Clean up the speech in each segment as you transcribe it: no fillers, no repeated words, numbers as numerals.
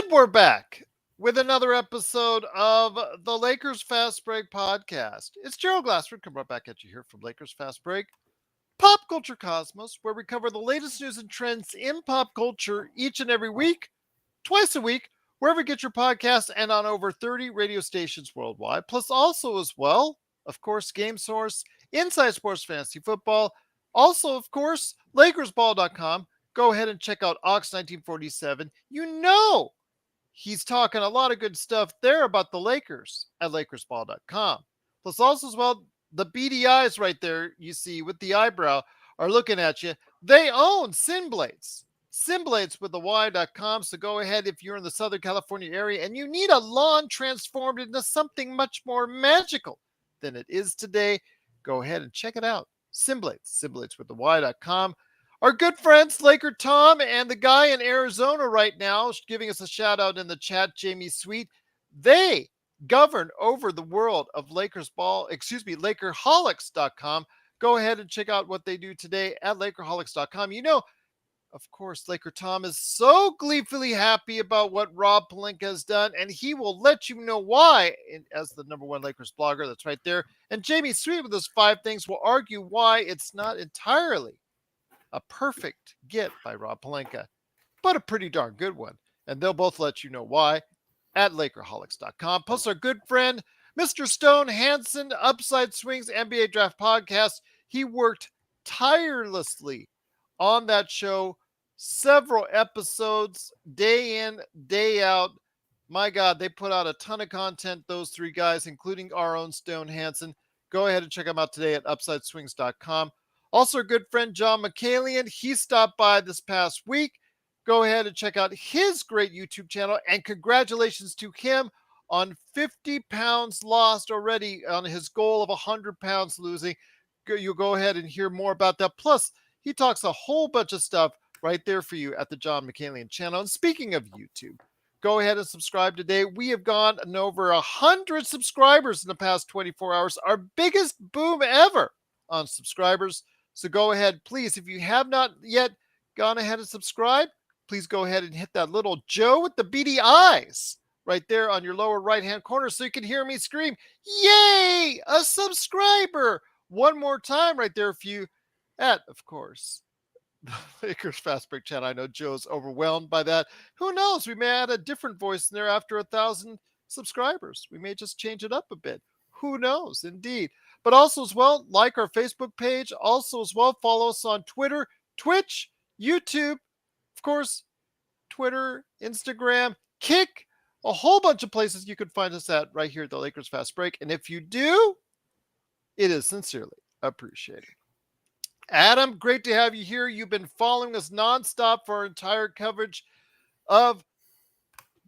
We're back with another episode of the Lakers Fast Break podcast. It's Gerald Glassford coming right back at you here from Lakers Fast Break, Pop Culture Cosmos, where we cover the latest news and trends in pop culture each and every week, twice a week, wherever you get your podcasts, and on over 30 radio stations worldwide. Plus, also as well, of course, Game Source, Inside Sports Fantasy Football, also, of course, lakersball.com. Go ahead and check out Ox 1947. He's talking a lot of good stuff there about the Lakers at lakersball.com. Plus, also as well, the BDIs right there you see with the eyebrow are looking at you. They own SynBlades. SynBlades with the Y.com. So go ahead if you're in the Southern California area and you need a lawn transformed into something much more magical than it is today. Go ahead and check it out. SynBlades. SynBlades with the Y.com. Our good friends, Laker Tom and the guy in Arizona right now, giving us a shout out in the chat, Jamie Sweet. They govern over the world of Lakerholics.com. Go ahead and check out what they do today at Lakerholics.com. You know, of course, Laker Tom is so gleefully happy about what Rob Pelinka has done, and he will let you know why as the number one Lakers blogger. That's right there. And Jamie Sweet with those 5 things will argue why it's not entirely a perfect get by Rob Pelinka, but a pretty darn good one. And they'll both let you know why at Lakerholics.com. Plus, our good friend, Mr. Stone Hansen, Upside Swings NBA Draft Podcast. He worked tirelessly on that show, several episodes, day in, day out. My God, they put out a ton of content, those 3 guys, including our own Stone Hansen. Go ahead and check them out today at UpsideSwings.com. Also, our good friend John McCallion, he stopped by this past week. Go ahead and check out his great YouTube channel, and congratulations to him on 50 pounds lost already on his goal of 100 pounds losing. You'll go ahead and hear more about that. Plus, he talks a whole bunch of stuff right there for you at the John McCallion channel. And speaking of YouTube, go ahead and subscribe today. We have gone over 100 subscribers in the past 24 hours, our biggest boom ever on subscribers. So go ahead, please, if you have not yet gone ahead and subscribed, please go ahead and hit that little Joe with the beady eyes right there on your lower right-hand corner so you can hear me scream, yay, a subscriber. One more time right there for you at, of course, the Lakers Fast Break channel. I know Joe's overwhelmed by that. Who knows? We may add a different voice in there after 1,000 subscribers. We may just change it up a bit. Who knows? Indeed. But also as well, like our Facebook page. Also as well, follow us on Twitter, Twitch, YouTube, of course, Twitter, Instagram, Kick, a whole bunch of places you can find us at right here at the Lakers Fast Break. And if you do, it is sincerely appreciated. Adam, great to have you here. You've been following us nonstop for our entire coverage of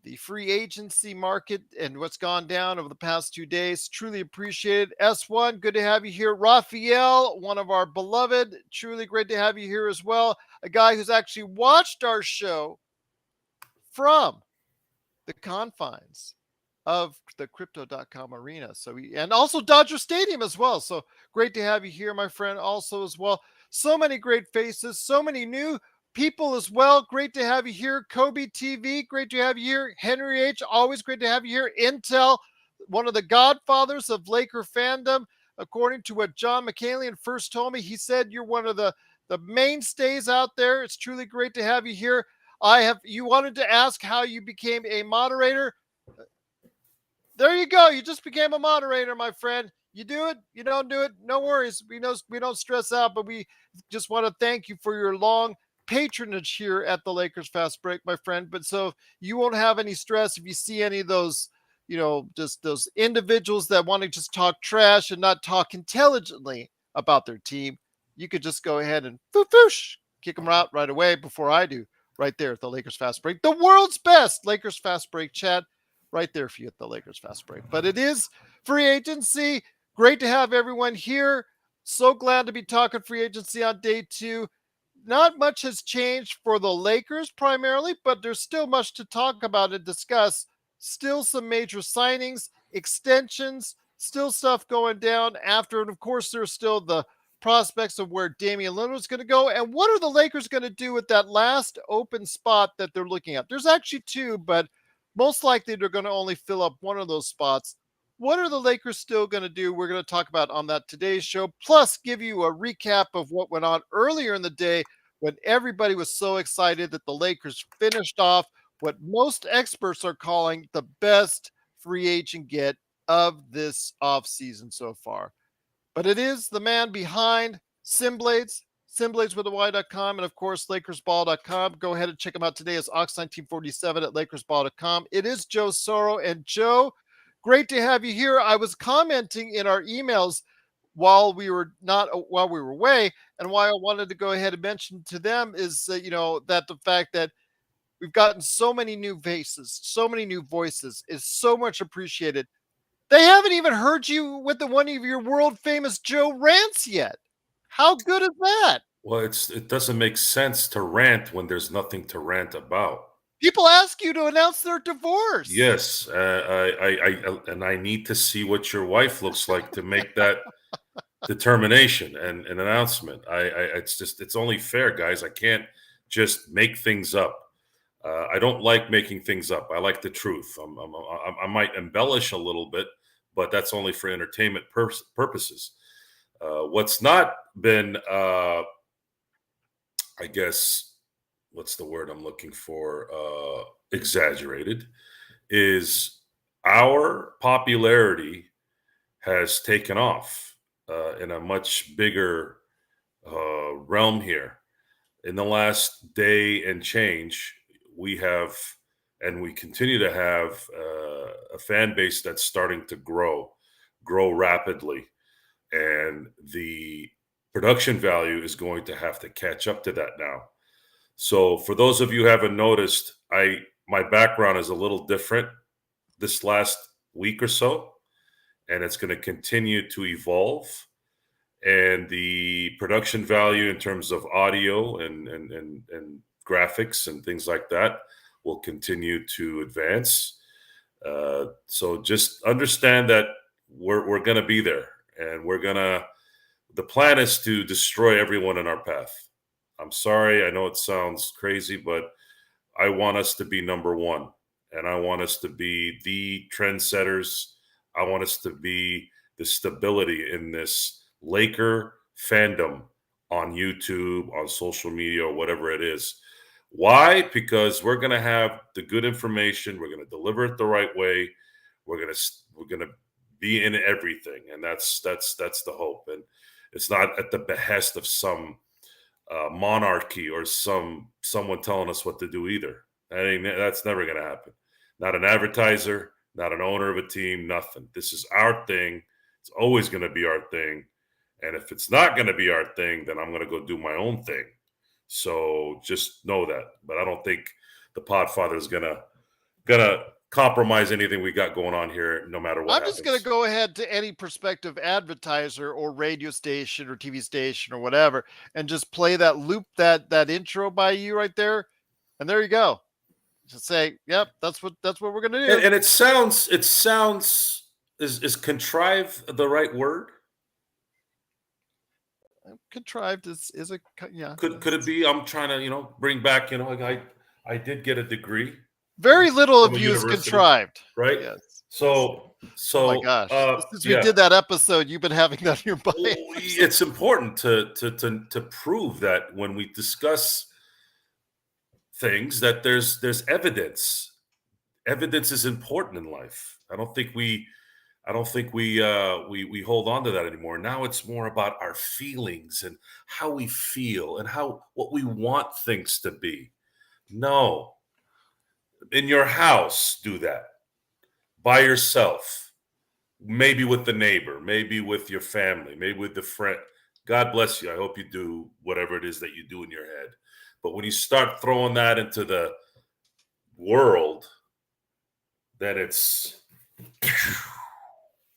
the free agency market and what's gone down over the past 2 days. Truly appreciated. S1, good to have you here. Raphael, one of our beloved, truly great to have you here as well. A guy who's actually watched our show from the confines of the crypto.com arena. And also Dodger Stadium as well. So great to have you here, my friend, also as well. So many great faces, so many new people as well. Great to have you here. Kobe TV, great to have you here. Henry H, always great to have you here. Intel, one of the godfathers of Laker fandom. According to what John McCallion first told me, he said you're one of the mainstays out there. It's truly great to have you here. You wanted to ask how you became a moderator. There you go. You just became a moderator, my friend. You do it, you don't do it, no worries. We don't stress out, but we just want to thank you for your long patronage here at the Lakers Fast Break, my friend. But so you won't have any stress if you see any of those, just those individuals that want to just talk trash and not talk intelligently about their team. You could just go ahead and kick them out right away before I do, right there at the Lakers Fast Break. The world's best Lakers Fast Break chat right there for you at the Lakers Fast Break. But it is free agency. Great to have everyone here. So glad to be talking free agency on day 2. Not much has changed for the Lakers primarily, but there's still much to talk about and discuss. Still some major signings, extensions, still stuff going down after. And of course, there's still the prospects of where Damian Lillard is going to go. And what are the Lakers going to do with that last open spot that they're looking at? There's actually 2, but Most likely they're going to only fill up one of those spots. What are the Lakers still going to do? We're going to talk about on that today's show, plus give you a recap of what went on earlier in the day when everybody was so excited that the Lakers finished off what most experts are calling the best free agent get of this offseason so far. But it is the man behind SynBlades, SynBlades with a Y.com, and of course, lakersball.com. Go ahead and check him out today. It's Ox1947 at lakersball.com. It is Joe Soro. And Joe, great to have you here. I was commenting in our emails while we were away, and why I wanted to go ahead and mention to them is that the fact that we've gotten so many new faces, so many new voices is so much appreciated. They haven't even heard you with one of your world famous Joe rants yet. How good is that? Well, it doesn't make sense to rant when there's nothing to rant about. People ask you to announce their divorce. Yes, I need to see what your wife looks like to make that determination and an announcement. It's only fair, guys. I can't just make things up. I don't like making things up. I like the truth. I might embellish a little bit, but that's only for entertainment purposes. What's not been, I guess, what's the word I'm looking for? Exaggerated, is our popularity has taken off in a much bigger realm here. In the last day and change, we have, and we continue to have a fan base that's starting to grow rapidly. And the production value is going to have to catch up to that now. So for those of you who haven't noticed, my background is a little different this last week or so, and it's going to continue to evolve. And the production value in terms of audio and graphics and things like that will continue to advance. So just understand that we're going to be there, and the plan is to destroy everyone in our path. I'm sorry, I know it sounds crazy, but I want us to be number one, and I want us to be the trendsetters. I want us to be the stability in this Laker fandom on YouTube, on social media, or whatever it is. Why? Because we're going to have the good information. We're going to deliver it the right way. We're going to be in everything, and that's the hope. And it's not at the behest of some monarchy or someone telling us what to do either. That's never going to happen. Not an advertiser, not an owner of a team, nothing. This is our thing. It's always going to be our thing. And if it's not going to be our thing, then I'm going to go do my own thing. So just know that. But I don't think the Podfather is going to compromise anything we got going on here, no matter what happens. I'm just going to go ahead to any prospective advertiser or radio station or TV station or whatever, and just play that loop, that intro by you right there, and there you go. Just say, "Yep, that's what we're going to do." And it sounds is contrive the right word? Contrived is a yeah. Could it be? I'm trying to bring back. I did get a degree. Very little of you is contrived, right? Yes. So oh my gosh, since we did that episode, you've been having that in your mind. It's important to prove that when we discuss things that there's evidence. Evidence is important in life. I don't think we hold on to that anymore. Now it's more about our feelings and how we feel and what we want things to be. No. In your house, do that. By yourself. Maybe with the neighbor, maybe with your family, maybe with the friend. God bless you. I hope you do whatever it is that you do in your head. But when you start throwing that into the world, then it's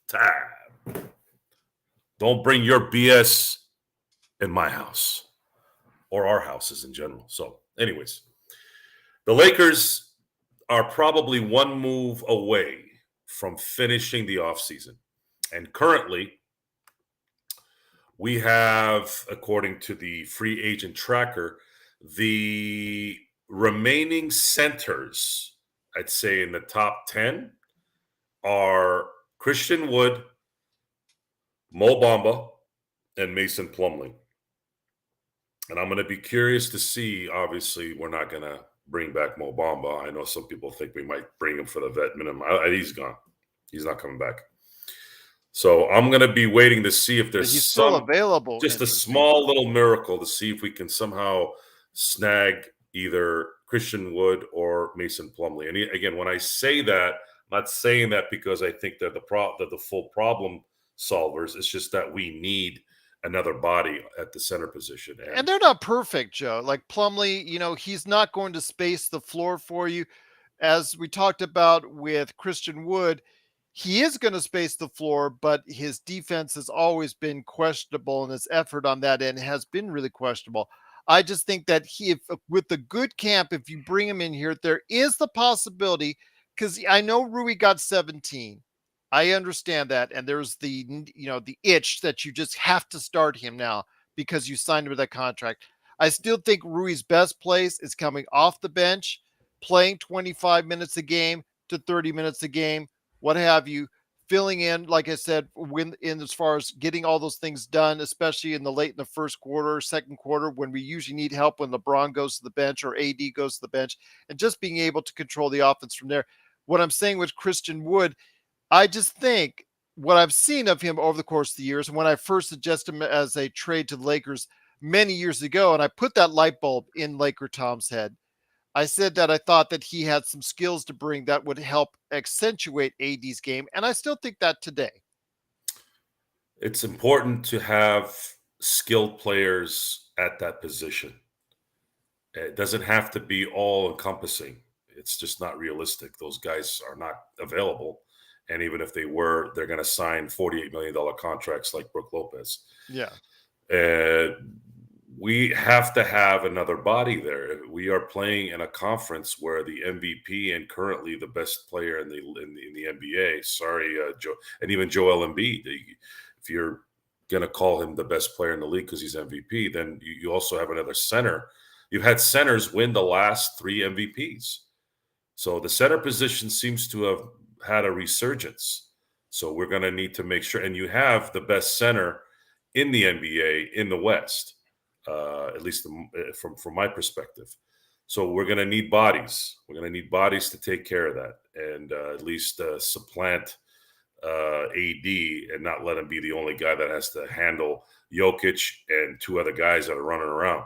time. Don't bring your BS in my house or our houses in general. So, anyways, the Lakers are probably one move away from finishing the offseason. And currently, we have, according to the free agent tracker, the remaining centers I'd say in the top 10 are Christian Wood, Mo Bamba, and Mason Plumlee. And I'm going to be curious to see. Obviously, we're not going to bring back Mo Bamba. I know some people think we might bring him for the vet minimum. He's gone. He's not coming back. So I'm going to be waiting to see if there's he's still available. just a small little miracle to see if we can somehow snag either Christian Wood or Mason Plumlee. And again, when I say that, I'm not saying that because I think they're the full problem solvers. It's just that we need another body at the center position. And they're not perfect, Joe. Like Plumlee, he's not going to space the floor for you. As we talked about with Christian Wood, he is going to space the floor, but his defense has always been questionable, and his effort on that end has been really questionable. I just think that with the good camp, if you bring him in here, there is the possibility, because I know Rui got 17. I understand that, and there's the itch that you just have to start him now because you signed him with that contract. I still think Rui's best place is coming off the bench, playing 25 minutes a game to 30 minutes a game, what have you, filling in, like I said, as far as getting all those things done, especially in the first quarter, second quarter, when we usually need help when LeBron goes to the bench or AD goes to the bench, and just being able to control the offense from there. What I'm saying with Christian Wood, I just think what I've seen of him over the course of the years, when I first suggested him as a trade to the Lakers many years ago, and I put that light bulb in Laker Tom's head, I said that I thought that he had some skills to bring that would help accentuate AD's game, and I still think that today. It's important to have skilled players at that position. It doesn't have to be all encompassing. It's just not realistic. Those guys are not available. And even if they were, they're going to sign $48 million contracts like Brook Lopez. Yeah. We have to have another body there. We are playing in a conference where the MVP and currently the best player in the NBA, Joe, and even Joel Embiid, if you're going to call him the best player in the league because he's MVP, then you also have another center. You've had centers win the last 3 MVPs. So the center position seems to have had a resurgence. So we're going to need to make sure, and you have the best center in the NBA in the West. At least from my perspective. So we're going to need bodies. We're going to need bodies to take care of that and at least supplant AD and not let him be the only guy that has to handle Jokic and 2 other guys that are running around.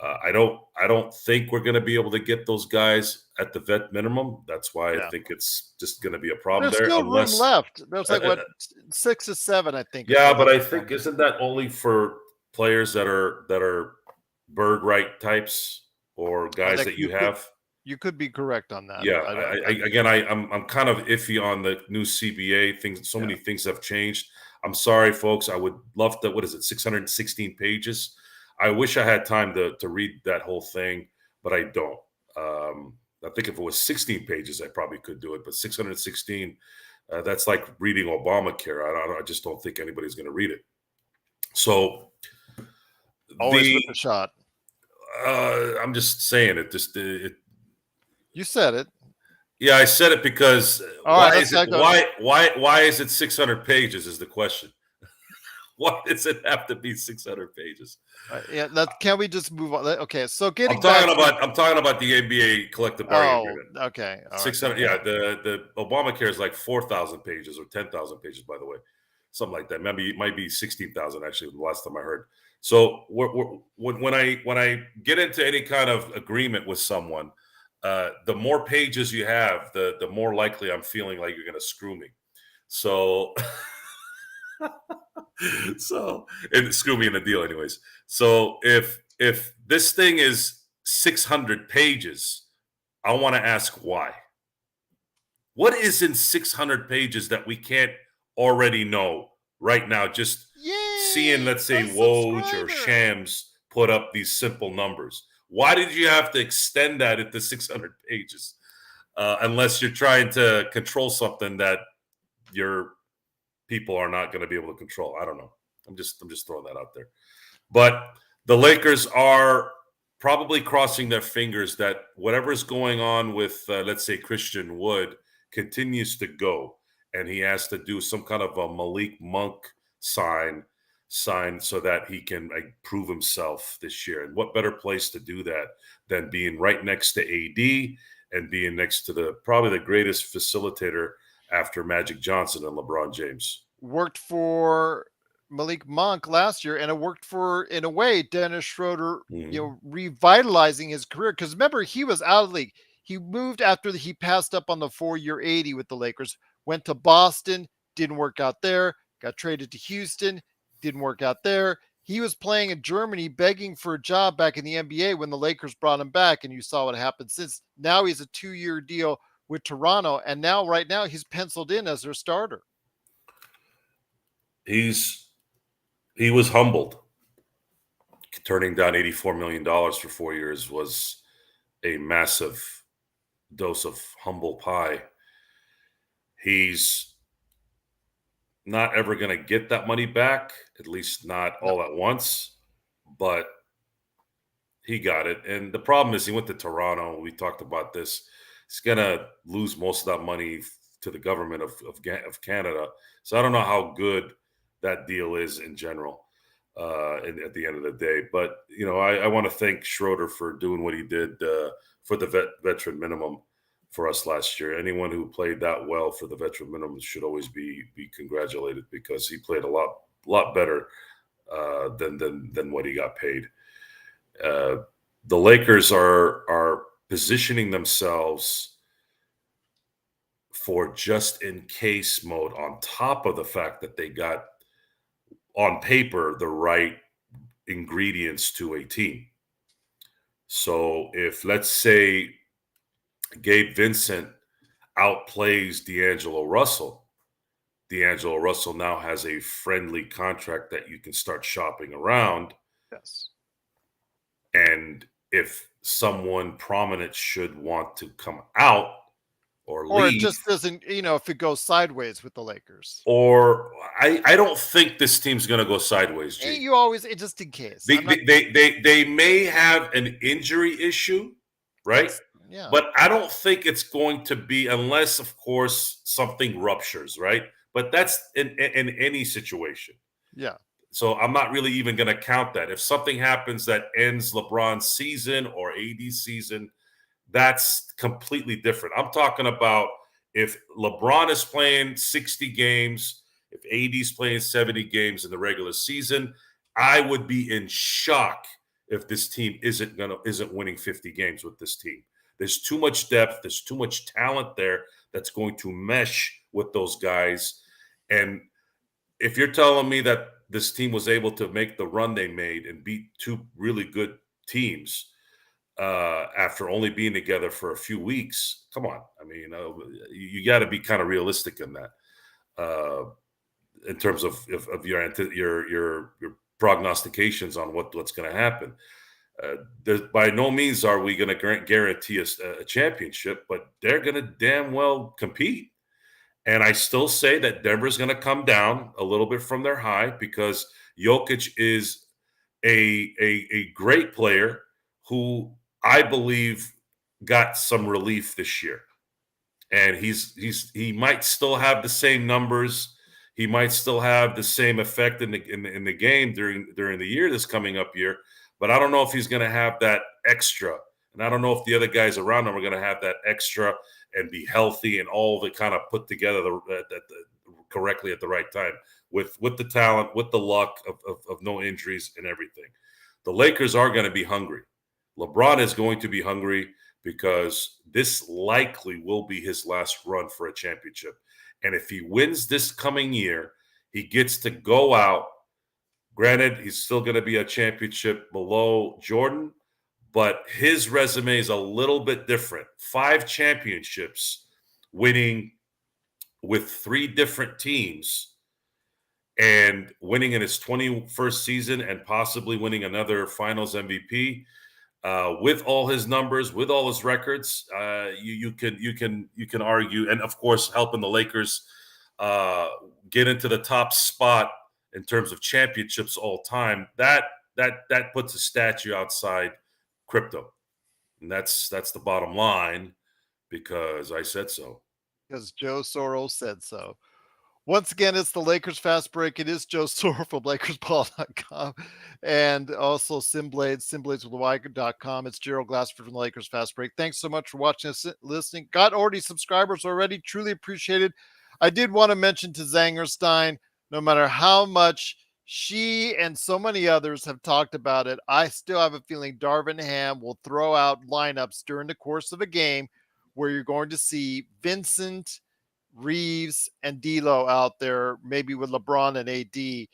I don't think we're going to be able to get those guys at the vet minimum. That's why I think it's just going to be a problem. There's still room left. There's 6 or 7, I think. Yeah, but I think isn't that only for players that are bird right types or guys that you have? You could be correct on that. Yeah, I'm kind of iffy on the new CBA things. So many things have changed. I'm sorry, folks. I would love to. What is it? 616 pages. I wish I had time to read that whole thing, but I don't. I think if it was 16 pages, I probably could do it. But 616, that's like reading Obamacare. I just don't think anybody's going to read it. So always with the shot. I'm just saying it. You said it. Yeah, I said it because why is it 600 pages is the question. Why does it have to be 600 pages? Can we just move on? Okay, so I'm talking about the NBA collective bargaining agreement. Okay, 600. Right. Yeah, the Obamacare is like 4,000 pages or 10,000 pages, by the way, something like that. Maybe it might be 16,000 actually. The last time I heard. So when I get into any kind of agreement with someone, the more pages you have, the more likely I'm feeling like you're going to screw me. So. And screw me in the deal anyways. So if this thing is 600 pages, I want to ask why. What is in 600 pages that we can't already know right now? Just seeing, let's say, Woj or Shams put up these simple numbers. Why did you have to extend that into 600 pages? Unless you're trying to control something that your people are not going to be able to control. I don't know. I'm just throwing that out there. But the Lakers are probably crossing their fingers that whatever is going on with, let's say, Christian Wood continues to go, and he has to do some kind of a Malik Monk sign so that he can prove himself this year. And what better place to do that than being right next to AD and being next to probably the greatest facilitator after Magic Johnson and LeBron James. Worked for Malik Monk last year, and it worked for, in a way, Dennis Schroeder, revitalizing his career. Because remember, he was out of the league. He moved after he passed up on the 4-year 80 with the Lakers, went to Boston, didn't work out there, got traded to Houston, didn't work out there. He was playing in Germany, begging for a job back in the NBA when the Lakers brought him back, and you saw what happened since. Now he's a 2-year deal with Toronto, and right now, he's penciled in as their starter. He was humbled. Turning down $84 million for 4 years was a massive dose of humble pie. He's not ever going to get that money back, at least not all at once, but he got it. And the problem is he went to Toronto. We talked about this. He's going to lose most of that money to the government of Canada. So I don't know how good that deal is in general at the end of the day. But, I want to thank Schroeder for doing what he did for the veteran minimum for us last year. Anyone who played that well for the veteran minimum should always be congratulated, because he played a lot better than what he got paid. The Lakers are positioning themselves for just in case mode, on top of the fact that they got on paper the right ingredients to a team. So if, let's say, Gabe Vincent outplays D'Angelo Russell now has a friendly contract that you can start shopping around. Yes. And if someone prominent should want to come out or leave, it just doesn't, if it goes sideways with the Lakers. Or I don't think this team's going to go sideways, G. You always, just in case. They may have an injury issue, right? Yeah. But I don't think it's going to be, unless, of course, something ruptures, right? But that's in any situation. Yeah. So I'm not really even going to count that. If something happens that ends LeBron's season or AD's season, that's completely different. I'm talking about if LeBron is playing 60 games, if AD's playing 70 games in the regular season, I would be in shock if this team isn't winning 50 games with this team. There's too much depth. There's too much talent there that's going to mesh with those guys. And if you're telling me that this team was able to make the run they made and beat two really good teams after only being together for a few weeks, come on. I mean, you got to be kind of realistic in that, in terms of your prognostications on what's going to happen. By no means are we going to guarantee a championship, but they're going to damn well compete. And I still say that Denver's going to come down a little bit from their high, because Jokic is a great player who I believe got some relief this year. And he might still have the same numbers. He might still have the same effect in the game during the year, this coming up year. But I don't know if he's going to have that extra. And I don't know if the other guys around him are going to have that extra and be healthy and all of it kind of put together correctly at the right time with the talent, with the luck of no injuries and everything. The Lakers are going to be hungry. LeBron is going to be hungry, because this likely will be his last run for a championship. And if he wins this coming year, he gets to go out. Granted, he's still going to be a championship below Jordan, but his resume is a little bit different. 5 championships, winning with 3 different teams, and winning in his 21st season, and possibly winning another Finals MVP. With all his numbers, with all his records, you can argue, and of course, helping the Lakers get into the top spot in terms of championships all time. That puts a statue outside crypto. And that's the bottom line, because I said so. Because Joe Soro said so. Once again, it's the Lakers Fast Break. It is Joe Soro from lakersball.com and also SynBlades, SynBladesWithY.com. It's Gerald Glassford from the Lakers Fast Break. Thanks so much for watching us, listening. Got already subscribers already. Truly appreciated. I did want to mention to Zangerstein, no matter how much she and so many others have talked about it, I still have a feeling Darvin Ham will throw out lineups during the course of a game where you're going to see Vincent, Reaves, and D'Lo out there, maybe with LeBron and AD.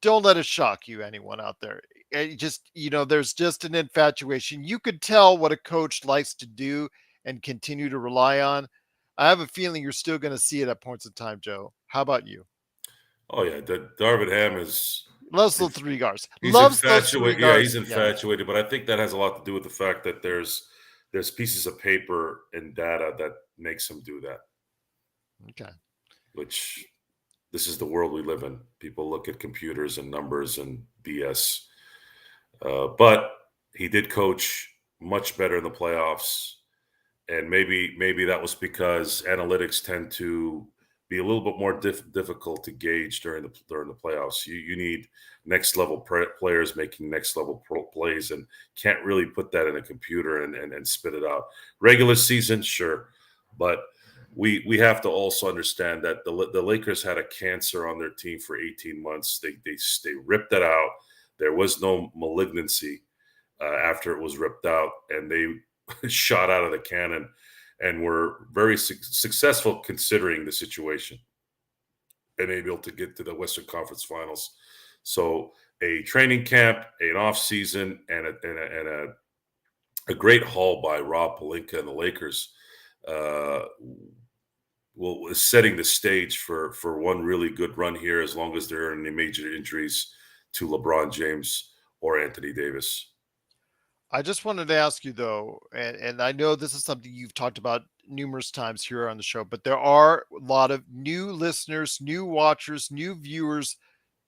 Don't let it shock you, anyone out there. There's just an infatuation. You could tell what a coach likes to do and continue to rely on. I have a feeling you're still going to see it at points of time, Joe. How about you? Oh yeah, Darvin Ham is Loves those three guards. he's Loves those three infatuated. Yeah, guards. he's infatuated, but I think that has a lot to do with the fact that there's pieces of paper and data that makes him do that. Okay. Which, this is the world we live in. People look at computers and numbers and BS. But he did coach much better in the playoffs, and maybe that was because analytics tend to be a little bit more difficult to gauge during the playoffs. You need next level players making next level plays, and can't really put that in a computer and spit it out. Regular season, sure, but we have to also understand that the Lakers had a cancer on their team for 18 months. They ripped it out. There was no malignancy after it was ripped out, and they shot out of the cannon and were very successful considering the situation, and able to get to the Western Conference Finals. So a training camp, an off season, and a great haul by Rob Pelinka and the Lakers is setting the stage for one really good run here, as long as there are any major injuries to LeBron James or Anthony Davis. I just wanted to ask you though, and I know this is something you've talked about numerous times here on the show, but there are a lot of new listeners, new watchers, new viewers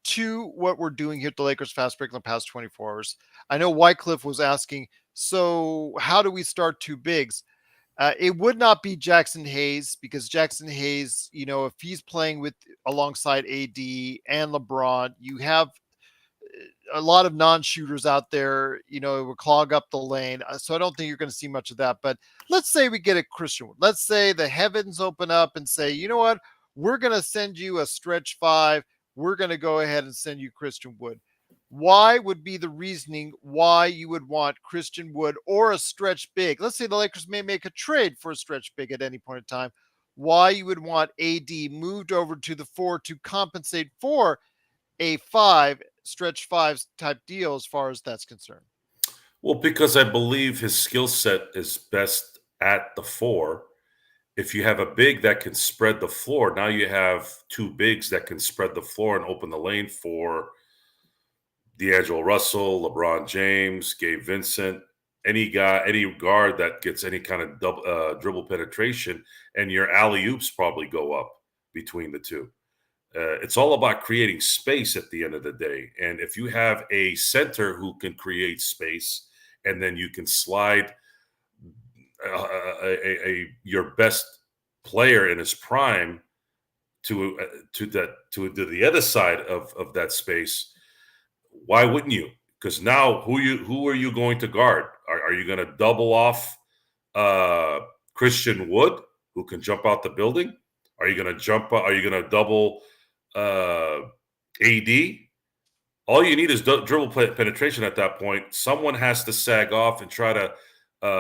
to what we're doing here at the Lakers Fast Break in the past 24 hours. I know Wycliffe was asking, so how do we start two bigs? It would not be Jackson Hayes, because Jackson Hayes, if he's playing with alongside AD and LeBron, you have a lot of non-shooters out there, it would clog up the lane. So I don't think you're going to see much of that. But let's say we get a Christian Wood. Let's say the heavens open up and say, you know what? We're going to send you a stretch five. We're going to go ahead and send you Christian Wood. Why would be the reasoning why you would want Christian Wood or a stretch big? Let's say the Lakers may make a trade for a stretch big at any point in time. Why you would want AD moved over to the 4 to compensate for a stretch five type deal as far as that's concerned? Well, because I believe his skill set is best at the 4. If you have a big that can spread the floor, now you have two bigs that can spread the floor and open the lane for D'Angelo Russell, LeBron James, Gabe Vincent, any guard that gets any kind of dribble penetration, and your alley-oops probably go up between the two. It's all about creating space at the end of the day. And if you have a center who can create space, and then you can slide your best player in his prime to the other side of that space, why wouldn't you? Because now who are you going to guard? Are you going to double off Christian Wood, who can jump out the building? Are you going to double AD? All you need is dribble penetration at that point. Someone has to sag off and try to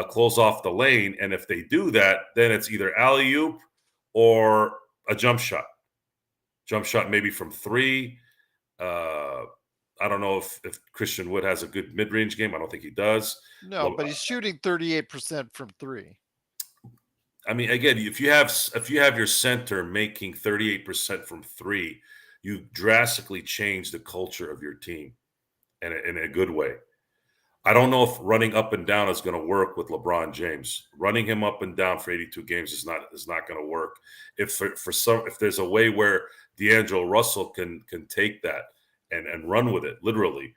close off the lane. And if they do that, then it's either alley-oop or a jump shot. Jump shot maybe from 3. I don't know if Christian Wood has a good mid-range game. I don't think he does. No, but he's shooting 38% from 3. I mean, again, if you have your center making 38% from 3, you drastically change the culture of your team in a good way. I don't know if running up and down is going to work with LeBron James. Running him up and down for 82 games is not going to work. If there's a way where D'Angelo Russell can take that and run with it, literally,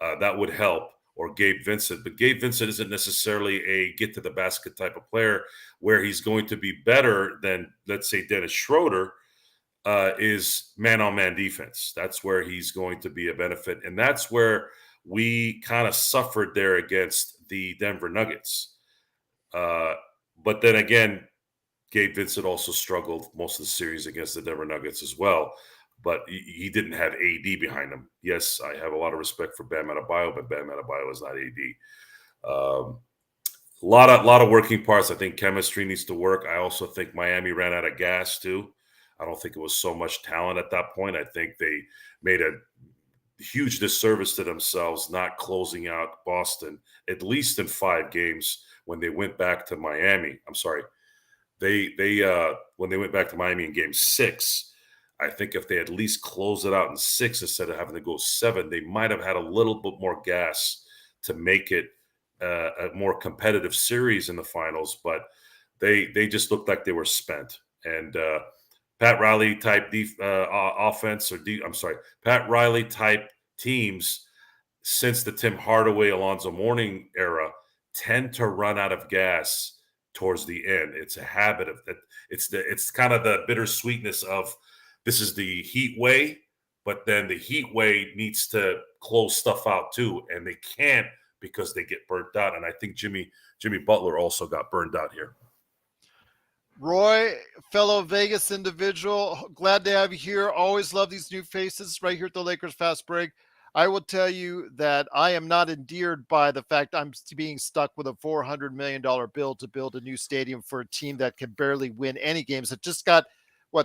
that would help. or Gabe Vincent. But Gabe Vincent isn't necessarily a get to the basket type of player where he's going to be better than, let's say, Dennis Schroeder is man-on-man defense. That's where he's going to be a benefit. And that's where we kind of suffered there against the Denver Nuggets. But then again, Gabe Vincent also struggled most of the series against the Denver Nuggets as well. But he didn't have AD behind him. Yes, I have a lot of respect for Bam Adebayo, but Bam Adebayo is not AD. A lot of working parts. I think chemistry needs to work. I also think Miami ran out of gas too. I don't think it was so much talent at that point. I think they made a huge disservice to themselves not closing out Boston at least in 5 games when they went back to Miami. I'm sorry. They when they went back to Miami in game 6, I think if they at least close it out in 6 instead of having to go 7, they might have had a little bit more gas to make it a more competitive series in the finals. But they just looked like they were spent. And Pat Riley type offense, Pat Riley type teams since the Tim Hardaway, Alonzo Mourning era tend to run out of gas towards the end. It's a habit of that. It's kind of the bittersweetness of this is the Heat way, but then the Heat way needs to close stuff out too, and they can't because they get burnt out. And I think Jimmy Butler also got burned out here. Roy, fellow Vegas individual, glad to have you here. Always love these new faces right here at the Lakers Fast Break. I will tell you that I am not endeared by the fact I'm being stuck with a $400 million bill to build a new stadium for a team that can barely win any games. It just got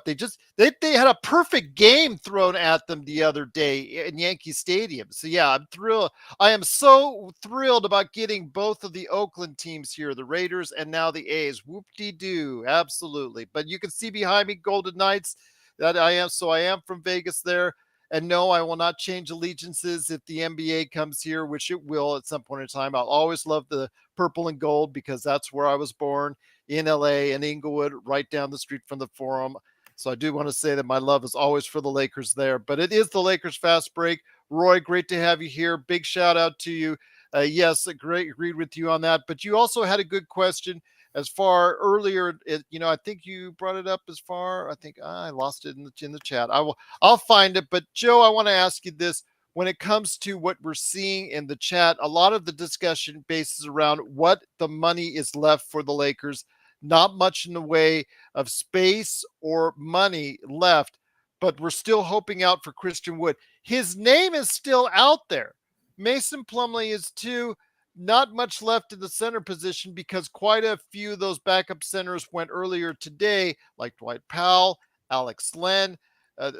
they had a perfect game thrown at them the other day in Yankee Stadium. So yeah, I'm thrilled. I am so thrilled about getting both of the Oakland teams here, the Raiders and now the A's. Whoop-de-doo, absolutely. But you can see behind me Golden Knights that I am. So I am from Vegas there. And no, I will not change allegiances if the NBA comes here, which it will at some point in time. I'll always love the purple and gold because that's where I was born in LA, in Inglewood, right down the street from the Forum. So I do want to say that my love is always for the Lakers there. But it is the Lakers Fast Break. Roy, great to have you here. Big shout out to you. Yes, agreed with you on that. But you also had a good question as far earlier. I think you brought it up as far. I think I lost it in the chat. I'll find it. But Joe, I want to ask you this. When it comes to what we're seeing in the chat, a lot of the discussion bases around what the money is left for the Lakers. Not much in the way of space or money left, but we're still hoping out for Christian Wood. His name is still out there. Mason Plumlee is too. Not much left in the center position because quite a few of those backup centers went earlier today, like Dwight Powell, Alex Len.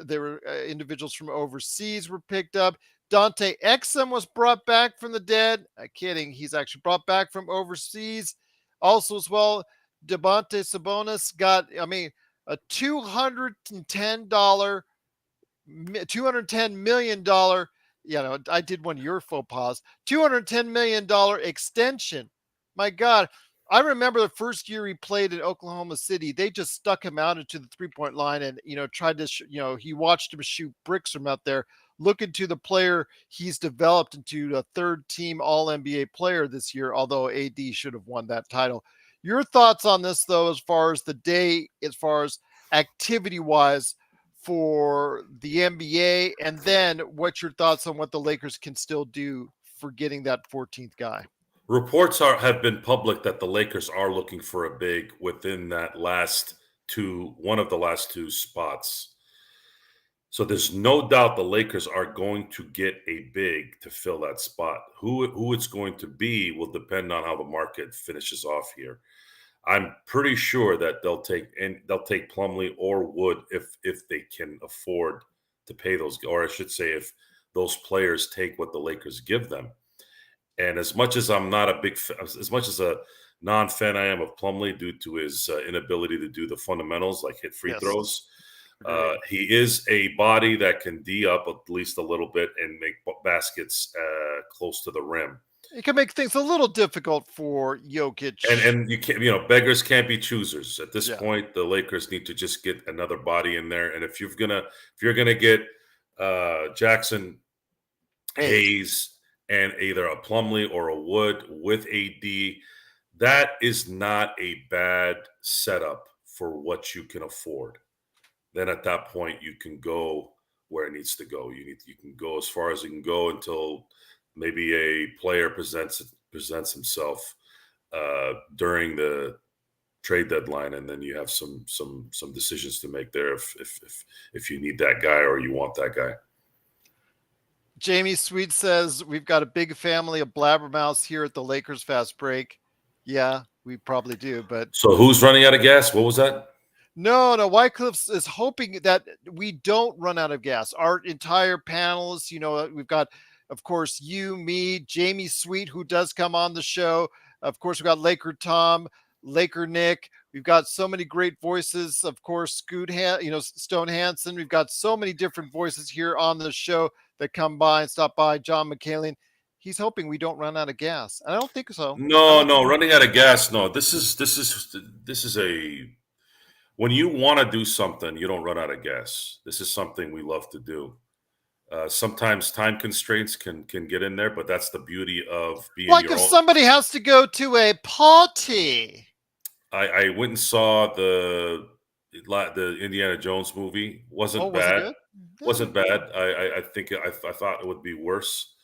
There were individuals from overseas were picked up. Dante Exum was brought back from the dead. Kidding. He's actually brought back from overseas. Also as well, Domantas Sabonis got, a $210 million, I did one of your faux pas, $210 million extension. My God, I remember the first year he played in Oklahoma City, they just stuck him out into the 3-point line and, tried to, he watched him shoot bricks from out there. Look into the player he's developed into a 3rd-team All-NBA player this year, although AD should have won that title. Your thoughts on this, though, as far as the day, as far as activity-wise for the NBA, and then what's your thoughts on what the Lakers can still do for getting that 14th guy? Reports have been public that the Lakers are looking for a big within that one of the last 2 spots. So there's no doubt the Lakers are going to get a big to fill that spot. Who it's going to be will depend on how the market finishes off here. I'm pretty sure that they'll take Plumlee or Wood if they can afford to pay those, or I should say, if those players take what the Lakers give them. And as much as I'm not a big, as much as a non-fan I am of Plumlee due to his inability to do the fundamentals like hit free throws. He is a body that can D up at least a little bit and make baskets close to the rim. It can make things a little difficult for Jokic. And you can't, beggars can't be choosers. At this point, the Lakers need to just get another body in there. And if you're gonna get Jackson Hayes and either a Plumlee or a Wood with AD, that is not a bad setup for what you can afford. Then at that point, you can go where it needs to go. You can go as far as you can go until maybe a player presents himself during the trade deadline, and then you have some decisions to make there if you need that guy or you want that guy. Jamie Sweet says, we've got a big family of blabbermouths here at the Lakers Fast Break. Yeah, we probably do, but So who's running out of gas? What was that? no, Wycliffe is hoping that we don't run out of gas. Our entire panels, we've got, of course, you, me, Jamie Sweet, who does come on the show. Of course, we've got Laker Tom, Laker Nick. We've got so many great voices. Of course, Stone Hansen. We've got so many different voices here on the show that come by and stop by. John McKaylen. He's hoping we don't run out of gas. I don't think so. No, running out of gas. No, this is a when you want to do something, you don't run out of gas. This is something we love to do. Sometimes time constraints can get in there, but that's the beauty of being like your if own. Somebody has to go to a party. I went and saw the Indiana Jones movie. Wasn't bad. Was it good? Wasn't bad. I think I thought it would be worse,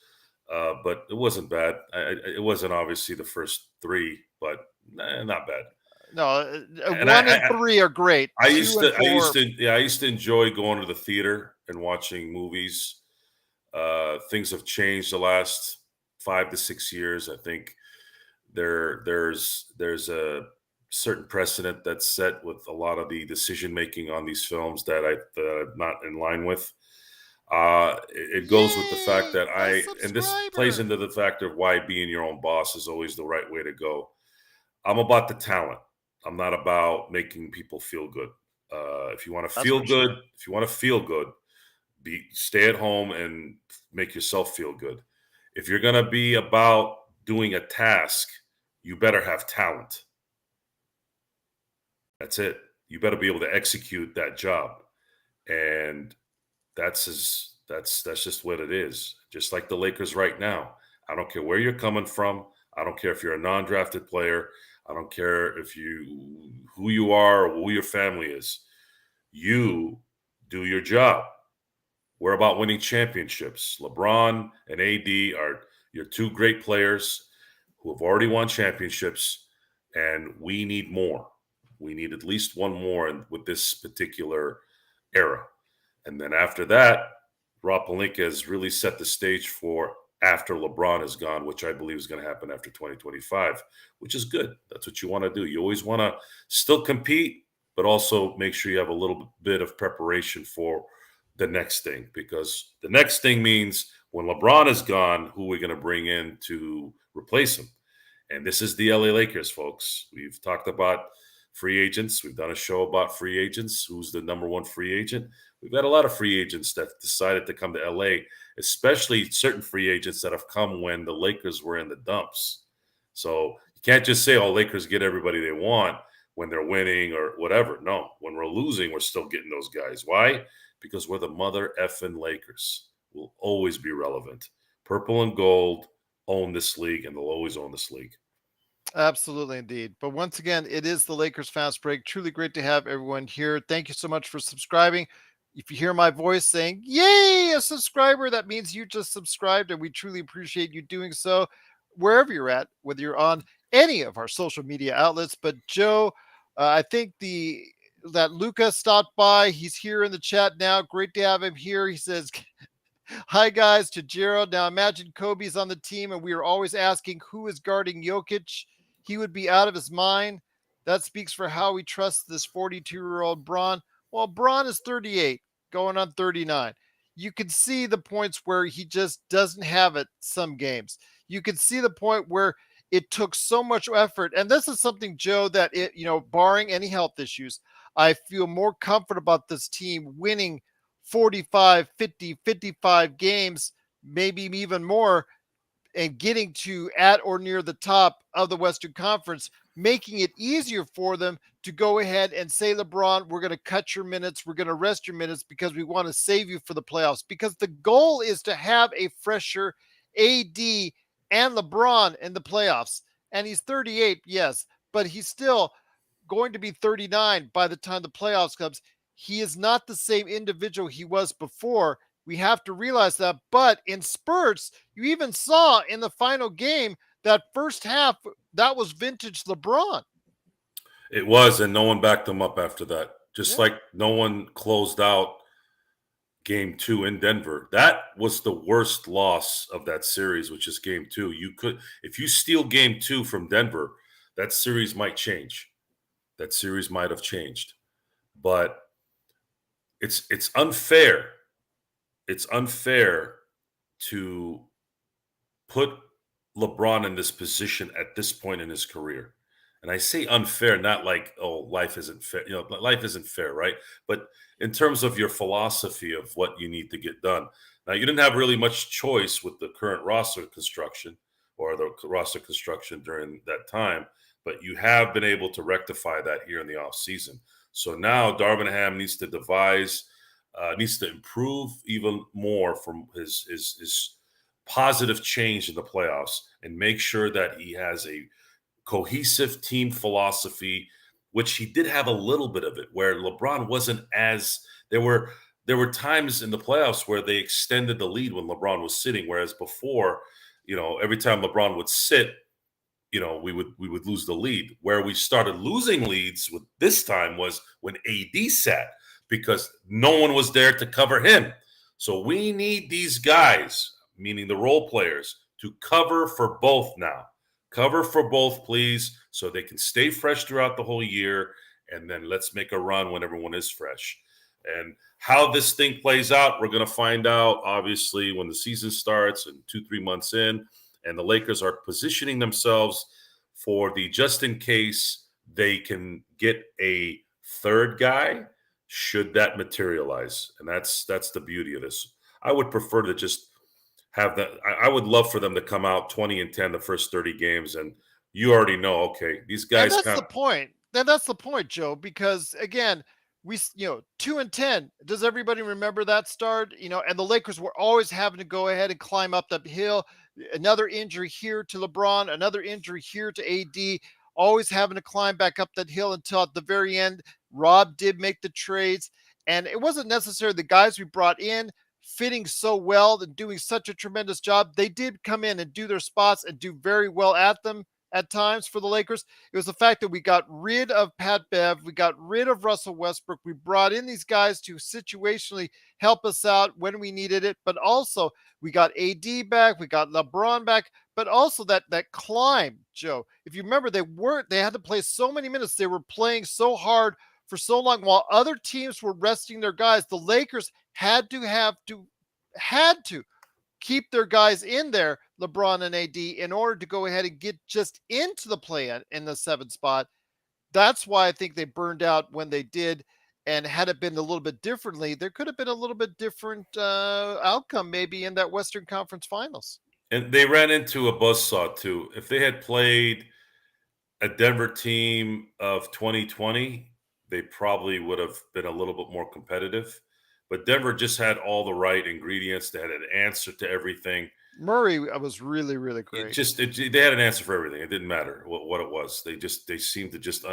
but it wasn't bad. It wasn't obviously the first three, but not bad. No, one and three are great. I used to enjoy going to the theater and watching movies. Things have changed the last 5 to 6 years. I think there's a certain precedent that's set with a lot of the decision making on these films that I'm not in line with. It goes with the fact that and this plays into the factor of why being your own boss is always the right way to go. I'm about the talent. I'm not about making people feel good. If you want to feel good, stay at home and make yourself feel good. If you're going to be about doing a task, you better have talent. That's it. You better be able to execute that job. And that's just what it is. Just like the Lakers right now. I don't care where you're coming from. I don't care if you're a non-drafted player. I don't care who you are or who your family is. You do your job. We're about winning championships. LeBron and AD are your two great players who have already won championships, and we need more. We need at least one more with this particular era. And then after that, Rob Pelinka has really set the stage for after LeBron is gone, which I believe is going to happen after 2025, which is good. That's what you want to do. You always want to still compete, but also make sure you have a little bit of preparation for the next thing, because the next thing means when LeBron is gone, who are we going to bring in to replace him? And this is the LA Lakers, folks. We've talked about free agents. We've done a show about free agents. Who's the number one free agent? We've got a lot of free agents that decided to come to LA, especially certain free agents that have come when the Lakers were in the dumps. So you can't just say, oh, Lakers get everybody they want when they're winning or whatever. No, when we're losing, we're still getting those guys. Why? Because we're the mother effing Lakers. We'll always be relevant. Purple and gold own this league, and they'll always own this league. Absolutely, indeed. But once again, it is the Lakers Fast Break. Truly great to have everyone here. Thank you so much for subscribing. If you hear my voice saying, yay, a subscriber, that means you just subscribed, and we truly appreciate you doing so wherever you're at, whether you're on any of our social media outlets. But Joe, I think that Luca stopped by. He's here in the chat now. Great to have him here. He says, hi, guys, to Gerald. Now, imagine Kobe's on the team, and we are always asking who is guarding Jokic. He would be out of his mind. That speaks for how we trust this 42-year-old Bron. Well, Bron is 38, going on 39. You can see the points where he just doesn't have it some games. You can see the point where it took so much effort. And this is something, Joe, that barring any health issues, I feel more comfort about this team winning 45, 50, 55 games, maybe even more, and getting to at or near the top of the Western Conference, making it easier for them to go ahead and say, LeBron, we're going to cut your minutes. We're going to rest your minutes because we want to save you for the playoffs, because the goal is to have a fresher AD and LeBron in the playoffs. And he's 38, yes, but he's still going to be 39 by the time the playoffs comes. He is not the same individual he was before. We have to realize that. But in spurts, you even saw in the final game that first half, that was vintage LeBron. It was, and no one backed them up after that. Just Yeah. like no one closed out game 2 in Denver. That was the worst loss of that series, which is game 2. You could, if you steal game 2 from Denver, that series might change. That series might have changed. But it's unfair. It's unfair to put LeBron in this position at this point in his career. And I say unfair, not like, oh, life isn't fair. Life isn't fair, right? But in terms of your philosophy of what you need to get done. Now, you didn't have really much choice with the current roster construction or the roster construction during that time, but you have been able to rectify that here in the offseason. So now Darvin Ham needs to needs to improve even more from his positive change in the playoffs and make sure that he has a cohesive team philosophy, which he did have a little bit of it, where LeBron wasn't as there were times in the playoffs where they extended the lead when LeBron was sitting, whereas before, every time LeBron would sit, we would lose the lead. Where we started losing leads with this time was when AD sat because no one was there to cover him. So we need these guys, meaning the role players, to cover for both now. Cover for both, please, so they can stay fresh throughout the whole year, and then let's make a run when everyone is fresh. And how this thing plays out, we're going to find out, obviously, when the season starts and 2-3 months in, and the Lakers are positioning themselves for the just in case they can get a third guy, should that materialize. And that's the beauty of this. I would prefer to just have that. I would love for them to come out 20-10 the first 30 games, and you already know, okay, these And guys that's kind the of. point. And that's the point, Joe, because again, 2-10. Does everybody remember that start? And the Lakers were always having to go ahead and climb up that hill. Another injury here to LeBron, another injury here to AD, always having to climb back up that hill until at the very end, Rob did make the trades. And it wasn't necessarily the guys we brought in fitting so well and doing such a tremendous job. They did come in and do their spots and do very well at them at times for the Lakers. It was the fact that we got rid of Pat Bev, we got rid of Russell Westbrook, we brought in these guys to situationally help us out when we needed it, but also we got AD back, we got LeBron back, but also that climb, Joe. If you remember, they had to play so many minutes, they were playing so hard for so long while other teams were resting their guys. The Lakers had to keep their guys in there, LeBron and AD, in order to go ahead and get just into the play in the 7th spot. That's why I think they burned out when they did. And had it been a little bit differently, there could have been a little bit different outcome maybe in that Western Conference Finals. And they ran into a buzzsaw too. If they had played a Denver team of 2020, they probably would have been a little bit more competitive. But Denver just had all the right ingredients. They had an answer to everything. Murray was really, really great. They had an answer for everything. It didn't matter what it was. They seemed to just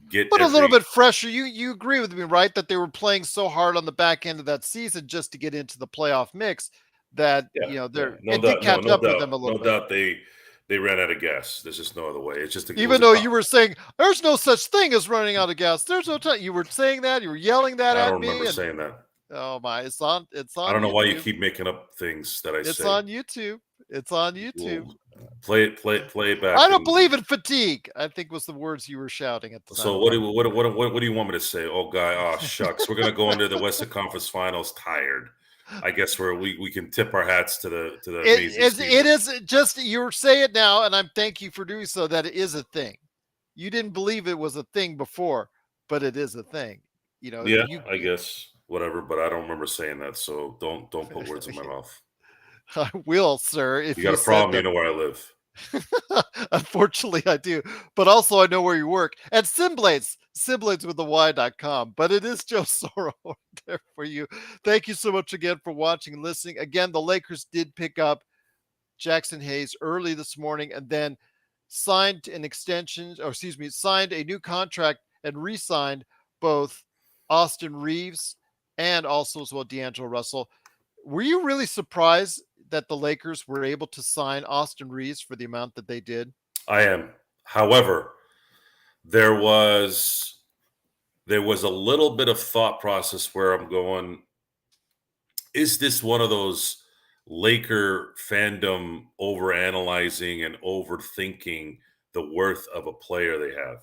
get. But a little bit fresher. You agree with me, right? That they were playing so hard on the back end of that season just to get into the playoff mix that it did catch up with them a little bit. No doubt they ran out of gas. There's just no other way. It's just even though you were saying there's no such thing as running out of gas. There's no time. You were saying that. You were yelling that at me. I don't remember saying that. Oh my! It's on. I don't know YouTube. why you keep making up things that I say. It's on YouTube. It's on YouTube. Play it back. I don't believe in fatigue, I think was the words you were shouting at the time. So what do you want me to say? Oh, guy, oh shucks, we're gonna go into the Western Conference Finals tired. I guess we can tip our hats to the amazing. It is just you say it now, and I'm thank you for doing so. That it is a thing. You didn't believe it was a thing before, but it is a thing. Yeah, I guess whatever, but I don't remember saying that. So don't put words in my mouth. I will, sir. If you got a problem, you know where I live. Unfortunately, I do. But also, I know where you work. And SynBlades with the Y.com. But it is Joe Soro there for you. Thank you so much again for watching and listening. Again, the Lakers did pick up Jackson Hayes early this morning, and then signed an extension, or excuse me, signed a new contract and re-signed both Austin Reaves and also as well D'Angelo Russell. Were you really surprised that the Lakers were able to sign Austin Reaves for the amount that they did? I am. However, there was a little bit of thought process where I'm going, is this one of those Laker fandom overanalyzing and overthinking the worth of a player they have?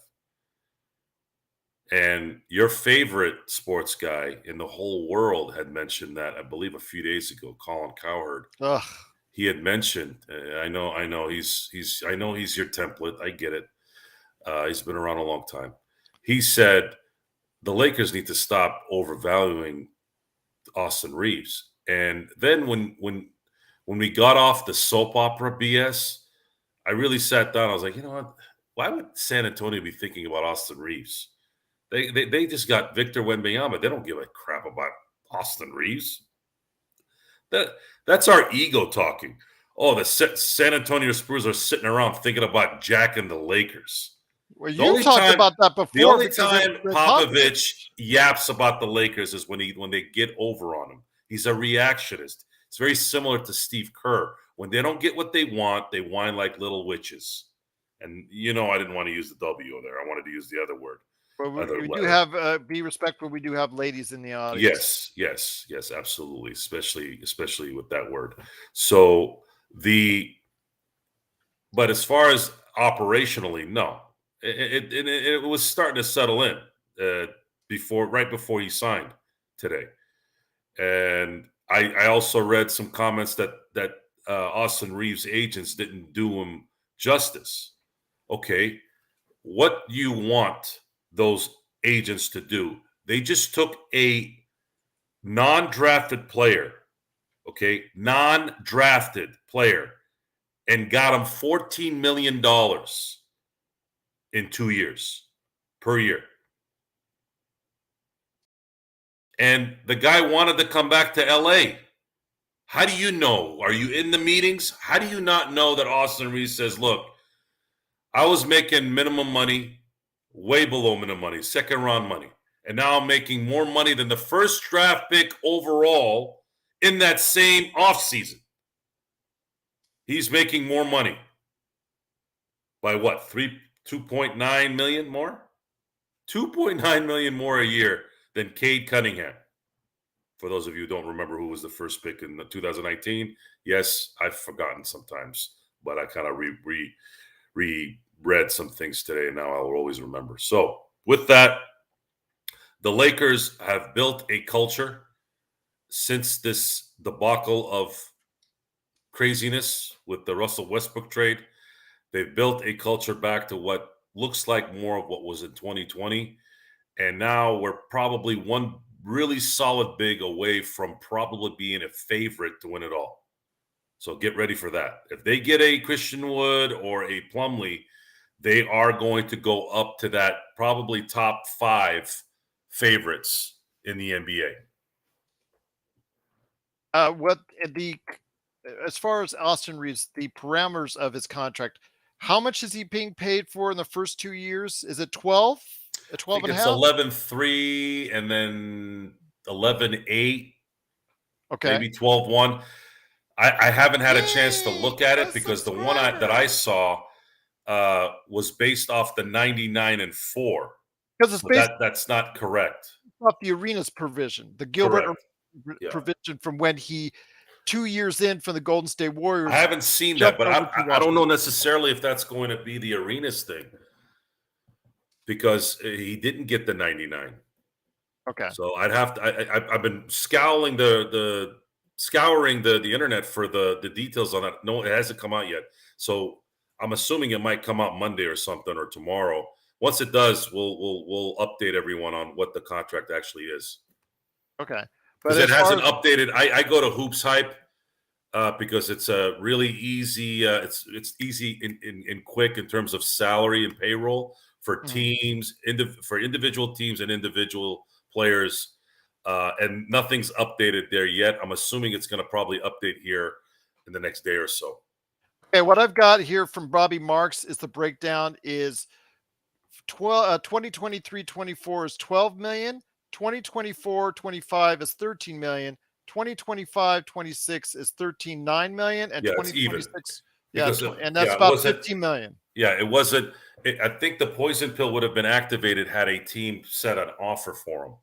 And your favorite sports guy in the whole world had mentioned that, I believe, a few days ago, Colin Cowherd. Ugh. He had mentioned, I know he's your template. I get it. He's been around a long time. He said the Lakers need to stop overvaluing Austin Reaves. And then when we got off the soap opera BS, I really sat down. I was like, you know what? Why would San Antonio be thinking about Austin Reaves? They just got Victor Wembanyama. They don't give a crap about Austin Reaves. That's our ego talking. Oh, the San Antonio Spurs are sitting around thinking about jacking the Lakers. Well, you talked about that before. The only time Popovich yaps about the Lakers is when they get over on him. He's a reactionist. It's very similar to Steve Kerr. When they don't get what they want, they whine like little witches. And I didn't want to use the W there. I wanted to use the other word. But we do have be respectful. We do have ladies in the audience. Yes, absolutely. Especially with that word. So but as far as operationally, no. It was starting to settle in right before he signed today, and I also read some comments that Austin Reaves' agents didn't do him justice. Okay, what do you want those agents to do? They just took a non-drafted player, and got him $14 million in 2 years per year. And the guy wanted to come back to LA. How do you know? Are you in the meetings? How do you not know that Austin Reaves says, look, I was making minimum money, way below minimum money, second round money. And now I'm making more money than the first draft pick overall in that same offseason. He's making more money. By what? 2.9 million more? 2.9 million more a year than Cade Cunningham. For those of you who don't remember who was the first pick in 2019, yes, I've forgotten sometimes, but I kind of reread some things today, and now I will always remember. So with that, the Lakers have built a culture since this debacle of craziness with the Russell Westbrook trade. They've built a culture back to what looks like more of what was in 2020. And now we're probably one really solid big away from probably being a favorite to win it all. So get ready for that. If they get a Christian Wood or a Plumlee, they are going to go up to that probably top 5 favorites in the NBA. As far as Austin Reaves, the parameters of his contract, how much is he being paid for in the first 2 years? Is it 12? 12 and a half? It's 11.3 and then 11.8. Okay. Maybe 12.1. I haven't had a chance to look at it because the one that I saw was based off the 99 and 4. Because that's not correct. Off the arenas provision, the Gilbert provision from when he 2 years in from the Golden State Warriors. I haven't seen that, but I don't know necessarily if that's going to be the arenas thing because he didn't get the 99. Okay. So I'd have to. I've been scouring the internet for the details on that. No, it hasn't come out yet. So I'm assuming it might come out Monday or something or tomorrow. Once it does, we'll update everyone on what the contract actually is. Okay. Because it hasn't updated. I go to Hoops Hype because it's a really easy. It's easy and quick in terms of salary and payroll for teams, for individual teams and individual players, and nothing's updated there yet. I'm assuming it's going to probably update here in the next day or so. Okay, what I've got here from Bobby Marks is the breakdown is 2023-24 is 12 million, 2024-25 is 13 million, 2025-26 is 13.9 million, and Yeah, it's even 2026 because and that's yeah, it about wasn't. 15 million. Yeah, it wasn't. I think the poison pill would have been activated had a team set an offer for him.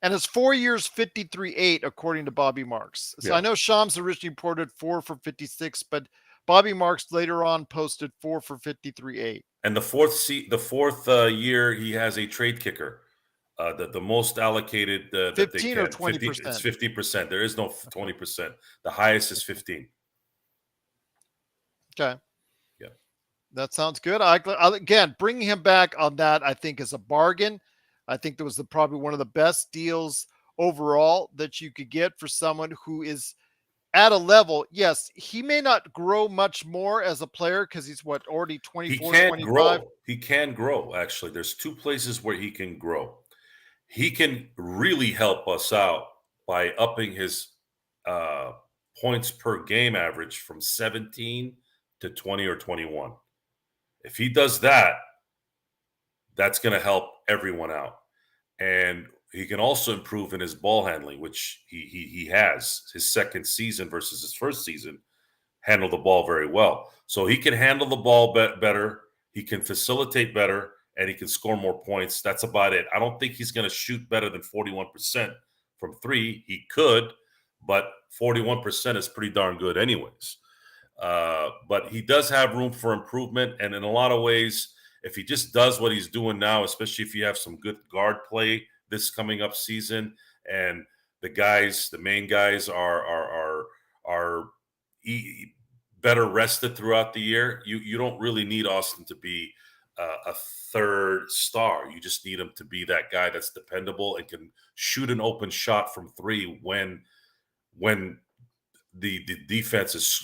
And it's 4 years 53.8 according to Bobby Marks. So Yeah, I know Shams originally reported 4 for 56, but Bobby Marks later on posted 4 for 53.8. and the fourth year he has a trade kicker. The most allocated that they 15 or can 50. It's 20%. 50%. There is no Okay. 20%. The highest is 15. Okay. Yeah. That sounds good. Again, bringing him back on that, I think, is a bargain. I think that was probably one of the best deals overall that you could get for someone who is at a level. Yes, he may not grow much more as a player because he's already He 24, can 25. grow. He can grow. Actually, there's two places where he can grow. He can really help us out by upping his uh, points per game average from 17 to 20 or 21. If he does that, that's going to help everyone out. And he can also improve in his ball handling, which he has. His second season versus his first season, handle the ball very well. So he can handle the ball better. He can facilitate better, and he can score more points. That's about it. I don't think he's going to shoot better than 41% from three. He could, but 41% is pretty darn good, anyways. But he does have room for improvement, and in a lot of ways, if he just does what he's doing now, especially if you have some good guard play this coming up season, and the main guys are better rested throughout the year, you don't really need Austin to be a third star. You just need him to be that guy that's dependable and can shoot an open shot from three when the defense has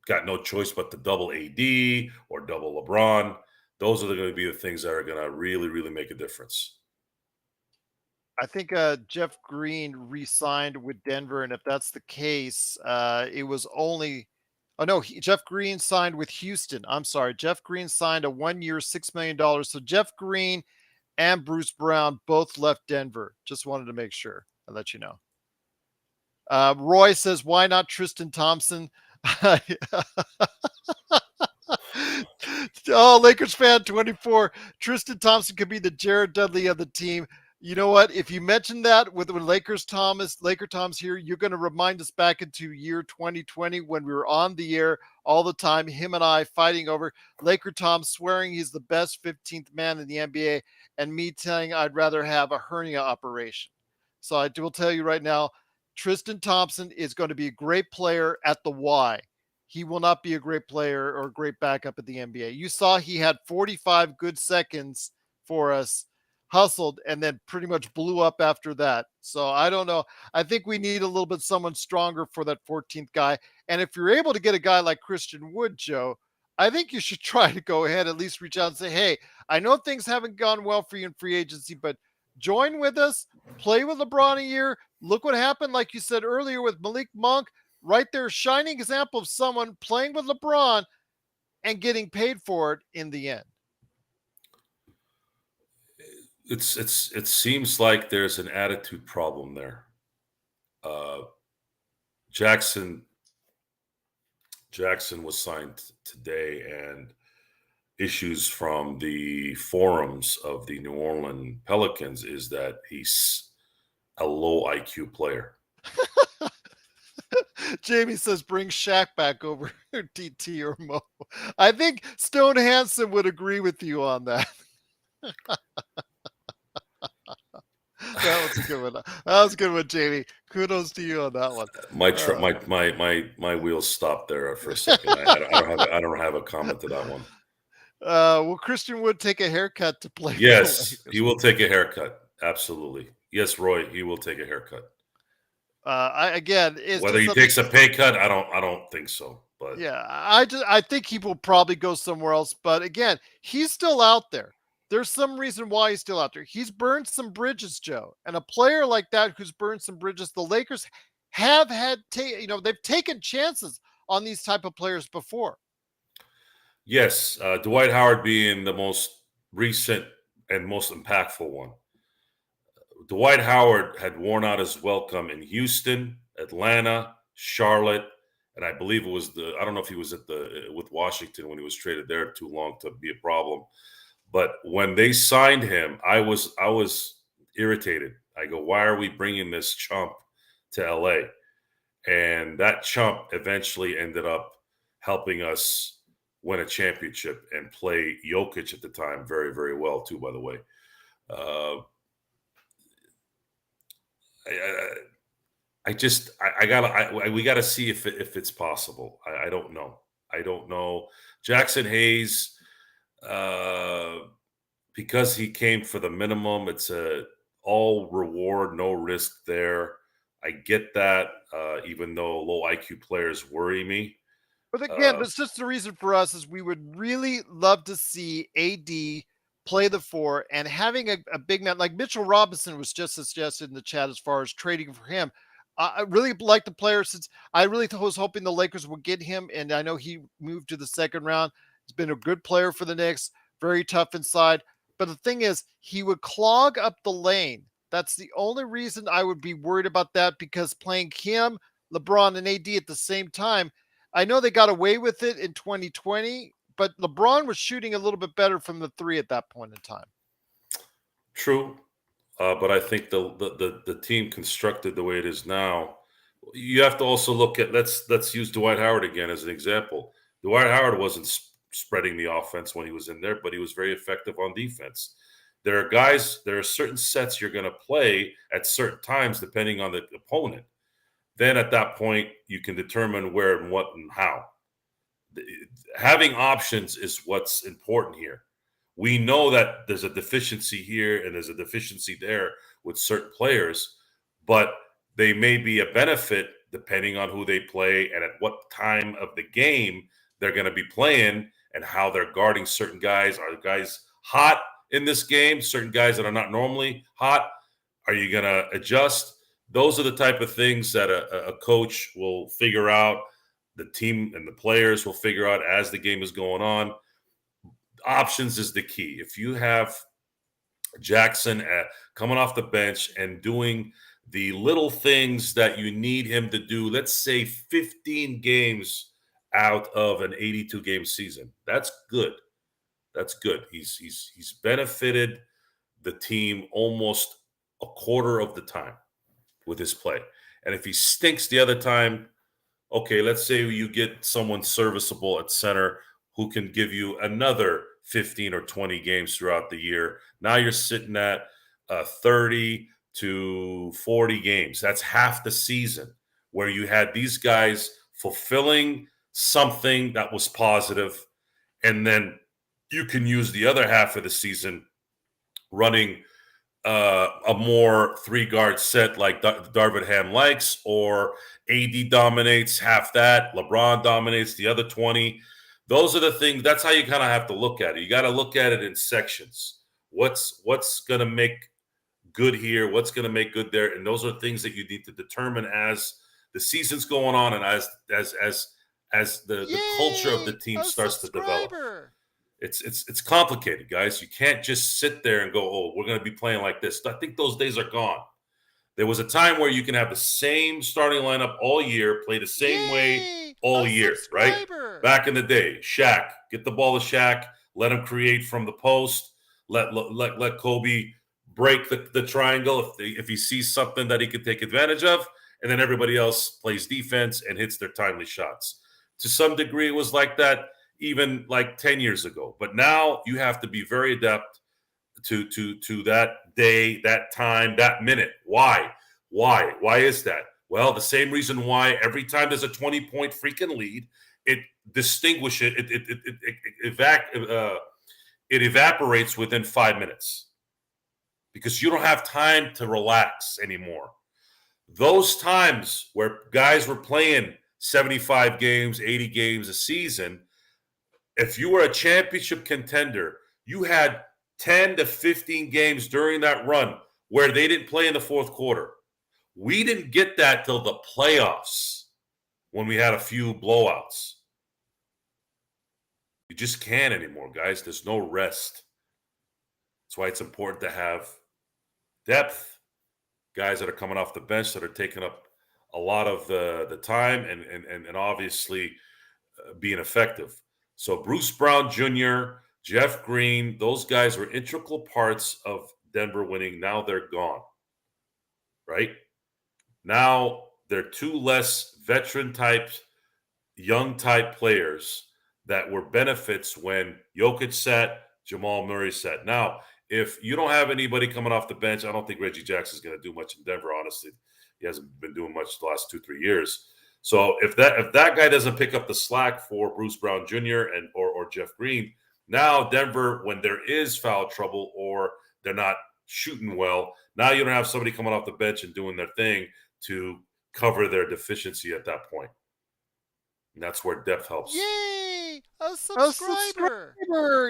got no choice but to double AD or double LeBron. Those are going to be the things that are going to really, really make a difference. I think Jeff Green re-signed with Denver, and if that's the case, it was only. Oh no, Jeff Green signed with Houston. I'm sorry, Jeff Green signed a 1-year, $6 million. So Jeff Green and Bruce Brown both left Denver. Just wanted to make sure I let you know. Roy says, "Why not Tristan Thompson?" Oh, Lakers fan 24. Tristan Thompson could be the Jared Dudley of the team. You know what? If you mention that with Laker Tom's here, you're going to remind us back into year 2020 when we were on the air all the time, him and I fighting over Laker Tom swearing he's the best 15th man in the NBA, and me telling I'd rather have a hernia operation. So I will tell you right now, Tristan Thompson is going to be a great player at the Y. He will not be a great player or a great backup at the NBA. You saw he had 45 good seconds for us, hustled, and then pretty much blew up after that. So I don't know. I think we need a little bit someone stronger for that 14th guy. And if you're able to get a guy like Christian Wood, Joe, I think you should try to go ahead, at least reach out and say, hey, I know things haven't gone well for you in free agency, but join with us, play with LeBron a year. Look what happened, like you said earlier, with Malik Monk. Right there, shining example of someone playing with LeBron and getting paid for it in the end. It seems like there's an attitude problem there. Jackson was signed today, and issues from the forums of the New Orleans Pelicans is that he's a low IQ player. Jamie says, bring Shaq back over TT or Mo. I think Stone Hansen would agree with you on that. That was a good one. That was a good one, Jamie. Kudos to you on that one. My wheels stopped there for a second. I don't have a comment to that one. Will Christian Wood take a haircut to play? Yes, he will take a haircut. Absolutely. Yes, Roy, he will take a haircut. Whether he takes a pay cut, I don't think so. But yeah, I think he will probably go somewhere else. But again, he's still out there. There's some reason why he's still out there. He's burned some bridges, Joe. And a player like that who's burned some bridges, the Lakers have had they've taken chances on these type of players before. Yes, Dwight Howard being the most recent and most impactful one. Dwight Howard had worn out his welcome in Houston, Atlanta, Charlotte, and I believe it was I don't know if he was with Washington when he was traded there too long to be a problem. But when they signed him, I was irritated. I go, why are we bringing this chump to LA? And that chump eventually ended up helping us win a championship and play Jokic at the time very, very well too. By the way, uh, we gotta see if it's possible. I don't know. I don't know. Jackson Hayes, uh, because he came for the minimum. It's a all reward, no risk there. I get that, even though low IQ players worry me. But again, Uh, that's just the reason for us is we would really love to see AD play the four and having a big man like Mitchell Robinson was just suggested in the chat as far as trading for him. I really like the player since I really was hoping the Lakers would get him, and I know he moved to the second round. He's been a good player for the Knicks, very tough inside. But the thing is, he would clog up the lane. That's the only reason I would be worried about that because playing him, LeBron, and AD at the same time, I know they got away with it in 2020, but LeBron was shooting a little bit better from the three at that point in time. True, but I think the team constructed the way it is now. You have to also look at let's use Dwight Howard again as an example. Dwight Howard wasn't spreading the offense when he was in there, but he was very effective on defense. There are certain sets you're going to play at certain times depending on the opponent. Then at that point, you can determine where and what and how. Having options is what's important here. We know that there's a deficiency here and there's a deficiency there with certain players, but they may be a benefit depending on who they play and at what time of the game they're going to be playing and how they're guarding certain guys. Are guys hot in this game? Certain guys that are not normally hot? Are you going to adjust? Those are the type of things that a coach will figure out. The team and the players will figure out as the game is going on. Options is the key. If you have Jackson coming off the bench and doing the little things that you need him to do, let's say 15 games out of an 82 game season, that's good. That's good. He's benefited the team almost a quarter of the time with his play. And if he stinks the other time, okay, let's say you get someone serviceable at center who can give you another 15 or 20 games throughout the year. Now you're sitting at 30 to 40 games. That's half the season where you had these guys fulfilling something that was positive, and then you can use the other half of the season running a more three-guard set like Darvin Ham likes, or AD dominates half that, LeBron dominates the other 20. Those are the things. That's how you kind of have to look at it. You got to look at it in sections. What's going to make good here? What's going to make good there? And those are things that you need to determine as the season's going on and as the culture of the team starts to develop. It's complicated, guys. You can't just sit there and go, oh, we're going to be playing like this. I think those days are gone. There was a time where you can have the same starting lineup all year, play the same way all year, right? Back in the day, Shaq, get the ball to Shaq, let him create from the post, let Kobe break the triangle if he sees something that he can take advantage of, and then everybody else plays defense and hits their timely shots. To some degree, it was like that even like 10 years ago. But now you have to be very adept to that day, that time, that minute. Why? Why is that? Well, the same reason why every time there's a 20-point freaking lead, it distinguishes it evaporates within 5 minutes because you don't have time to relax anymore. Those times where guys were playing 75 games, 80 games a season, if you were a championship contender, you had 10 to 15 games during that run where they didn't play in the fourth quarter. We didn't get that till the playoffs when we had a few blowouts. You just can't anymore, guys. There's no rest. That's why it's important to have depth, guys that are coming off the bench that are taking up a lot of the time and obviously being effective. So Bruce Brown Jr., Jeff Green, those guys were integral parts of Denver winning. Now they're gone, right? Now they're two less veteran types, young type players that were benefits when Jokic sat, Jamal Murray sat. Now, if you don't have anybody coming off the bench, I don't think Reggie Jackson's going to do much in Denver, honestly. He hasn't been doing much the last 2-3 years. So if that guy doesn't pick up the slack for Bruce Brown Jr. and or Jeff Green, now Denver, when there is foul trouble or they're not shooting well, now you don't have somebody coming off the bench and doing their thing to cover their deficiency at that point. And that's where depth helps. Yay! A subscriber!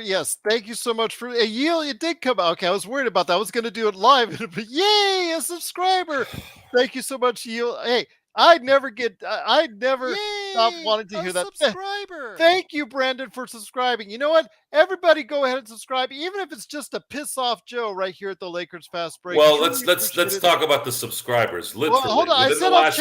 Yes, thank you so much for Yale. It did come out. Okay, I was worried about that. I was going to do it live, but yay! A subscriber! Thank you so much, Yale. Hey, I'd never stop wanting to hear that. Subscriber! Thank you, Brandon, for subscribing. You know what? Everybody, go ahead and subscribe, even if it's just to piss off Joe right here at the Lakers Fast Break. Well, let's talk about the subscribers. Literally, well, hold on. I said I'll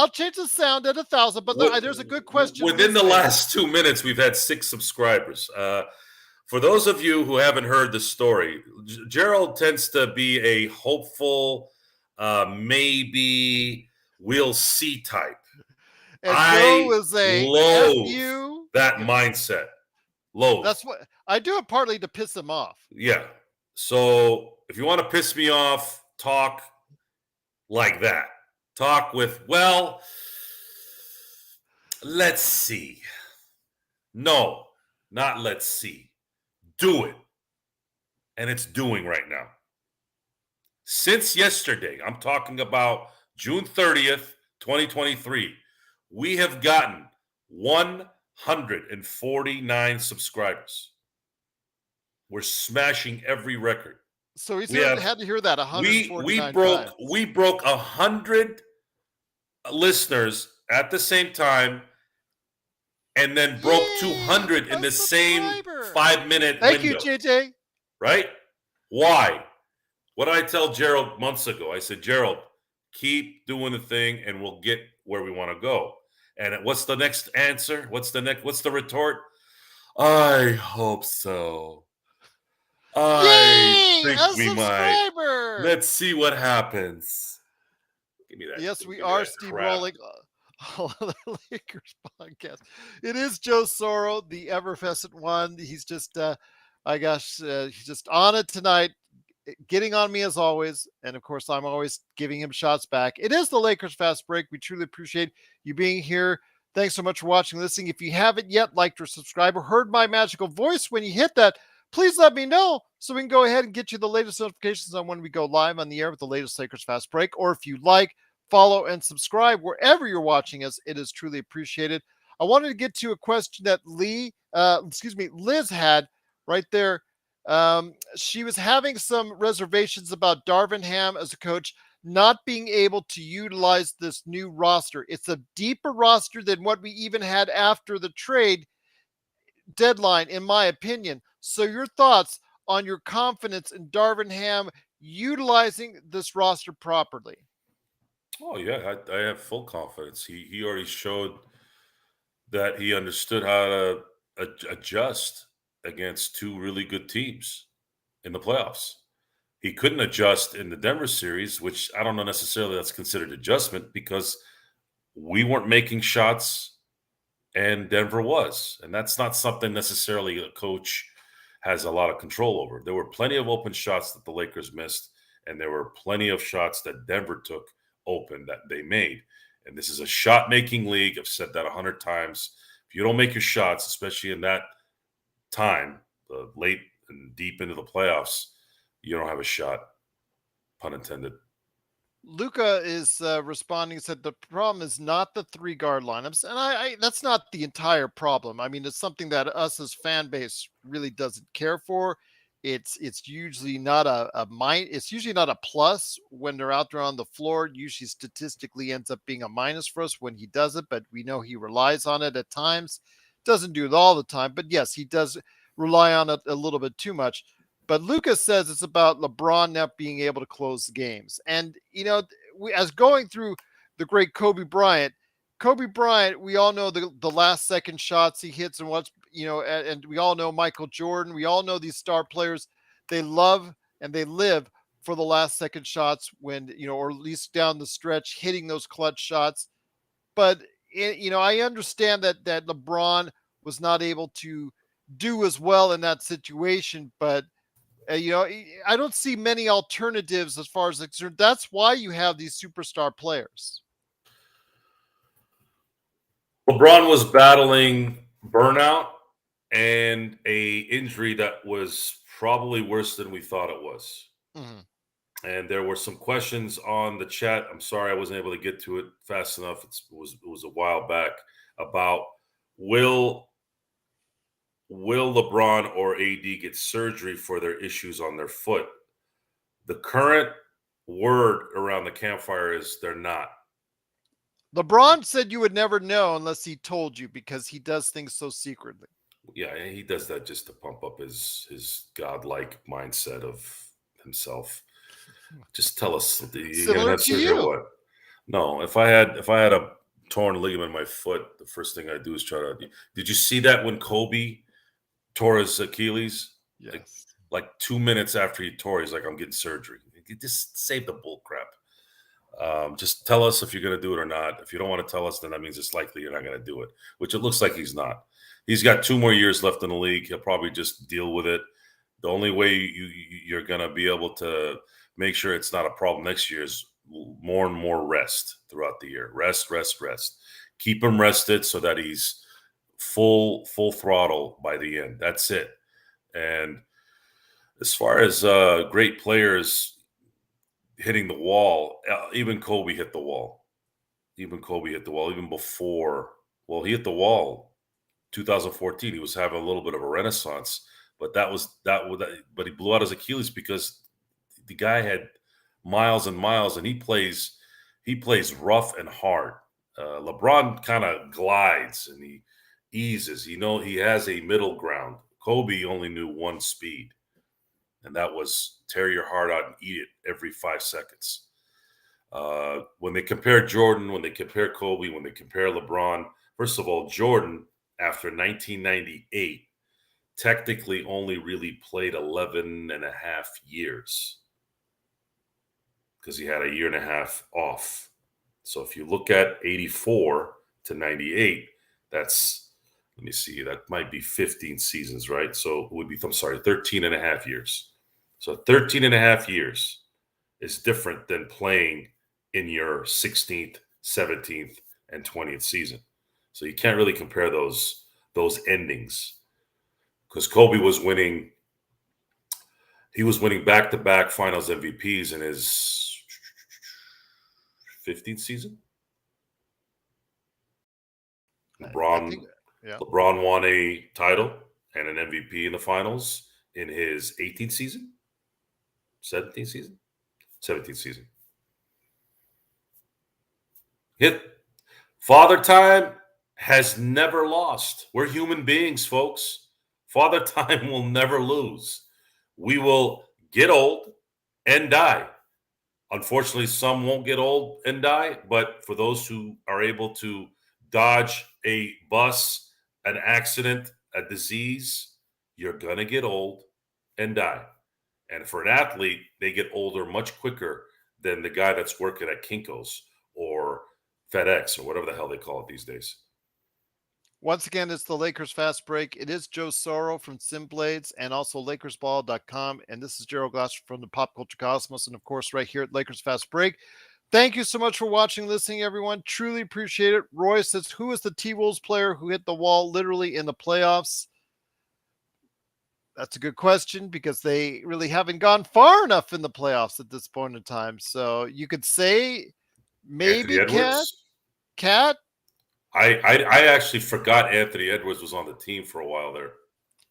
change the sound at 1,000, but there's a good question. Within the last 2 minutes, we've had 6 subscribers. For those of you who haven't heard the story, Gerald tends to be a hopeful, maybe we'll see type. And Joe was a loathe that mindset. Loathe. That's what I do it partly to piss him off. Yeah. So if you want to piss me off, talk like that. Talk with, well, let's see. No, not let's see. Do it. And it's doing right now. Since yesterday, I'm talking about June 30th, 2023, we have gotten 149 subscribers. We're smashing every record. So he's had to hear that 149 times. We broke 100 listeners at the same time, and then broke 200 in the same 5-minute window. Thank you, JJ. Right? Why? What did I tell Gerald months ago? I said, Gerald, keep doing the thing, and we'll get where we want to go. And what's the next answer? What's the retort? I hope so. I think we might. Let's see what happens. Give me that. Yes, we are steamrolling the Lakers podcast. It is Joe Soro, the effervescent one. He's just, he's just on it tonight, getting on me as always. And of course, I'm always giving him shots back. It is the Lakers Fast Break. We truly appreciate you being here. Thanks so much for watching and listening. If you haven't yet liked or subscribed or heard my magical voice when you hit that, please let me know so we can go ahead and get you the latest notifications on when we go live on the air with the latest Lakers Fast Break. Or if you like, follow and subscribe wherever you're watching us. It is truly appreciated. I wanted to get to a question that Liz had right there. She was having some reservations about Darvin Ham as a coach not being able to utilize this new roster. It's a deeper roster than what we even had after the trade deadline, in my opinion. So your thoughts on your confidence in Darvin Ham utilizing this roster properly? Oh, yeah, I have full confidence. He already showed that he understood how to adjust against 2 really good teams in the playoffs. He couldn't adjust in the Denver series, which I don't know necessarily that's considered adjustment because we weren't making shots and Denver was. And that's not something necessarily a coach has a lot of control over. There were plenty of open shots that the Lakers missed, and there were plenty of shots that Denver took open that they made. And this is a shot-making league. I've said that 100 times. If you don't make your shots, especially in that time, late and deep into the playoffs, you don't have a shot, pun intended. Luca is responding, said the problem is not the 3 guard lineups. And I that's not the entire problem. I mean, it's something that us as fan base really doesn't care for. It's usually not it's usually not a plus when they're out there on the floor. It usually statistically ends up being a minus for us when he does it, but we know he relies on it at times. Doesn't do it all the time, but yes, he does rely on it a little bit too much. But Lucas says it's about LeBron not being able to close the games. And, as going through the great Kobe Bryant, we all know the last second shots he hits and and we all know Michael Jordan. We all know these star players. They love and they live for the last second shots when, or at least down the stretch, hitting those clutch shots. But, I understand that LeBron was not able to do as well in that situation, but I don't see many alternatives as far as concerned. That's why you have these superstar players. LeBron was battling burnout and a injury that was probably worse than we thought it was. Mm-hmm. And there were some questions on the chat. I'm sorry I wasn't able to get to it fast enough. It was a while back about will LeBron or AD get surgery for their issues on their foot? The current word around the campfire is they're not. LeBron said you would never know unless he told you because he does things so secretly. Yeah, he does that just to pump up his godlike mindset of himself. Just tell us, you're gonna Similar have to surgery or you. what? No, if I had a torn ligament in my foot, the first thing I do is try to. Did you see that when Kobe tore his Achilles? Yes. Like 2 minutes after he tore, he's like, "I'm getting surgery." You just save the bull crap. Just tell us if you're going to do it or not. If you don't want to tell us, then that means it's likely you're not going to do it, which it looks like he's not. He's got 2 more years left in the league. He'll probably just deal with it. The only way you're going to be able to make sure it's not a problem next year is more and more rest throughout the year. Rest. Keep him rested so that he's full throttle by the end. That's it. And as far as great players hitting the wall, even Kobe hit the wall. Even before. Well, he hit the wall 2014. He was having a little bit of a renaissance, but but he blew out his Achilles because the guy had miles and miles, and he plays rough and hard. LeBron kind of glides and he eases. He has a middle ground. Kobe only knew one speed, and that was tear your heart out and eat it every 5 seconds. When they compare Jordan, when they compare Kobe, when they compare LeBron, first of all, Jordan, after 1998, technically only really played 11 and a half years because he had a year and a half off. So if you look at 84 to 98, that's, let me see, that might be 15 seasons, right? So it would be, 13 and a half years. So 13 and a half years is different than playing in your 16th, 17th, and 20th season. So you can't really compare those endings because Kobe was winning. He was winning back-to-back Finals MVPs in his 15th season. LeBron won a title and an MVP in the Finals in his 18th season. 17th season? 17th season. Father Time has never lost. We're human beings, folks. Father Time will never lose. We will get old and die. Unfortunately, some won't get old and die, but for those who are able to dodge a bus, an accident, a disease, you're going to get old and die. And for an athlete, they get older much quicker than the guy that's working at Kinko's or FedEx or whatever the hell they call it these days. Once again, it's the Lakers Fast Break. It is Joe Soro from SynBlades and also lakersball.com. And this is Gerald Glassford from the Pop Culture Cosmos. And of course, right here at Lakers Fast Break. Thank you so much for watching, listening, everyone. Truly appreciate it. Roy says, who is the T-Wolves player who hit the wall literally in the playoffs? That's a good question because they really haven't gone far enough in the playoffs at this point in time. So you could say maybe Cat. I actually forgot Anthony Edwards was on the team for a while there.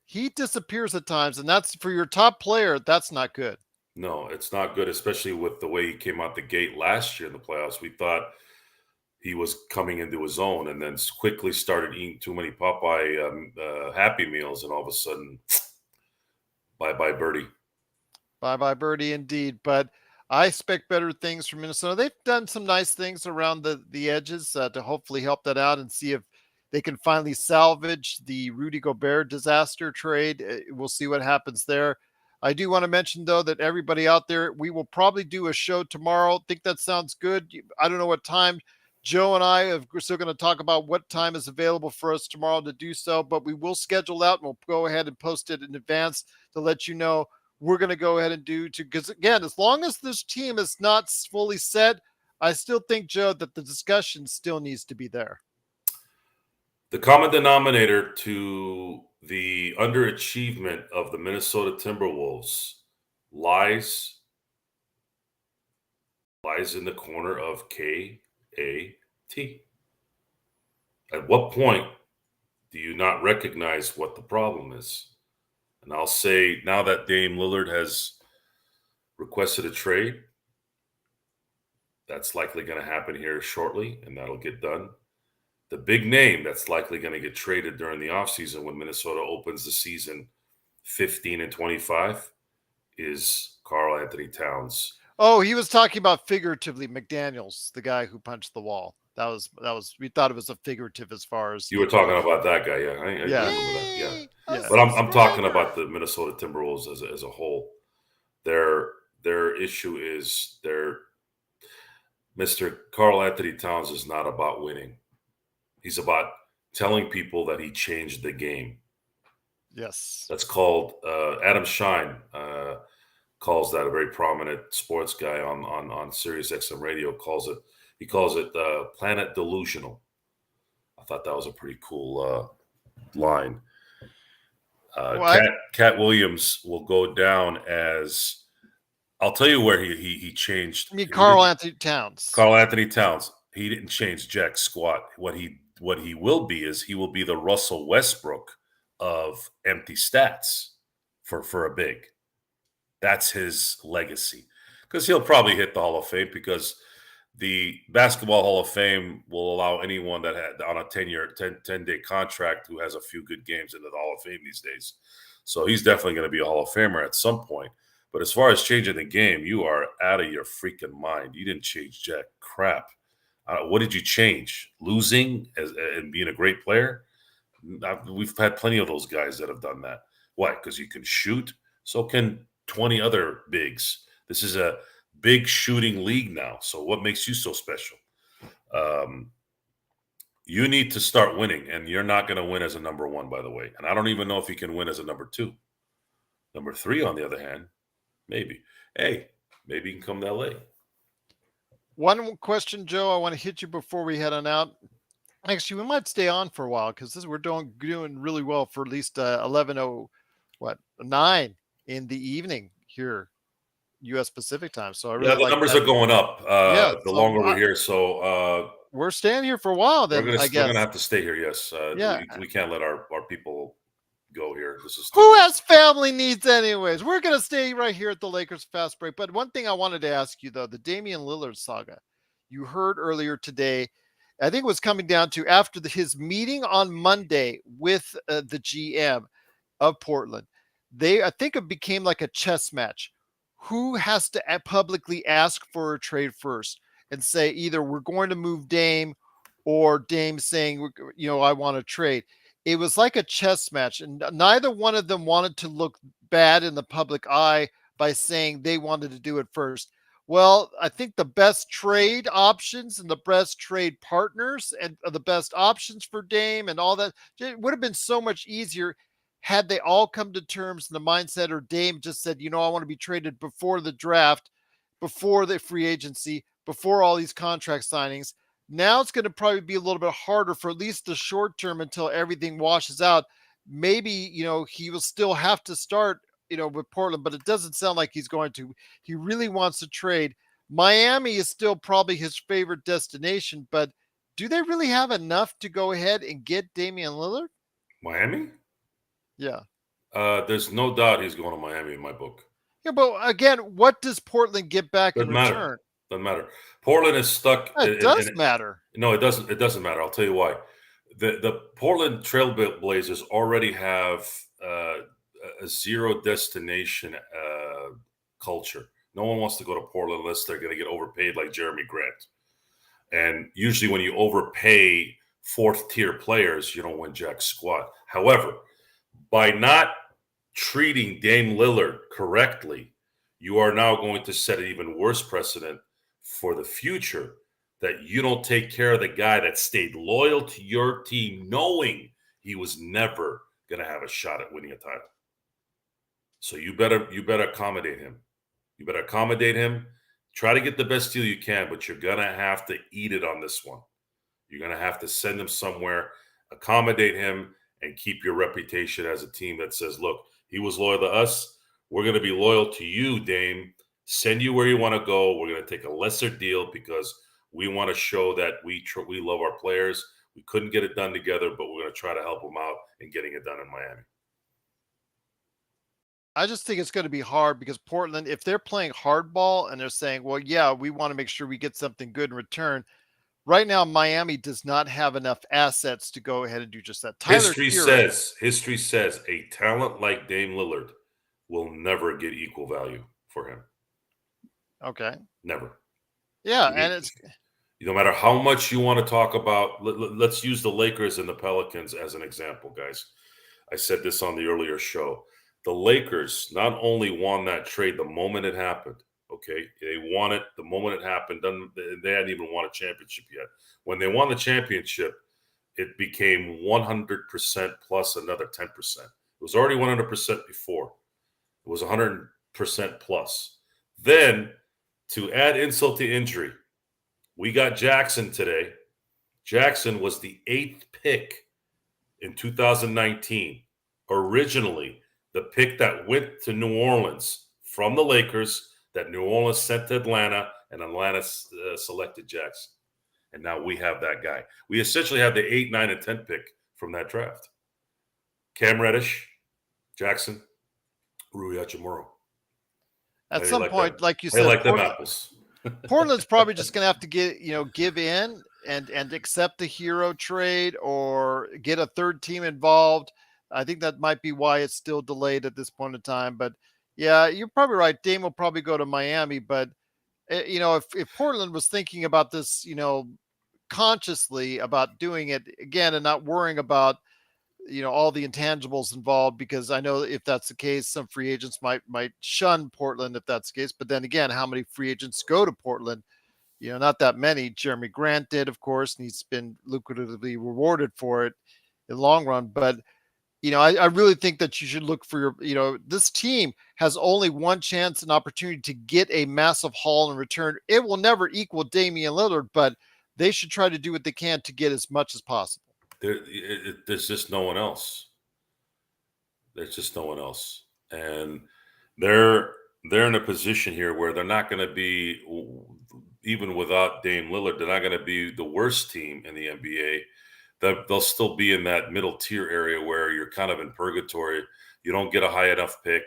He disappears at times, and that's for your top player. That's not good. No, it's not good, especially with the way he came out the gate last year in the playoffs. We thought he was coming into his own, and then quickly started eating too many Popeye Happy Meals, and all of a sudden, bye-bye Birdie. Bye Birdie, indeed. But I expect better things from Minnesota. They've done some nice things around the edges to hopefully help that out and see if they can finally salvage the Rudy Gobert disaster trade. We'll see what happens there. I do want to mention, though, that everybody out there, we will probably do a show tomorrow. Think that sounds good. I don't know what time. Joe and we're still going to talk about what time is available for us tomorrow to do so, but we will schedule out and we'll go ahead and post it in advance to let you know we're going to go ahead and because again, as long as this team is not fully set, I still think, Joe, that the discussion still needs to be there. The common denominator to the underachievement of the Minnesota Timberwolves lies in the corner of KAT. At what point do you not recognize what the problem is? And I'll say, now that Dame Lillard has requested a trade, that's likely going to happen here shortly, and that'll get done. The big name that's likely going to get traded during the offseason when Minnesota opens the season 15-25 is Karl Anthony Towns. Oh, he was talking about figuratively McDaniels, the guy who punched the wall. That was we thought it was a figurative as far as you were talking about that guy. Yeah, I remember that. Yeah. But I'm talking about the Minnesota Timberwolves as a whole. Their issue is Mr. Karl Anthony Towns is not about winning. He's about telling people that he changed the game. Yes. That's called Adam Shine calls that, a very prominent sports guy on Sirius XM radio calls it Planet Delusional. I thought that was a pretty cool line. Cat Williams will go down as, I'll tell you where he changed. I mean, Karl Anthony Towns. Karl Anthony Towns. He didn't change jack squat. What he will be is he will be the Russell Westbrook of empty stats for a big. That's his legacy, because he'll probably hit the Hall of Fame, because the Basketball Hall of Fame will allow anyone that had on a 10-day contract who has a few good games into the Hall of Fame these days. So he's definitely going to be a Hall of Famer at some point. But as far as changing the game, you are out of your freaking mind. You didn't change jack crap. What did you change? Losing and being a great player? We've had plenty of those guys that have done that. Why? Because you can shoot. So can 20 other bigs. This is a big shooting league now. So what makes you so special? You need to start winning, and you're not going to win as a number one, by the way. And I don't even know if you can win as a number two. Number three, on the other hand, maybe. Hey, maybe you can come to LA. One question, Joe, I want to hit you before we head on out. Actually, we might stay on for a while because we're doing really well for at least 9 in the evening here, U.S. Pacific time. So I really the numbers are going up. The longer we're here, so we're staying here for a while. Then we're gonna have to stay here. Yes, we can't let our people go here. This is who has family needs, anyways. We're gonna stay right here at the Lakers Fast Break. But one thing I wanted to ask you, though, the Damian Lillard saga. You heard earlier today. I think it was coming down to after his meeting on Monday with the GM of Portland. I think it became like a chess match. Who has to publicly ask for a trade first and say either we're going to move Dame, or Dame saying, I want to trade. It was like a chess match, and neither one of them wanted to look bad in the public eye by saying they wanted to do it first. Well, I think the best trade options and the best trade partners and the best options for Dame and all that, it would have been so much easier had they all come to terms in the mindset, or Dame just said, I want to be traded before the draft, before the free agency, before all these contract signings. Now it's going to probably be a little bit harder for at least the short term until everything washes out. Maybe, he will still have to start, with Portland, but it doesn't sound like he's going to. He really wants to trade. Miami is still probably his favorite destination, but do they really have enough to go ahead and get Damian Lillard? Miami? Yeah. There's no doubt he's going to Miami in my book. Yeah, but again, what does Portland get back in return? Doesn't matter. Portland is stuck. It does matter. No, it doesn't. It doesn't matter. I'll tell you why. The Portland Trailblazers already have a zero destination culture. No one wants to go to Portland unless they're going to get overpaid like Jeremy Grant. And usually, when you overpay fourth tier players, you don't win jack squat. However, by not treating Dame Lillard correctly, you are now going to set an even worse precedent for the future, that you don't take care of the guy that stayed loyal to your team, knowing he was never going to have a shot at winning a title. So you better accommodate him. You better accommodate him. Try to get the best deal you can, but you're going to have to eat it on this one. You're going to have to send him somewhere, accommodate him, and keep your reputation as a team that says, look, he was loyal to us. We're going to be loyal to you, Dame. Send you where you want to go. We're going to take a lesser deal because we want to show that we love our players. We couldn't get it done together, but we're going to try to help them out in getting it done in Miami. I just think it's going to be hard because Portland, if they're playing hardball and they're saying, well, yeah, we want to make sure we get something good in return. Right now, Miami does not have enough assets to go ahead and do just that. History says a talent like Dame Lillard will never get equal value for him. Okay. Never. Yeah, and it's no matter how much you want to talk about. Let's use the Lakers and the Pelicans as an example, guys. I said this on the earlier show. The Lakers not only won that trade the moment it happened. Okay, they won it the moment it happened. They hadn't even won a championship yet. When they won the championship, it became 100% plus another 10%. It was already 100% before. It was 100% plus. Then, to add insult to injury, we got Jackson today. Jackson was the 8th pick in 2019. Originally, the pick that went to New Orleans from the Lakers, that New Orleans sent to Atlanta, and Atlanta selected Jackson. And now we have that guy. We essentially have the 8, 9, and 10 pick from that draft. Cam Reddish, Jackson, Rui Hachimura. At some point, like you said, like them apples. Portland's probably just going to have to give in and accept the hero trade or get a third team involved. I think that might be why it's still delayed at this point in time. But yeah, you're probably right. Dame will probably go to Miami. But, if Portland was thinking about this, consciously about doing it again and not worrying about, all the intangibles involved, because I know if that's the case, some free agents might shun Portland if that's the case. But then again, how many free agents go to Portland? Not that many. Jeremy Grant did, of course, and he's been lucratively rewarded for it in the long run. But, I really think that you should look for this team has only one chance and opportunity to get a massive haul in return. It will never equal Damian Lillard, but they should try to do what they can to get as much as possible. There's just no one else. There's just no one else. And they're in a position here where they're not going to be, even without Dame Lillard, they're not going to be the worst team in the NBA. They'll still be in that middle tier area where you're kind of in purgatory. You don't get a high enough pick,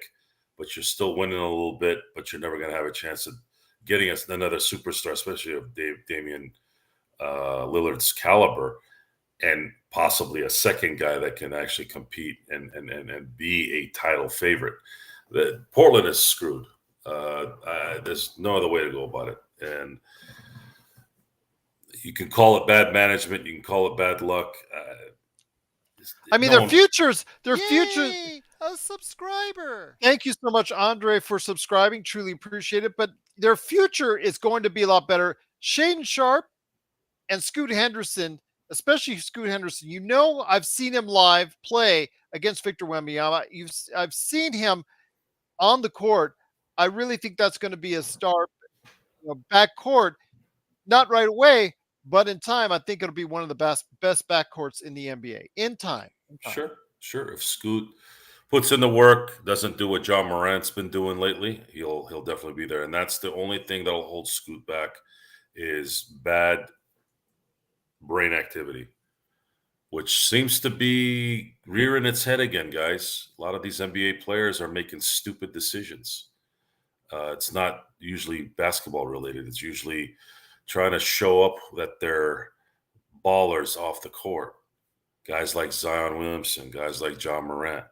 but you're still winning a little bit, but you're never going to have a chance of getting us another superstar, especially of Damian Lillard's caliber, and possibly a second guy that can actually compete and be a title favorite. Portland is screwed. There's no other way to go about it. And you can call it bad management. You can call it bad luck. Their futures. A subscriber. Thank you so much, Andre, for subscribing. Truly appreciate it. But their future is going to be a lot better. Shaedon Sharpe and Scoot Henderson, especially Scoot Henderson. I've seen him live play against Victor Wembanyama. I've seen him on the court. I really think that's going to be a star backcourt. Not right away, but in time, I think it'll be one of the best backcourts in the NBA. In time. Sure. If Scoot puts in the work, doesn't do what John Morant's been doing lately, he'll definitely be there. And that's the only thing that'll hold Scoot back is bad brain activity, which seems to be rearing its head again, guys. A lot of these NBA players are making stupid decisions. It's not usually basketball related. It's usually trying to show up that they're ballers off the court. Guys like Zion Williamson, guys like John Morant.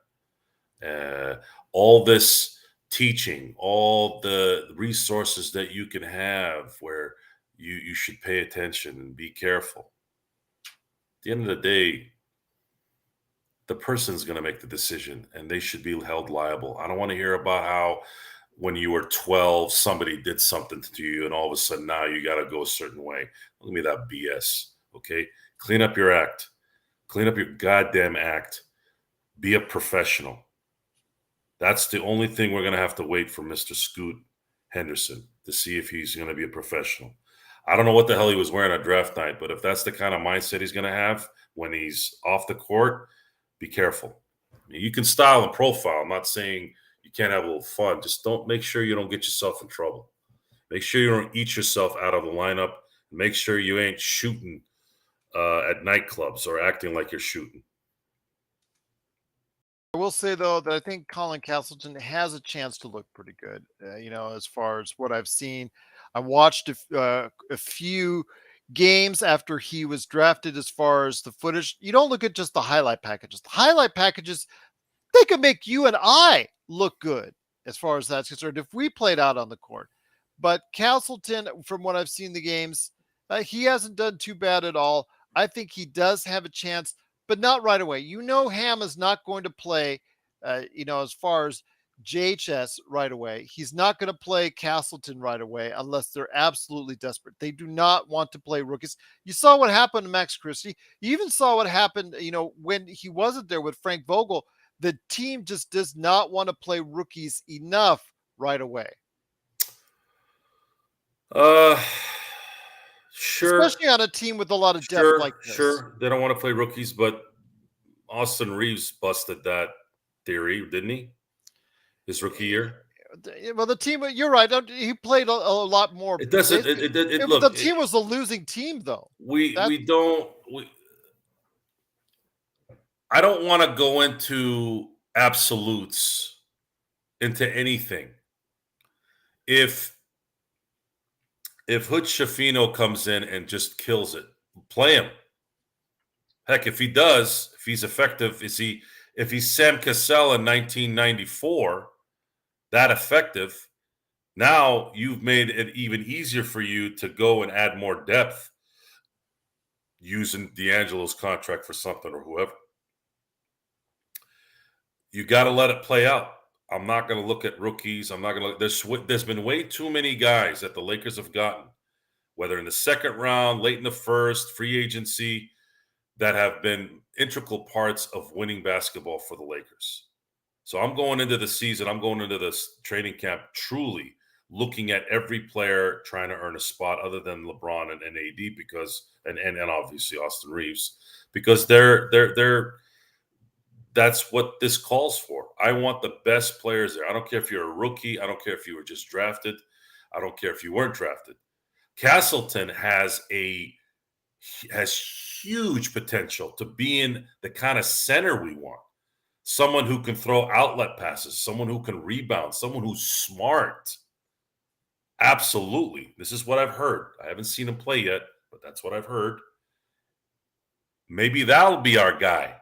Uh, all this teaching, all the resources that you can have where you should pay attention and be careful. At the end of the day, the person's going to make the decision and they should be held liable. I don't want to hear about how when you were 12, somebody did something to you and all of a sudden now you got to go a certain way. Look at me, that BS. Okay. Clean up your act. Clean up your goddamn act. Be a professional. That's the only thing we're going to have to wait for Mr. Scoot Henderson to see if he's going to be a professional. I don't know what the hell he was wearing on draft night, but if that's the kind of mindset he's going to have when he's off the court, be careful. I mean, you can style and profile. I'm not saying you can't have a little fun. Just don't make sure you don't get yourself in trouble. Make sure you don't eat yourself out of the lineup. Make sure you ain't shooting at nightclubs or acting like you're shooting. I will say though that I think Colin Castleton has a chance to look pretty good. As far as what I've seen, I watched a few games after he was drafted. As far as the footage, you don't look at just the highlight packages. The highlight packages, they could make you and I look good as far as that's concerned if we played out on the court. But Castleton, from what I've seen the games, he hasn't done too bad at all. I think he does have a chance, but not right away. Ham is not going to play, as far as JHS right away. He's not going to play Castleton right away unless they're absolutely desperate. They do not want to play rookies. You saw what happened to Max Christie. You even saw what happened, when he wasn't there with Frank Vogel. The team just does not want to play rookies enough right away. Sure. Especially on a team with a lot of depth like this. Sure. They don't want to play rookies, but Austin Reaves busted that theory, didn't he? His rookie year. Well, the team, you're right. He played a lot more. It doesn't. Look, the team was a losing team, though. I don't want to go into absolutes into anything. If Hood Schifino comes in and just kills it, play him. Heck, if he does, if he's effective, if he's Sam Cassell in 1994, that effective, now you've made it even easier for you to go and add more depth using D'Angelo's contract for something or whoever. You got to let it play out. I'm not going to look at rookies. I'm not going to. There's been way too many guys that the Lakers have gotten, whether in the second round, late in the first, free agency, that have been integral parts of winning basketball for the Lakers. So I'm going into the season. I'm going into this training camp truly looking at every player trying to earn a spot, other than LeBron and AD, because and obviously Austin Reaves, because they're. That's what this calls for. I want the best players there. I don't care if you're a rookie. I don't care if you were just drafted. I don't care if you weren't drafted. Castleton has huge potential to be in the kind of center we want. Someone who can throw outlet passes, someone who can rebound, someone who's smart. Absolutely. This is what I've heard. I haven't seen him play yet, but that's what I've heard. Maybe that'll be our guy.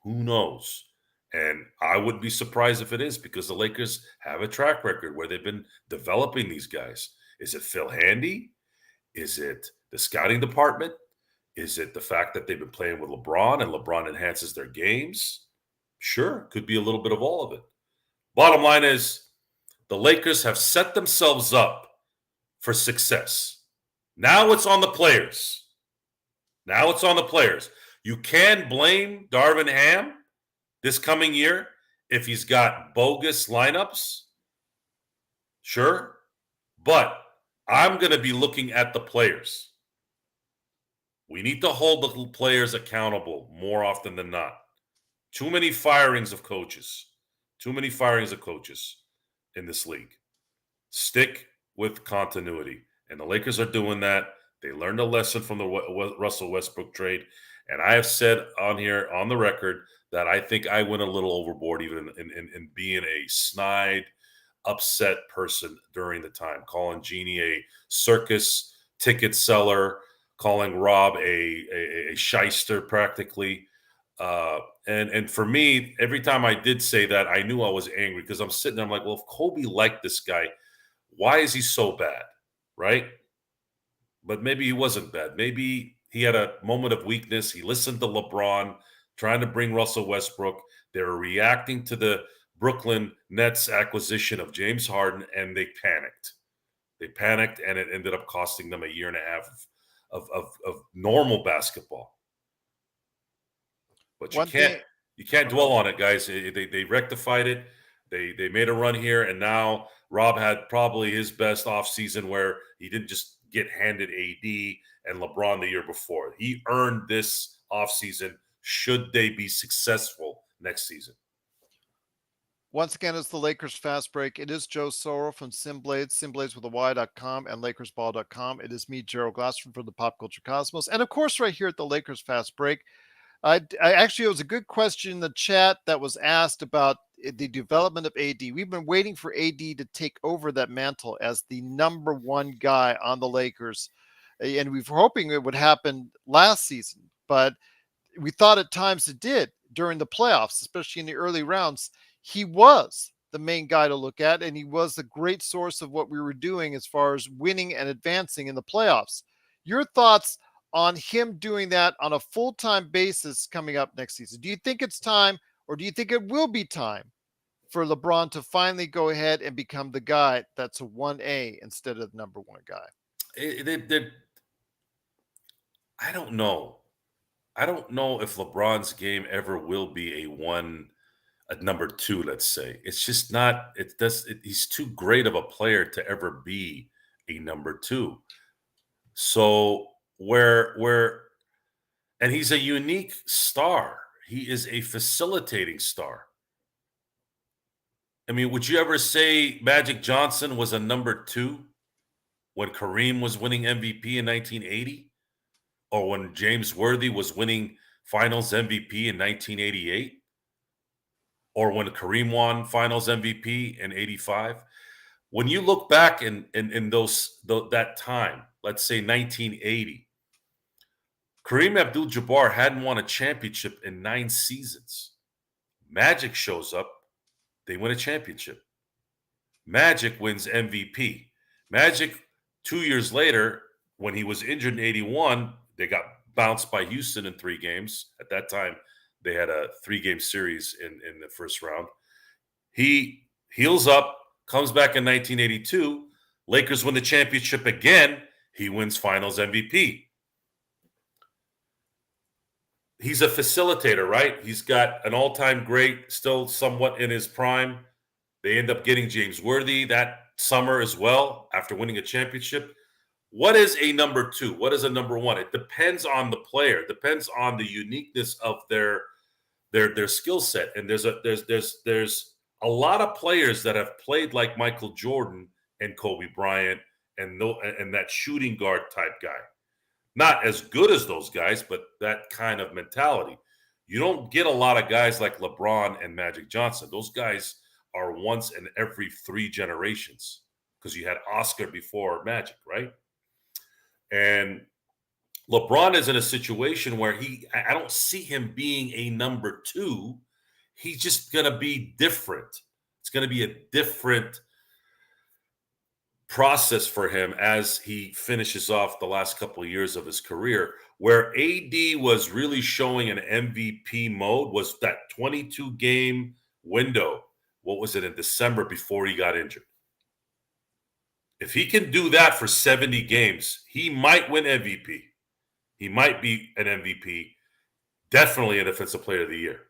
Who knows? And I wouldn't be surprised if it is, because the Lakers have a track record where they've been developing these guys. Is it Phil Handy? Is it the scouting department? Is it the fact that they've been playing with LeBron and LeBron enhances their games? Sure, could be a little bit of all of it. Bottom line is, the Lakers have set themselves up for success. Now it's on the players. You can blame Darvin Ham this coming year if he's got bogus lineups. Sure. But I'm going to be looking at the players. We need to hold the players accountable more often than not. Too many firings of coaches in this league. Stick with continuity. And the Lakers are doing that. They learned a lesson from the Russell Westbrook trade, And I have said on here, on the record, that I think I went a little overboard even in being a snide, upset person during the time, calling Jeannie a circus ticket seller, calling Rob a shyster practically. And for me, every time I did say that, I knew I was angry because I'm sitting there, I'm like, well, if Kobe liked this guy, why is he so bad? Right? But maybe he wasn't bad. Maybe he had a moment of weakness. He listened to LeBron trying to bring Russell Westbrook. They were reacting to the Brooklyn Nets acquisition of James Harden, and they panicked. They panicked, and it ended up costing them a year and a half of normal basketball. But you can't dwell on it, guys. They rectified it. They made a run here, and now Rob had probably his best offseason where he didn't just get handed AD and LeBron the year before. He earned this offseason should they be successful next season. Once again, it's the Lakers Fast Break. It is Joe Soro from SynBlades, SynBlades with a Y.com and lakersball.com. It is me, Gerald Glassford from the Pop Culture Cosmos. And of course, right here at the Lakers Fast Break, I actually, it was a good question in the chat that was asked about the development of AD. We've been waiting for AD to take over that mantle as the number one guy on the Lakers. And we were hoping it would happen last season, but we thought at times it did during the playoffs, especially in the early rounds. He was the main guy to look at, and he was the great source of what we were doing as far as winning and advancing in the playoffs. Your thoughts on him doing that on a full-time basis coming up next season? Do you think it's time, or do you think it will be time for LeBron to finally go ahead and become the guy that's a 1A instead of the number one guy? I don't know. I don't know if LeBron's game ever will be a number two, let's say. It's just not, he's too great of a player to ever be a number two. So and he's a unique star. He is a facilitating star. I mean, would you ever say Magic Johnson was a number two when Kareem was winning MVP in 1980? Or when James Worthy was winning Finals MVP in 1988? Or when Kareem won Finals MVP in 85? When you look back in that time, let's say 1980, Kareem Abdul-Jabbar hadn't won a championship in 9 seasons. Magic shows up, they win a championship. Magic wins MVP. Magic, 2 years later, when he was injured in 81, they got bounced by Houston in 3 games. At that time, they had a 3-game series in the first round. He heals up, comes back in 1982. Lakers win the championship again. He wins Finals MVP. He's a facilitator, right? He's got an all-time great, still somewhat in his prime. They end up getting James Worthy that summer as well after winning a championship. What is a number two? What is a number one? It depends on the player. It depends on the uniqueness of their skill set. And there's a lot of players that have played like Michael Jordan and Kobe Bryant and that shooting guard type guy. Not as good as those guys, but that kind of mentality. You don't get a lot of guys like LeBron and Magic Johnson. Those guys are once in every 3 generations because you had Oscar before Magic, right? And LeBron is in a situation where I don't see him being a number 2. He's just going to be different. It's going to be a different process for him as he finishes off the last couple of years of his career. Where AD was really showing an MVP mode was that 22-game window. What was it, in December before he got injured? If he can do that for 70 games, he might win MVP. He might be an MVP, definitely a Defensive Player of the Year.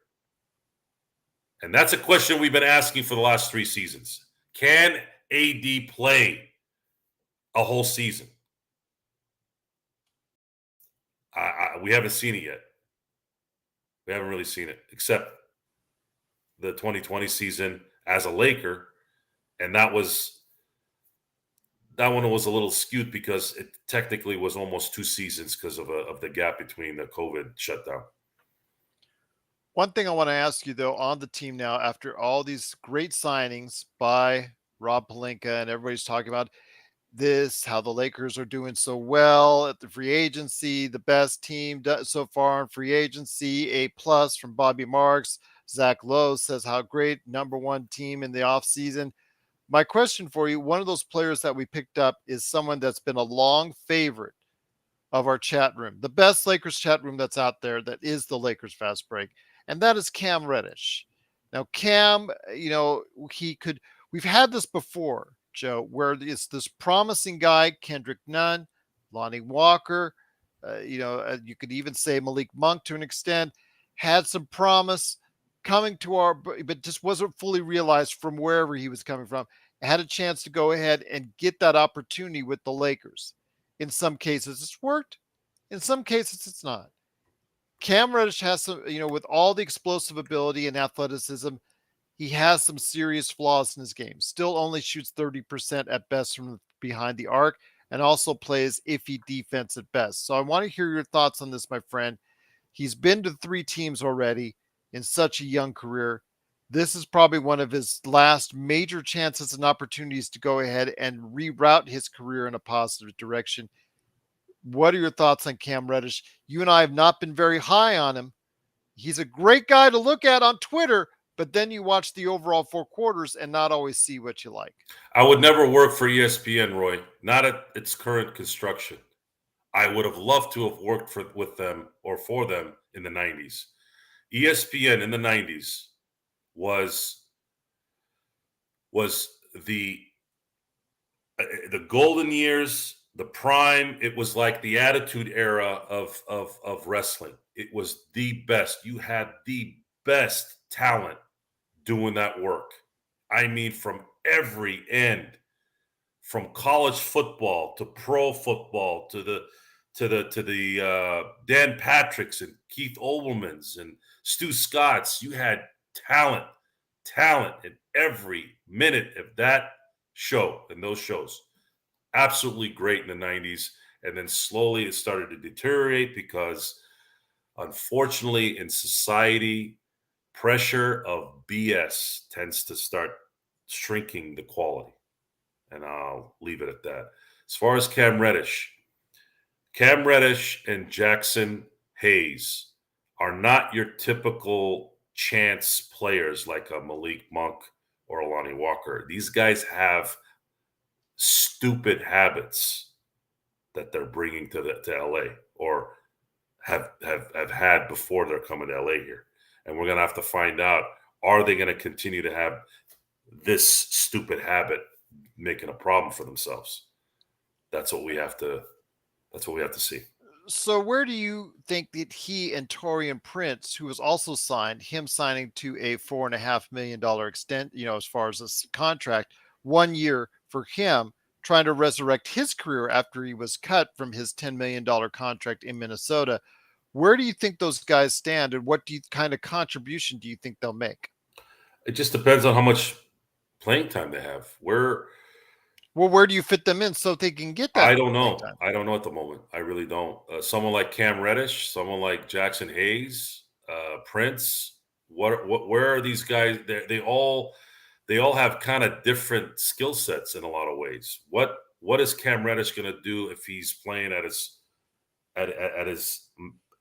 And that's a question we've been asking for the last 3 seasons. Can AD play a whole season? We haven't seen it yet. We haven't really seen it, except the 2020 season as a Laker. And that was that one was a little skewed because it technically was almost 2 seasons because of the gap between the COVID shutdown. One thing I want to ask you though on the team now, after all these great signings by Rob Pelinka and everybody's talking about this, how the Lakers are doing so well at the free agency, the best team so far in free agency, A plus from Bobby Marks. Zach Lowe says how great, number one team in the offseason. My question for you, one of those players that we picked up is someone that's been a long favorite of our chat room, the best Lakers chat room that's out there, that is the Lakers Fast Break, and that is Cam Reddish. Now, Cam, we've had this before, Joe, where it's this promising guy, Kendrick Nunn, Lonnie Walker, you could even say Malik Monk to an extent, had some promise coming to but just wasn't fully realized from wherever he was coming from. Had a chance to go ahead and get that opportunity with the Lakers. In some cases, it's worked. In some cases, it's not. Cam Reddish has some, with all the explosive ability and athleticism, he has some serious flaws in his game. Still only shoots 30% at best from behind the arc and also plays iffy defense at best. So I want to hear your thoughts on this, my friend. He's been to 3 teams already in such a young career. This is probably one of his last major chances and opportunities to go ahead and reroute his career in a positive direction. What are your thoughts on Cam Reddish? You and I have not been very high on him. He's a great guy to look at on Twitter, but then you watch the overall 4 quarters and not always see what you like. I would never work for ESPN, Roy, not at its current construction. I would have loved to have worked with them or for them in the 90s. ESPN in the 90s was the golden years, the prime. It was like the attitude era of wrestling. It was the best. You had the best talent doing that work. I mean, from every end, from college football to pro football to the Dan Patricks and Keith Olbermans and Stu Scotts. You had talent in every minute of that show and those shows. Absolutely great in the 90s. And then slowly it started to deteriorate because, unfortunately, in society, pressure of BS tends to start shrinking the quality. And I'll leave it at that. As far as Cam Reddish and Jackson Hayes are not your typical chance players like a Malik Monk or a Lonnie Walker. These guys have stupid habits that they're bringing to LA or have had before they're coming to LA here. And we're going to have to find out, are they going to continue to have this stupid habit making a problem for themselves? That's what we have to see. So where do you think that he and Taurean Prince, who was also signed, him signing to a $4.5 million extent, as far as this contract, 1 year for him, trying to resurrect his career after he was cut from his $10 million contract in Minnesota. Where do you think those guys stand, and what kind of contribution do you think they'll make? It just depends on how much playing time they have. Where do you fit them in so they can get that? I don't know. I don't know at the moment. I really don't. Someone like Cam Reddish, someone like Jackson Hayes, Prince. Where are these guys? They all have kind of different skill sets in a lot of ways. What is Cam Reddish going to do if he's playing at his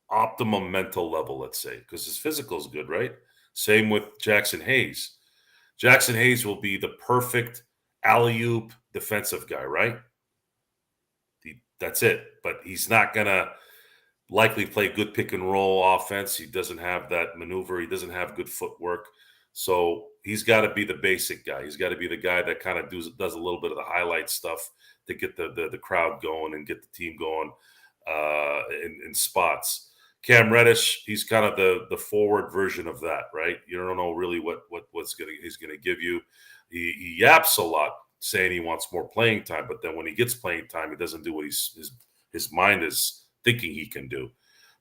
optimum mental level? Let's say, because his physical is good, right? Same with Jackson Hayes. Jackson Hayes will be the perfect alley-oop defensive guy, right? That's it. But he's not going to likely play good pick and roll offense. He doesn't have that maneuver. He doesn't have good footwork. So he's got to be the basic guy. He's got to be the guy that kind of does a little bit of the highlight stuff to get the crowd going and get the team going in spots. Cam Reddish, he's kind of the forward version of that, right? You don't know really he's gonna give you. He yaps a lot, saying he wants more playing time, but then when he gets playing time, he doesn't do what his mind is thinking he can do.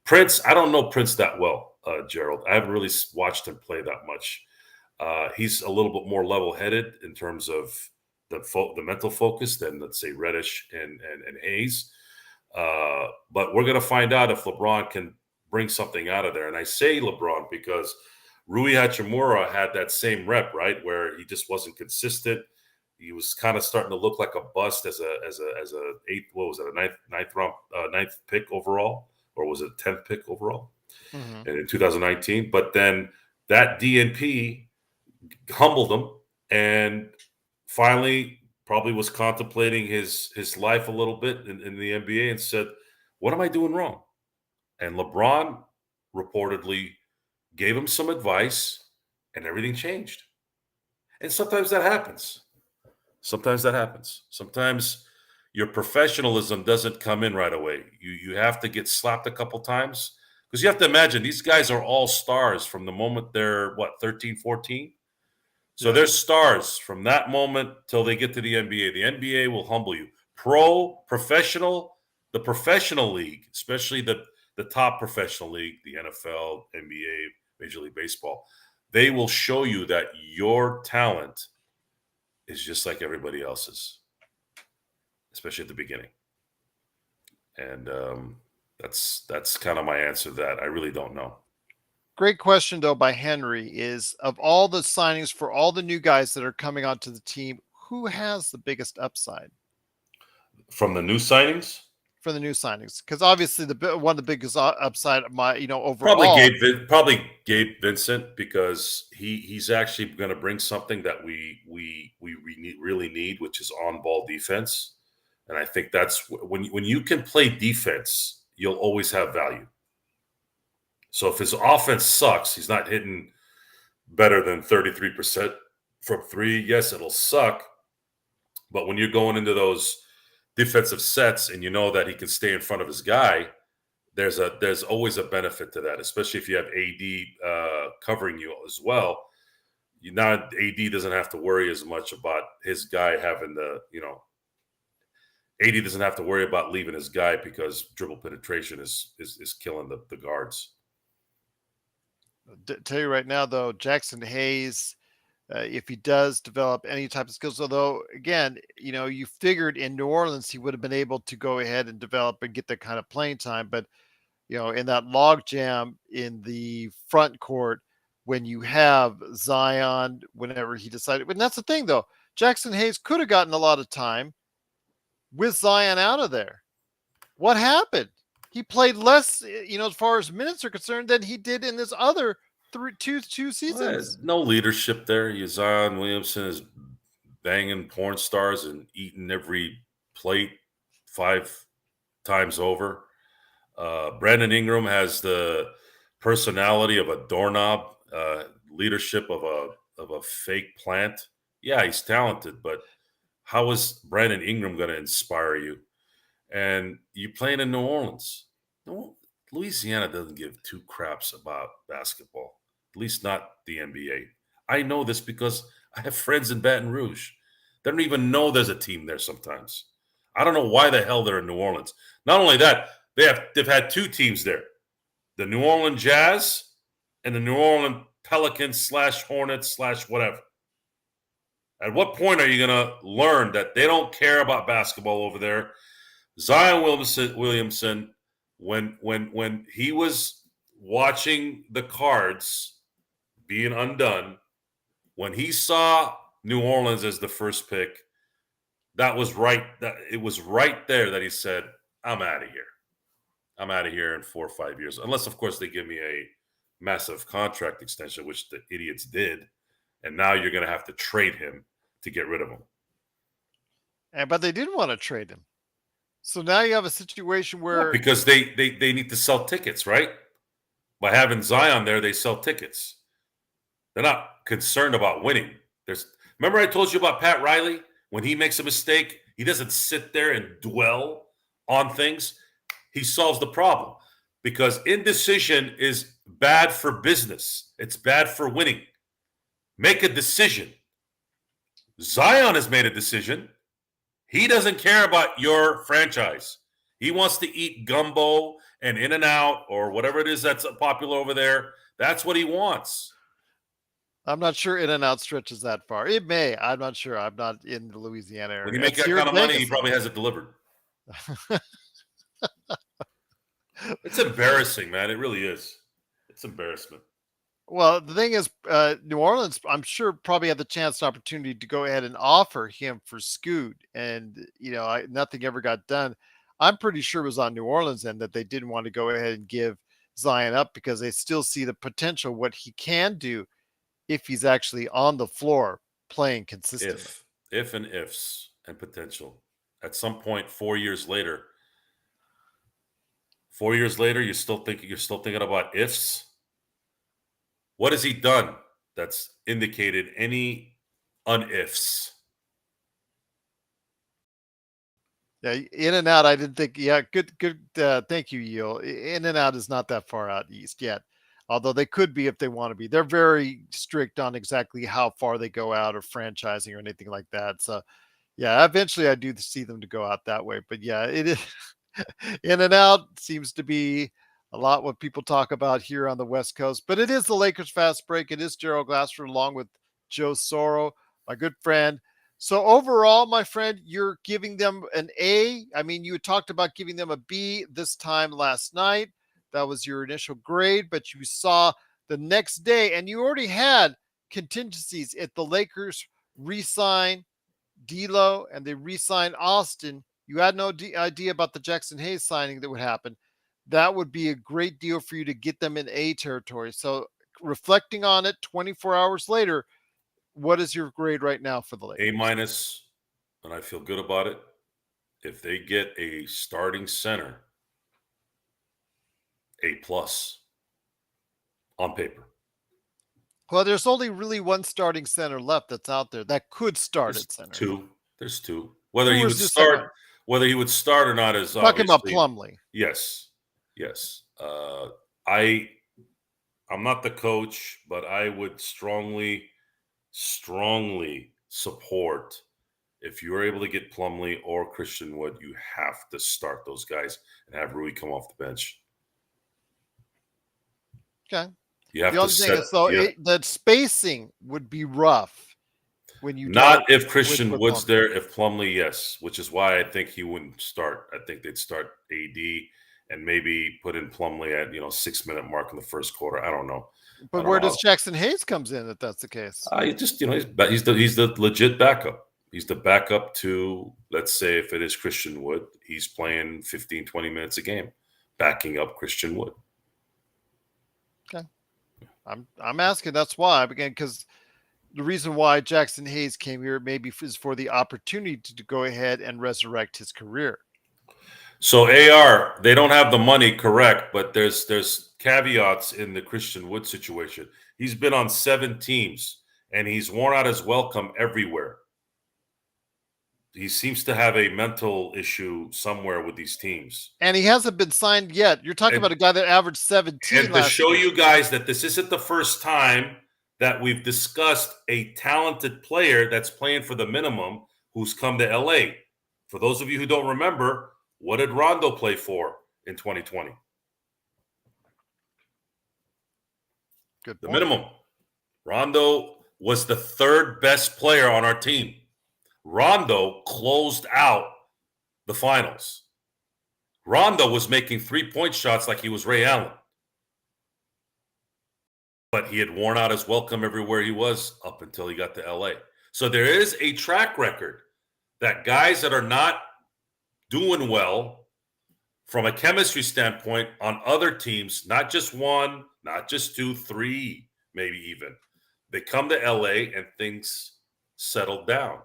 Prince, I don't know Prince that well, Gerald. I haven't really watched him play that much. He's a little bit more level-headed in terms of the mental focus than, let's say, Reddish and Hayes. But we're going to find out if LeBron can bring something out of there. And I say LeBron because Rui Hachimura had that same rep, right, where he just wasn't consistent. He was kind of starting to look like a bust as a ninth pick overall, or was it 10th pick overall in 2019? But then that DNP humbled him, and finally probably was contemplating his life a little bit in the NBA and said, "What am I doing wrong?" And LeBron reportedly gave him some advice, and everything changed. And sometimes that happens. Sometimes your professionalism doesn't come in right away. You have to get slapped a couple times, because you have to imagine these guys are all stars from the moment they're 13, 14. So they're stars from that moment till they get to the NBA. The NBA will humble you. Professional, the professional league, especially the top professional league, the NFL, NBA, Major League Baseball, they will show you that your talent is just like everybody else's, especially at the beginning. And that's kind of my answer to that. I really don't know. Great question, though, by Henry is, of all the signings for all the new guys that are coming onto the team, who has the biggest upside From the new signings? for the new signings? Because obviously one of the biggest upside, overall. Probably Gabe Vincent, because he's actually going to bring something that we really need, which is on-ball defense. And I think that's when you can play defense, you'll always have value. So if his offense sucks, he's not hitting better than 33% from three, yes, it'll suck. But when you're going into those defensive sets and you know that he can stay in front of his guy, there's always a benefit to that, especially if you have AD covering you as well. AD doesn't have to worry as much about his guy having AD doesn't have to worry about leaving his guy, because dribble penetration is killing the guards. Tell you right now, though, Jackson Hayes, if he does develop any type of skills, although again, you figured in New Orleans he would have been able to go ahead and develop and get that kind of playing time, but in that log jam in the front court, when you have Zion, whenever he decided, and that's the thing, though, Jackson Hayes could have gotten a lot of time with Zion out of there. What happened? He played less, as far as minutes are concerned, than he did in this other two seasons. No leadership there. Zion Williamson is banging porn stars and eating every plate 5 times over. Brandon Ingram has the personality of a doorknob, leadership of a fake plant. Yeah, he's talented, but how is Brandon Ingram going to inspire you? And you playing in New Orleans. Louisiana doesn't give two craps about basketball, at least not the NBA. I know this because I have friends in Baton Rouge. They don't even know there's a team there sometimes. I don't know why the hell they're in New Orleans. Not only that, they've had 2 teams there, the New Orleans Jazz and the New Orleans Pelicans / Hornets / whatever. At what point are you going to learn that they don't care about basketball over there? Zion Williamson, when he was watching the cards being undone, when he saw New Orleans as the first pick, it was right there that he said, "I'm out of here. I'm out of here in 4 or 5 years, unless, of course, they give me a massive contract extension," which the idiots did, and now you're going to have to trade him to get rid of him. But they didn't want to trade him. So now you have a situation where... Because they need to sell tickets, right? By having Zion there, they sell tickets. They're not concerned about winning. Remember I told you about Pat Riley? When he makes a mistake, he doesn't sit there and dwell on things. He solves the problem, because indecision is bad for business. It's bad for winning. Make a decision. Zion has made a decision. He doesn't care about your franchise. He wants to eat gumbo and In-N-Out or whatever it is that's popular over there. That's what he wants. I'm not sure In-N-Out stretches that far. It may. I'm not sure. I'm not in the Louisiana area. When you make It's that here kind in of money, Vegas, he probably has it delivered. It's embarrassing, man. It really is. It's embarrassment. Well, the thing is, New Orleans, I'm sure, probably had the chance and opportunity to go ahead and offer him for Scoot, and nothing ever got done. I'm pretty sure it was on New Orleans end that they didn't want to go ahead and give Zion up because they still see the potential what he can do if he's actually on the floor playing consistently. If and ifs and potential. At some point, 4 years later, you're still thinking about ifs. What has he done that's indicated any unifs? Yeah, In-N-Out, I didn't think. Yeah, good. Thank you, Yeel. In-N-Out is not that far out east yet, although they could be if they want to be. They're very strict on exactly how far they go out of franchising or anything like that. So, yeah, eventually I do see them to go out that way. But yeah, it is In-N-Out seems to be a lot what people talk about here on the West Coast. But it is the Lakers Fast Break. It is Gerald Glassford along with Joe Soro, my good friend. So overall, my friend, you're giving them an A. I mean, you had talked about giving them a B this time last night. That was your initial grade, but you saw the next day, and you already had contingencies if the Lakers re-sign D'Lo and they re-sign Austin. You had no idea about the Jackson Hayes signing that would happen. That would be a great deal for you to get them in A territory. So reflecting on it 24 hours later, what is your grade right now for the Lakers? A minus, and I feel good about it. If they get a starting center, A plus on paper. Well, there's only really one starting center left that's out there that could start at center. There's two. Whether Who he was would the second start, one? whether he would start or not is Talking about obviously Plumlee. yes. I'm not the coach, but I would strongly support if you're able to get Plumlee or Christian Wood, you have to start those guys and have Rui come off the bench. Okay. You have The to only thing set. is, though, Yeah. the spacing would be rough when you Not don't if Christian with Wood's Plumlee. there. If Plumlee, yes, which is why I think he wouldn't start. I think they'd start AD and maybe put in Plumlee at 6-minute mark in the first quarter. I don't know. But where does Jackson Hayes comes in if that's the case? He just he's the legit backup. He's the backup to, let's say, if it is Christian Wood, he's playing 15, 20 minutes a game, backing up Christian Wood. Okay. I'm asking. That's why, again, because the reason why Jackson Hayes came here maybe is for the opportunity to go ahead and resurrect his career. So AR, they don't have the money, correct, but there's caveats in the Christian Wood situation. He's been on 7 teams and he's worn out his welcome everywhere. He seems to have a mental issue somewhere with these teams. And he hasn't been signed yet. You're talking about a guy that averaged 17 and to show you guys that this isn't the first time that we've discussed a talented player that's playing for the minimum who's come to LA. For those of you who don't remember, what did Rondo play for in 2020? Good point. The minimum. Rondo was the 3rd best player on our team. Rondo closed out the finals. Rondo was making 3-point shots like he was Ray Allen. But he had worn out his welcome everywhere he was up until he got to LA. So there is a track record that guys that are not doing well from a chemistry standpoint on other teams, not just 1, not just 2, 3, maybe even, they come to LA and things settle down.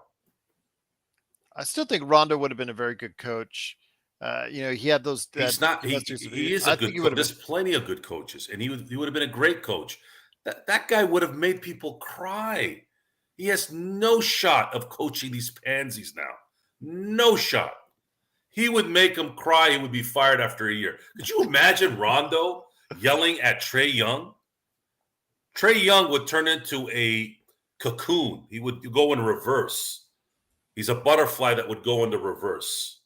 I still think Rondo would have been a very good coach. He had those. He's not. He is a good coach. There's plenty of good coaches, and he would have been a great coach. That guy would have made people cry. He has no shot of coaching these pansies now. No shot. He would make them cry. He would be fired after a year. Could you imagine Rondo yelling at Trae Young? Trae Young would turn into a cocoon. He would go in reverse. He's a butterfly that would go into reverse.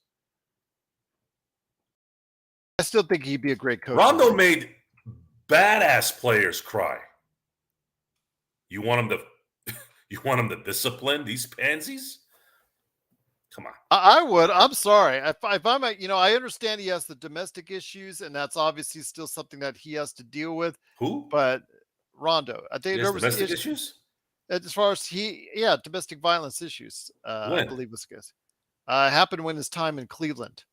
I still think he'd be a great coach. Rondo made badass players cry. You want him to you want him to discipline these pansies? Come on. I would. I'm sorry. If I'm I understand he has the domestic issues, and that's obviously still something that he has to deal with. Who? But Rondo, I He think has there was domestic issues? as far as domestic violence issues. I When? believe was the case. Happened when his time in Cleveland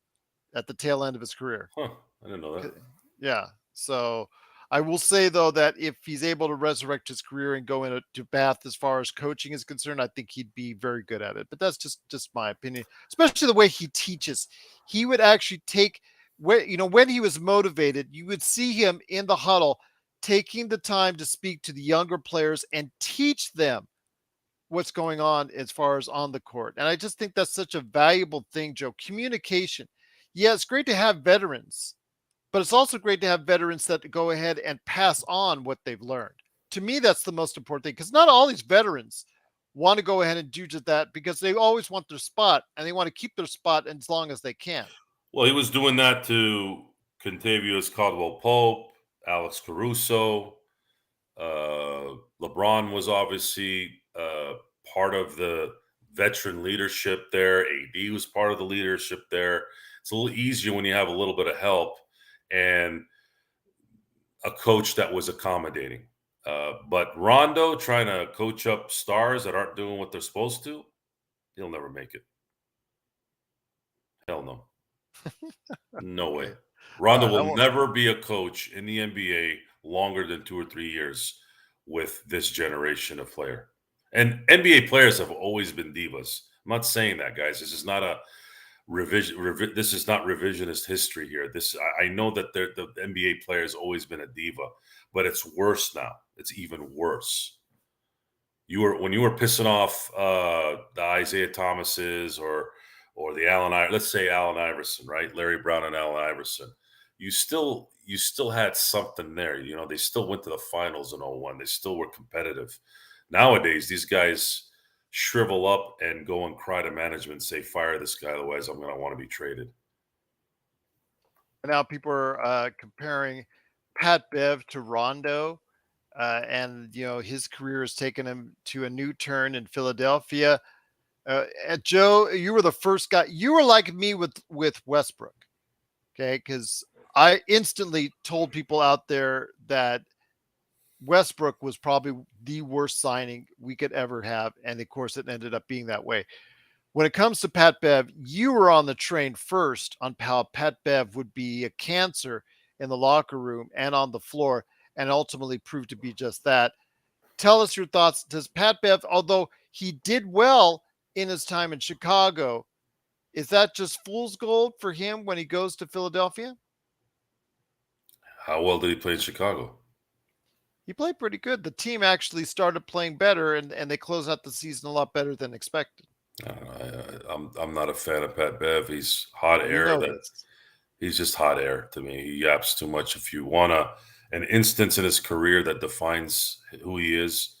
at the tail end of his career. Huh. I didn't know that. Yeah. So I will say though that if he's able to resurrect his career and go into bath as far as coaching is concerned, I think he'd be very good at it. But that's just my opinion, especially the way he teaches. He would actually take when he was motivated, you would see him in the huddle taking the time to speak to the younger players and teach them what's going on as far as on the court. And I just think that's such a valuable thing, Joe. Communication. Yeah, it's great to have veterans, but it's also great to have veterans that go ahead and pass on what they've learned. To me, that's the most important thing because not all these veterans want to go ahead and do just that because they always want their spot and they want to keep their spot as long as they can. Well, he was doing that to Contavious Caldwell Pope, Alex Caruso. LeBron was obviously part of the veteran leadership there. AD was part of the leadership there. It's a little easier when you have a little bit of help and a coach that was accommodating. But Rondo trying to coach up stars that aren't doing what they're supposed to, he'll never make it. Hell no. No way. Rondo will never be a coach in the NBA longer than 2 or 3 years with this generation of player. And NBA players have always been divas. I'm not saying that, guys. This is not a this is not revisionist history here. I know that the NBA player has always been a diva, but it's worse now. It's even worse. When you were pissing off the Isaiah Thomases or the let's say Allen Iverson, right? Larry Brown and Allen Iverson. You still had something there. They still went to the finals in 01. They still were competitive. Nowadays, these guys shrivel up and go and cry to management and say, fire this guy, otherwise I'm going to want to be traded. Now people are comparing Pat Bev to Rondo. And his career has taken him to a new turn in Philadelphia. Joe, you were the first guy. You were like me with Westbrook, okay? Because I instantly told people out there that Westbrook was probably the worst signing we could ever have, and of course, it ended up being that way. When it comes to Pat Bev, you were on the train first on how Pat Bev would be a cancer in the locker room and on the floor, and ultimately proved to be just that. Tell us your thoughts. Does Pat Bev, although he did well in his time in Chicago, is that just fool's gold for him when he goes to Philadelphia? How well did he play in Chicago? He played pretty good. The team actually started playing better, and they closed out the season a lot better than expected. I'm not a fan of Pat Bev. He's hot air. He's just hot air to me. He yaps too much. If you want an instance in his career that defines who he is,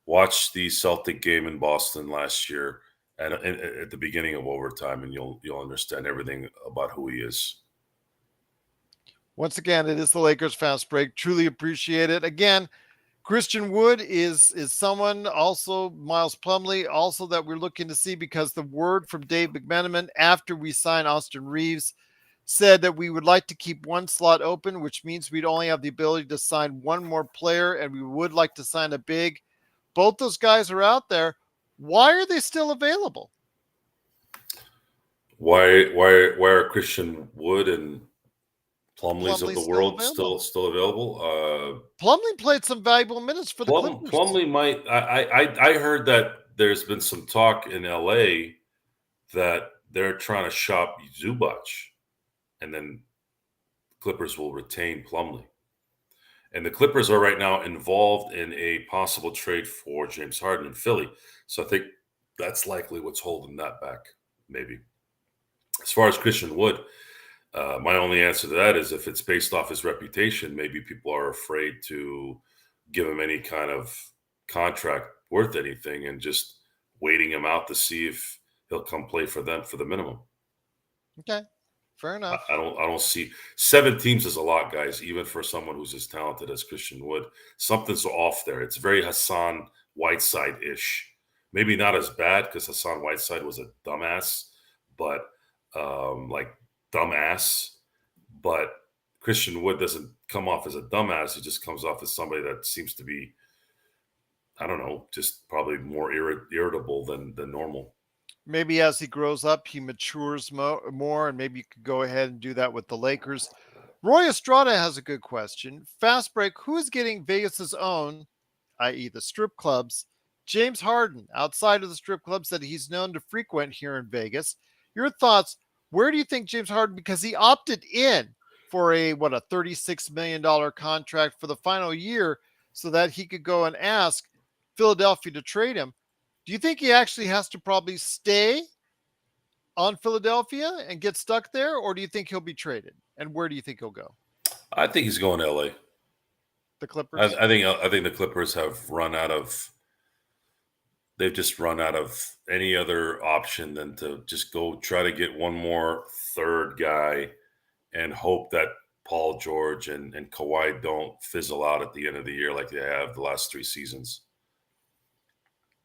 watch the Celtic game in Boston last year at the beginning of overtime, and you'll understand everything about who he is. Once again, it is the Lakers Fast Break. Truly appreciate it. Again, Christian Wood is someone, also Miles Plumlee, also that we're looking to see, because the word from Dave McMenamin after we sign Austin Reaves said that we would like to keep one slot open, which means we'd only have the ability to sign one more player, and we would like to sign a big. Both those guys are out there. Why are they still available? Why are Christian Wood and Plumlee's of the world still available? Plumlee played some valuable minutes for the Clippers. Plumlee might. I heard that there's been some talk in LA that they're trying to shop Zubac, and then Clippers will retain Plumlee. And the Clippers are right now involved in a possible trade for James Harden in Philly. So I think that's likely what's holding that back, maybe. As far as Christian Wood, my only answer to that is if it's based off his reputation, maybe people are afraid to give him any kind of contract worth anything and just waiting him out to see if he'll come play for them for the minimum. Okay. Fair enough. I don't see 7 teams is a lot, guys, even for someone who's as talented as Christian Wood. Something's off there. It's very Hassan Whiteside-ish. Maybe not as bad because Hassan Whiteside was a dumbass, but dumbass. But Christian Wood doesn't come off as a dumbass. He just comes off as somebody that seems to be, I don't know, just probably more irritable than normal. Maybe as he grows up, he matures more, and maybe you could go ahead and do that with the Lakers. Roy Estrada has a good question. Fast break, who is getting Vegas's own, i.e. the strip clubs, James Harden, outside of the strip clubs that he's known to frequent here in Vegas? Your thoughts, where do you think James Harden, because he opted in for a $36 million contract for the final year so that he could go and ask Philadelphia to trade him. Do you think he actually has to probably stay on Philadelphia and get stuck there, or do you think he'll be traded? And where do you think he'll go? I think he's going to LA. The Clippers? I think the Clippers have run out of. They've just run out of any other option than to just go try to get one more third guy and hope that Paul George and Kawhi don't fizzle out at the end of the year like they have the last 3 seasons.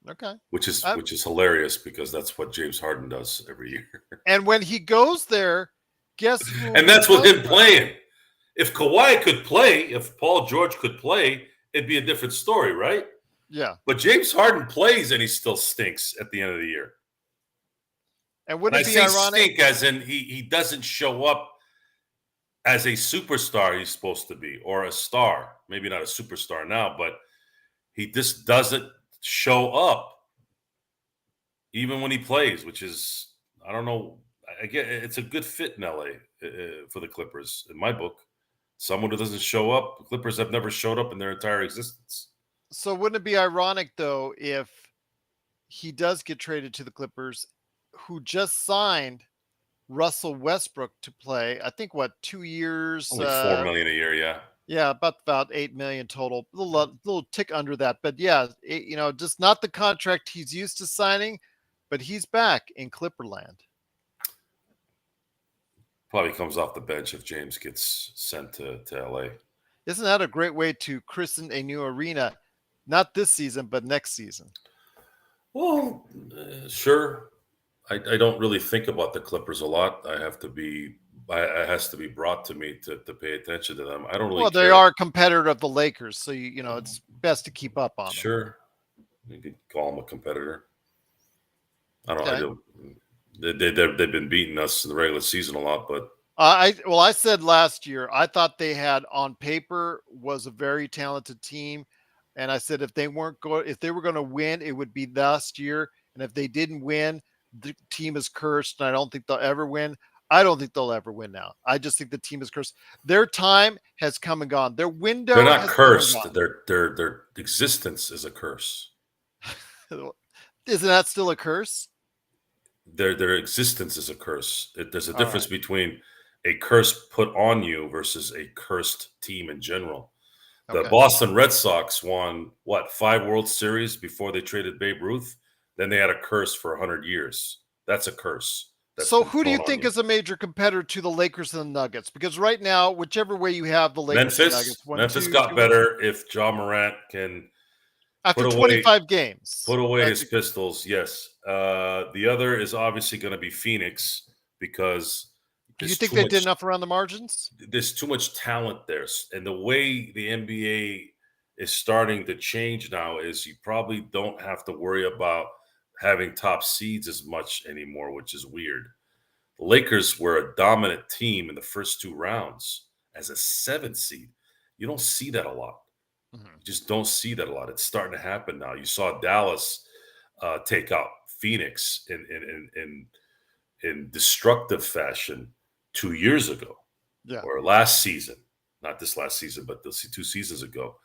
Okay. Which is hilarious because that's what James Harden does every year. And when he goes there, guess who? And that's with him playing. If Kawhi could play, if Paul George could play, it'd be a different story, right? Yeah. But James Harden plays and he still stinks at the end of the year. And wouldn't it be ironic? Stink as in he doesn't show up as a superstar he's supposed to be, or a star. Maybe not a superstar now, but he just doesn't show up even when he plays, which is, I don't know. I get it's a good fit in LA for the Clippers in my book. Someone who doesn't show up, the Clippers have never showed up in their entire existence. So wouldn't it be ironic though if he does get traded to the Clippers, who just signed Russell Westbrook to play? I think 2 years? Only $4 million a year, yeah. Yeah, about $8 million total. A little tick under that, but yeah, just not the contract he's used to signing, but he's back in Clipperland. Probably comes off the bench if James gets sent to LA. Isn't that a great way to christen a new arena? Not this season, but next season. Well, sure. I don't really think about the Clippers a lot. It has to be brought to me to pay attention to them. I don't really. Well, they are a competitor of the Lakers, so it's best to keep up on them. Sure, you could call them a competitor. I don't. Okay. They've been beating us in the regular season a lot, but I said last year I thought they had on paper was a very talented team, and I said if they were going to win, it would be last year, and if they didn't win, the team is cursed, and I don't think they'll ever win. I don't think they'll ever win now. I just think the team is cursed. Their time has come and gone. Their window. They're not cursed. Their existence is a curse. Isn't that still a curse? Their existence is a curse. There's a difference between a curse put on you versus a cursed team in general. The Boston Red Sox won 5 World Series before they traded Babe Ruth. Then they had a curse for 100 years. That's a curse. So who do you think is a major competitor to the Lakers and the Nuggets? Because right now, whichever way you have the Lakers and Nuggets. Memphis got better if Ja Morant can after 25 games. Put away his pistols, yes. The other is obviously going to be Phoenix because do you think they did enough around the margins? There's too much talent there. And the way the NBA is starting to change now is you probably don't have to worry about having top seeds as much anymore, which is weird. The Lakers were a dominant team in the first 2 rounds as a 7th seed. You don't see that a lot. You just don't see that a lot. It's starting to happen now. You saw Dallas take out Phoenix in destructive fashion 2 years ago, or last season. Not this last season, but 2 seasons ago,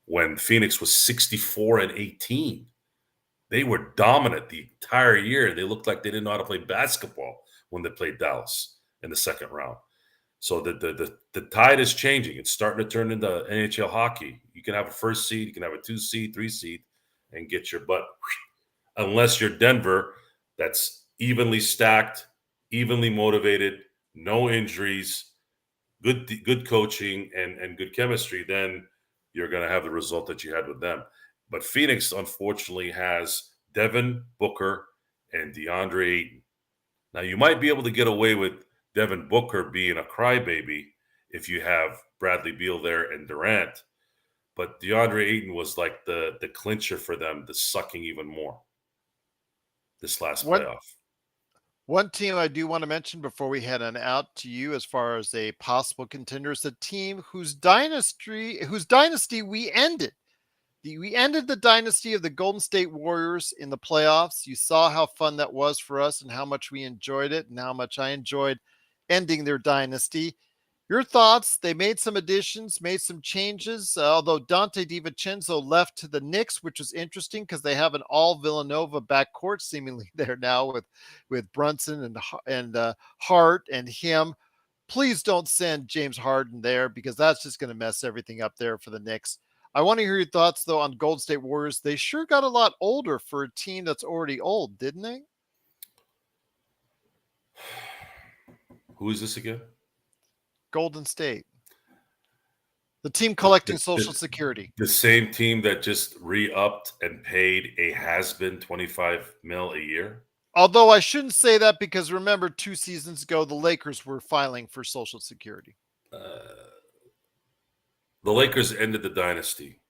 when Phoenix was 64-18. They were dominant the entire year. They looked like they didn't know how to play basketball when they played Dallas in the second round. So the tide is changing. It's starting to turn into NHL hockey. You can have a 1st seed, you can have a 2 seed, 3 seed, and get your butt. Unless you're Denver, that's evenly stacked, evenly motivated, no injuries, good coaching, and good chemistry, then you're going to have the result that you had with them. But Phoenix, unfortunately, has Devin Booker and DeAndre Ayton. Now, you might be able to get away with Devin Booker being a crybaby if you have Bradley Beal there and Durant. But DeAndre Ayton was like the clincher for them, the sucking even more this last One playoff. one team I do want to mention before we head on out to you as far as a possible contender is a team whose dynasty we ended. We ended the dynasty of the Golden State Warriors in the playoffs. You saw how fun that was for us and how much we enjoyed it and how much I enjoyed ending their dynasty. Your thoughts? They made some additions, made some changes, although Dante DiVincenzo left to the Knicks, which was interesting because they have an all Villanova backcourt seemingly there now with Brunson and Hart and him. Please don't send James Harden there because that's just going to mess everything up there for the Knicks. I want to hear your thoughts, though, on Golden State Warriors. They sure got a lot older for a team that's already old, didn't they? Who is this again? Golden State. The team collecting Social Security. The same team that just re-upped and paid a has-been $25 million a year? Although I shouldn't say that because remember 2 seasons ago, the Lakers were filing for Social Security. The Lakers ended the dynasty,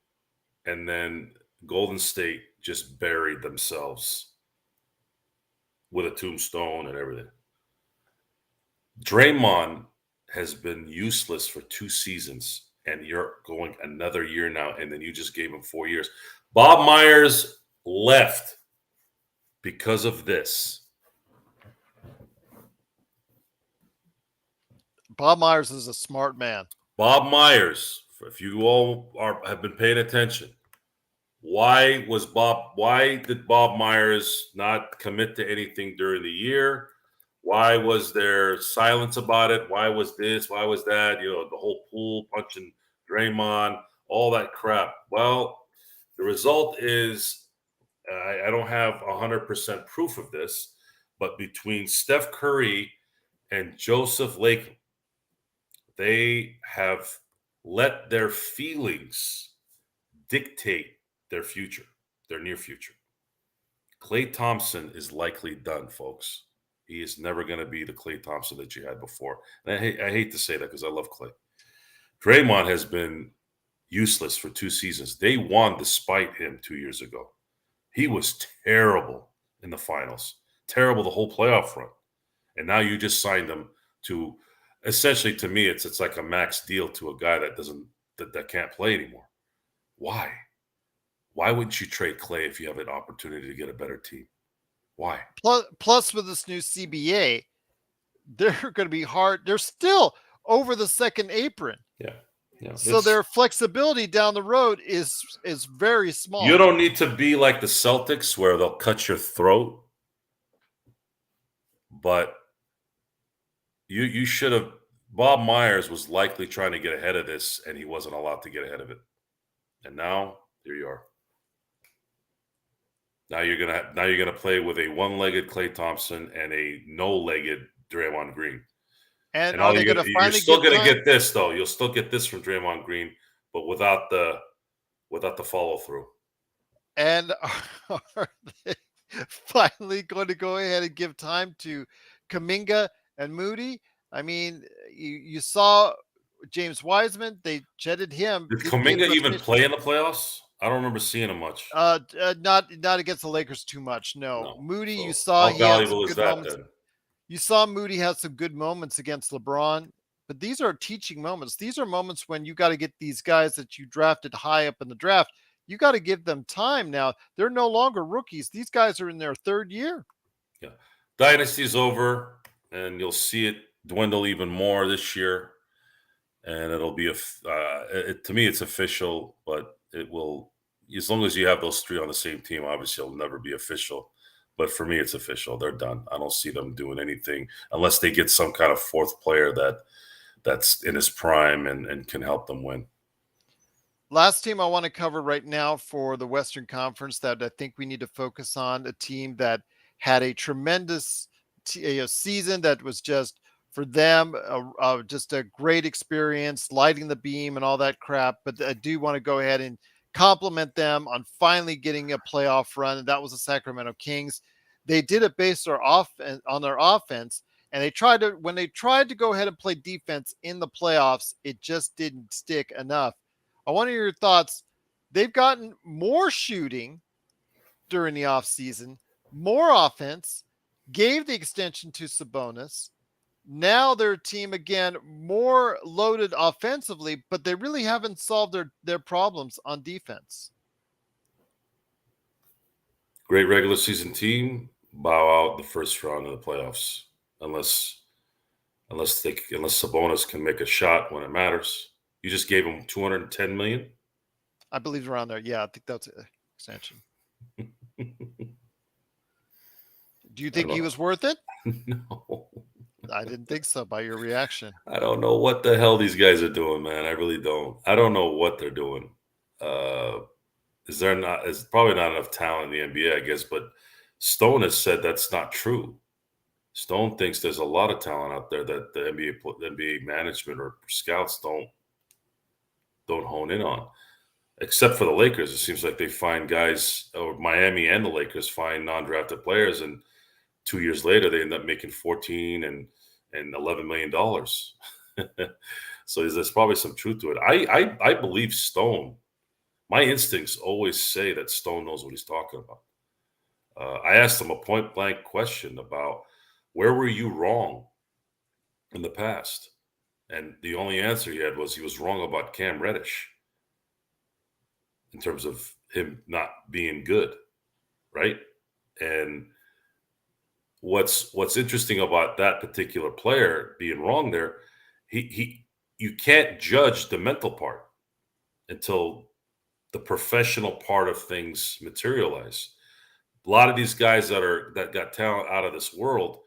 and then Golden State just buried themselves with a tombstone and everything. Draymond has been useless for 2 seasons, and you're going another year now, and then you just gave him 4 years. Bob Myers left because of this. Bob Myers is a smart man. Bob Myers, if you all have been paying attention, why did Bob Myers not commit to anything during the year? Why was there silence about it? Why was this? Why was that? You know, the whole pool punching Draymond, all that crap. Well, the result is I don't have 100% proof of this, but between Steph Curry and Joseph Lakeland, they have let their feelings dictate their future, their near future. Klay Thompson is likely done, folks. He is never going to be the Klay Thompson that you had before. And I hate to say that because I love Klay. Draymond has been useless for 2 seasons. They won despite him 2 years ago. He was terrible in the finals, terrible the whole playoff run. And now you just signed him to, essentially to me, it's like a max deal to a guy that can't play anymore. Why? Why wouldn't you trade Klay if you have an opportunity to get a better team? Why? Plus, with this new CBA, they're going to be hard. They're still over the second apron. Yeah. So their flexibility down the road is very small. You don't need to be like the Celtics where they'll cut your throat. But you should have. Bob Myers was likely trying to get ahead of this, and he wasn't allowed to get ahead of it. And now here you are. Now you're gonna play with a one-legged Klay Thompson and a no-legged Draymond Green. And are they going to finally? You're still gonna get this though. You'll still get this from Draymond Green, but without the follow through. And are they finally going to go ahead and give time to Kuminga and Moody? I mean, you saw James Wiseman. They jetted him. Did Kuminga even play in the playoffs? I don't remember seeing him much. Not against the Lakers too much. No. Moody, So you saw how valuable is that moments. then? You saw Moody had some good moments against LeBron, but these are teaching moments. These are moments when you got to get these guys that you drafted high up in the draft. You got to give them time now. They're no longer rookies. These guys are in their 3rd year. Yeah. Dynasty's over, and you'll see it dwindle even more this year. And it'll be to me, it's official, but it will, as long as you have those 3 on the same team, obviously it'll never be official. But for me, it's official. They're done. I don't see them doing anything unless they get some kind of 4th player that's in his prime and can help them win. Last team I want to cover right now for the Western Conference that I think we need to focus on, a team that had a tremendous season that was just for them, just a great experience, lighting the beam and all that crap. But I do want to go ahead and compliment them on finally getting a playoff run, and that was the Sacramento Kings. They did it based on their offense, and when they tried to go ahead and play defense in the playoffs, it just didn't stick enough. I want to hear your thoughts. They've gotten more shooting during the offseason, more offense, gave the extension to Sabonis. Now their team again more loaded offensively, but they really haven't solved their problems on defense. Great regular season team, bow out the first round of the playoffs unless Sabonis can make a shot when it matters. You just gave him $210 million. I believe around there. Yeah, I think that's an extension. Do you think he was worth it? No. I didn't think so by your reaction. I don't know what the hell these guys are doing, man. I really don't. I don't know what they're doing. Is probably not enough talent in the NBA, I guess, but Stone has said that's not true. Stone thinks there's a lot of talent out there that the NBA management or scouts don't hone in on. Except for the Lakers, it seems like they find guys, or Miami and the Lakers find non-drafted players, and 2 years later they end up making $14 and $11 million. So there's probably some truth to it. I believe Stone. My instincts always say that Stone knows what he's talking about. I asked him a point blank question about where were you wrong in the past, and the only answer he had was he was wrong about Cam Reddish in terms of him not being good, right? And what's interesting about that particular player being wrong there, you can't judge the mental part until the professional part of things materialize. A lot of these guys that got talent out of this world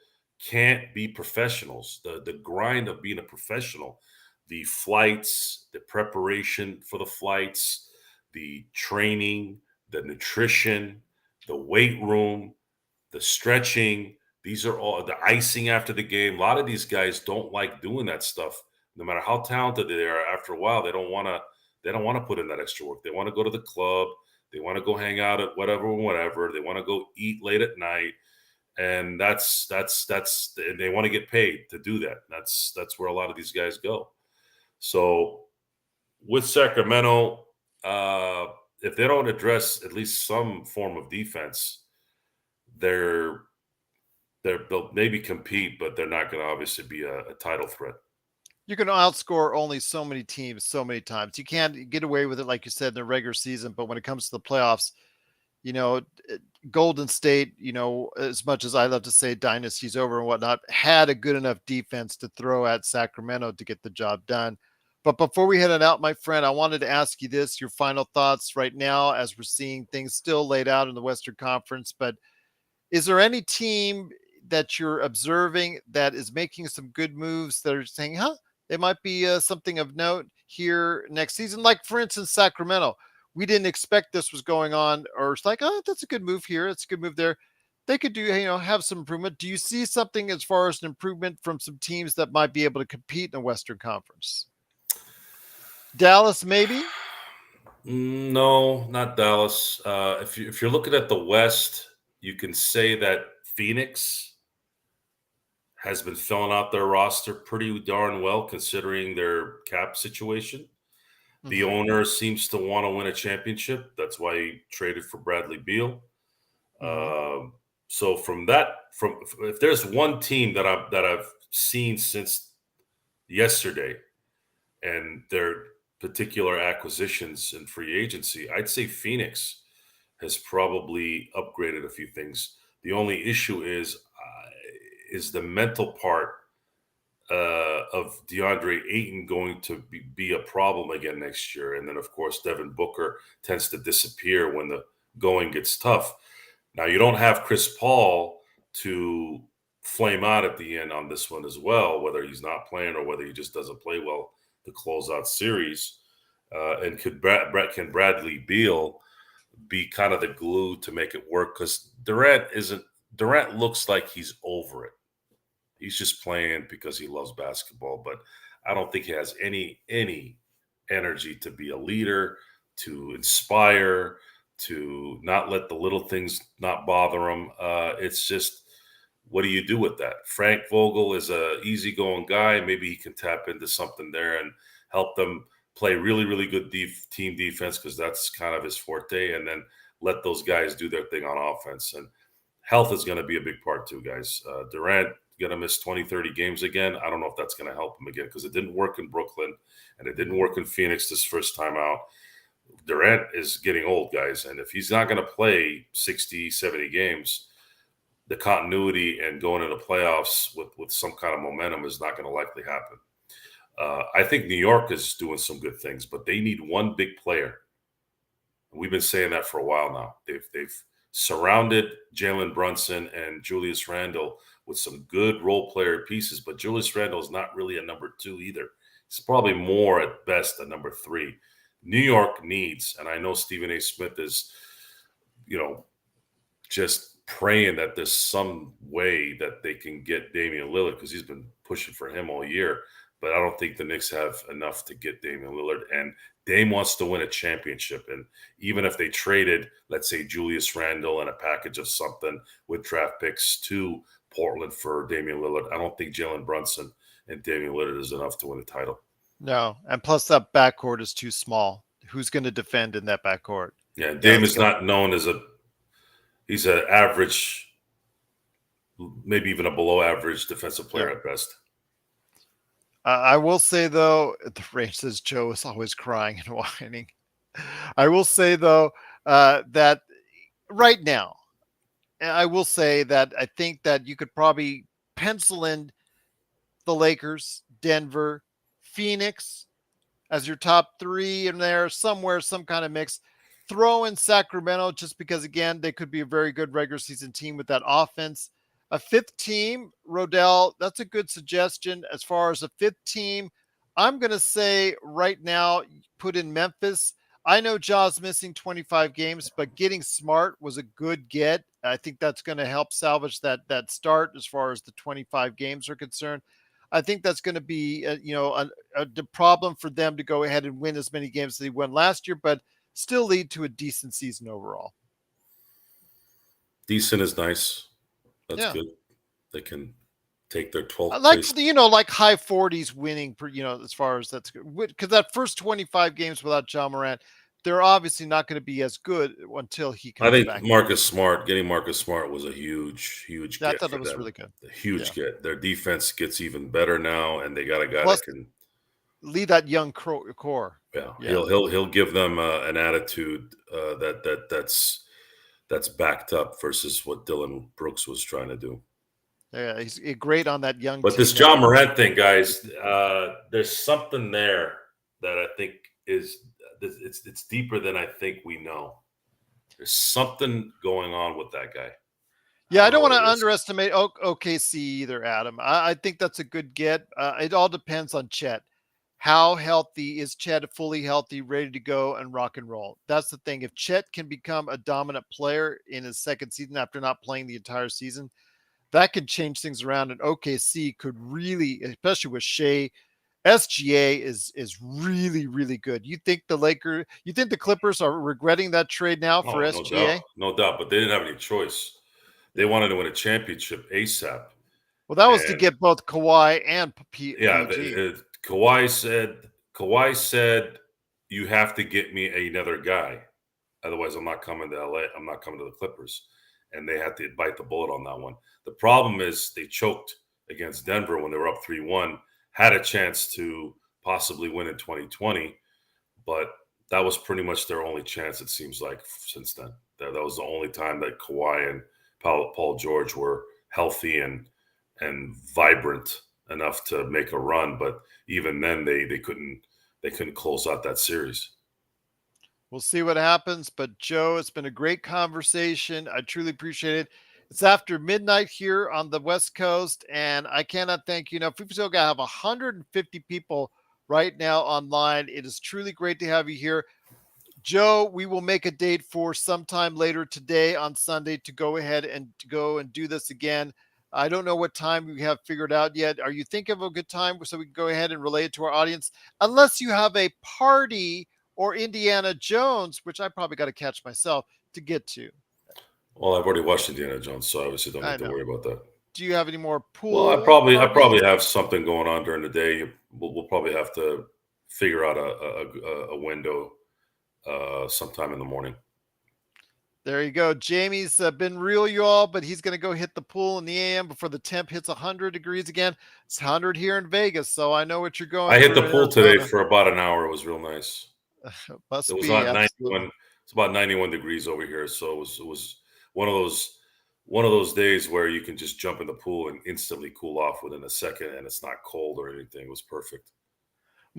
can't be professionals. The grind of being a professional, the flights, the preparation for the flights, the training, the nutrition, the weight room, the stretching, these are all the icing after the game. A lot of these guys don't like doing that stuff. No matter how talented they are, after a while, they don't want to put in that extra work. They want to go to the club. They want to go hang out at whatever. They want to go eat late at night. And that's they want to get paid to do that. That's where a lot of these guys go. So with Sacramento, if they don't address at least some form of defense, they'll maybe compete, but they're not going to obviously be a title threat. You can outscore only so many teams so many times. You can't get away with it, like you said, in the regular season. But when it comes to the playoffs, Golden State, as much as I love to say Dynasty's over and whatnot, had a good enough defense to throw at Sacramento to get the job done. But before we head it out, my friend, I wanted to ask you this, your final thoughts right now as we're seeing things still laid out in the Western Conference. But is there any team that you're observing that is making some good moves that are saying, it might be something of note here next season? Like, for instance, Sacramento. We didn't expect this was going on, or it's like, that's a good move here. It's a good move there. They could do, have some improvement. Do you see something as far as an improvement from some teams that might be able to compete in the Western Conference? Dallas, maybe? No, not Dallas. If you're looking at the West, you can say that Phoenix has been filling out their roster pretty darn well considering their cap situation. The owner seems to want to win a championship. That's why he traded for Bradley Beal. So if there's one team that I've seen since yesterday and their particular acquisitions and free agency, I'd say Phoenix has probably upgraded a few things. The only issue is the mental part of DeAndre Ayton going to be a problem again next year. And then, of course, Devin Booker tends to disappear when the going gets tough. Now, you don't have Chris Paul to flame out at the end on this one as well, whether he's not playing or whether he just doesn't play well to close out series. And can Bradley Beal be kind of the glue to make it work? Because Durant looks like he's over it. He's just playing because he loves basketball, but I don't think he has any energy to be a leader, to inspire, to not let the little things not bother him. It's just, what do you do with that? Frank Vogel is a easygoing guy. Maybe he can tap into something there and help them play really, really good team defense, because that's kind of his forte, and then let those guys do their thing on offense. And health is going to be a big part too, guys. Durant going to miss 20, 30 games again. I don't know if that's going to help him again, because it didn't work in Brooklyn and it didn't work in Phoenix this first time out. Durant is getting old, guys. And if he's not going to play 60, 70 games, the continuity and going into playoffs with some kind of momentum is not going to likely happen. I think New York is doing some good things, but they need one big player. We've been saying that for a while now. They've surrounded Jalen Brunson and Julius Randle with some good role player pieces, but Julius Randle is not really a number 2 either. He's probably more at best a number 3. New York needs, and I know Stephen A. Smith is, just praying that there's some way that they can get Damian Lillard, because he's been pushing for him all year. But I don't think the Knicks have enough to get Damian Lillard. And Dame wants to win a championship. And even if they traded, let's say, Julius Randle and a package of something with draft picks to Portland for Damian Lillard, I don't think Jalen Brunson and Damian Lillard is enough to win the title. No, and plus that backcourt is too small. Who's going to defend in that backcourt? Yeah, Dame is not known as he's an average, maybe even a below average defensive player at best. I will say, though, the range says Joe is always crying and whining. I will say, though, that right now, I will say that I think that you could probably pencil in the Lakers, Denver, Phoenix as your top 3 in there somewhere, some kind of mix. Throw in Sacramento just because, again, they could be a very good regular season team with that offense. A 5th team, Rodell, that's a good suggestion. As far as a 5th team, I'm going to say right now, put in Memphis. I know Ja's missing 25 games, but getting Smart was a good get. I think that's going to help salvage that start as far as the 25 games are concerned. I think that's going to be, the problem for them to go ahead and win as many games as they won last year, but still lead to a decent season overall. Decent is nice. That's good. They can take their 12th like place. Like high 40s winning per, as far as that's good, because that first 25 games without John Morant, they're obviously not going to be as good until he comes back. I think getting Marcus Smart was a huge get. I thought it was really good. A huge get. Their defense gets even better now, and they got a guy Plus, that can lead that young core. Yeah. He'll give them an attitude that's backed up versus what Dylan Brooks was trying to do. Yeah, he's great on that young. But this John Morant thing, guys, there's something there that I think it's deeper than I think we know. There's something going on with that guy. Yeah, I don't want to underestimate OKC either, Adam. I think that's a good get. It all depends on Chet. How healthy is Chet? Fully healthy, ready to go and rock and roll. That's the thing. If Chet can become a dominant player in his second season after not playing the entire season, that could change things around. And OKC could really, especially with Shea, SGA is really, really good. You think the Clippers are regretting that trade now for SGA? No doubt, but they didn't have any choice. They wanted to win a championship ASAP. Well, that was to get both Kawhi and PG. Kawhi said, you have to get me another guy. Otherwise, I'm not coming to LA. I'm not coming to the Clippers. And they had to bite the bullet on that one. The problem is they choked against Denver when they were up 3-1, had a chance to possibly win in 2020, but that was pretty much their only chance, it seems like, since then. That was the only time that Kawhi and Paul George were healthy and vibrant enough to make a run, but even then they couldn't close out that series. We'll see what happens, but Joe, it's been a great conversation. I truly appreciate it. It's after midnight here on the West Coast, and I cannot thank you enough. We've still got to have 150 people right now online. It is truly great to have you here. Joe, we will make a date for sometime later today on Sunday to go ahead and do this again. I don't know what time we have figured out yet. Are you thinking of a good time so we can go ahead and relay it to our audience? Unless you have a party or Indiana Jones, which I probably got to catch myself to get to. Well, I've already watched Indiana Jones, so obviously don't I need to know. worry about that. Do you have any more Well, pool I parties? probably have something going on during the day. We'll probably have to figure out a window sometime in the morning. There you go. Jamie's been real, you all, but he's going to go hit the pool in the AM before the temp hits 100 degrees again. It's 100 here in Vegas, so I know what you're going I hit the through in pool today Arizona. for about an hour. It was real nice. It Must was be, not absolutely. 91. It's about 91 degrees over here, so it was one of those days where you can just jump in the pool and instantly cool off within a second, and it's not cold or anything. It was perfect.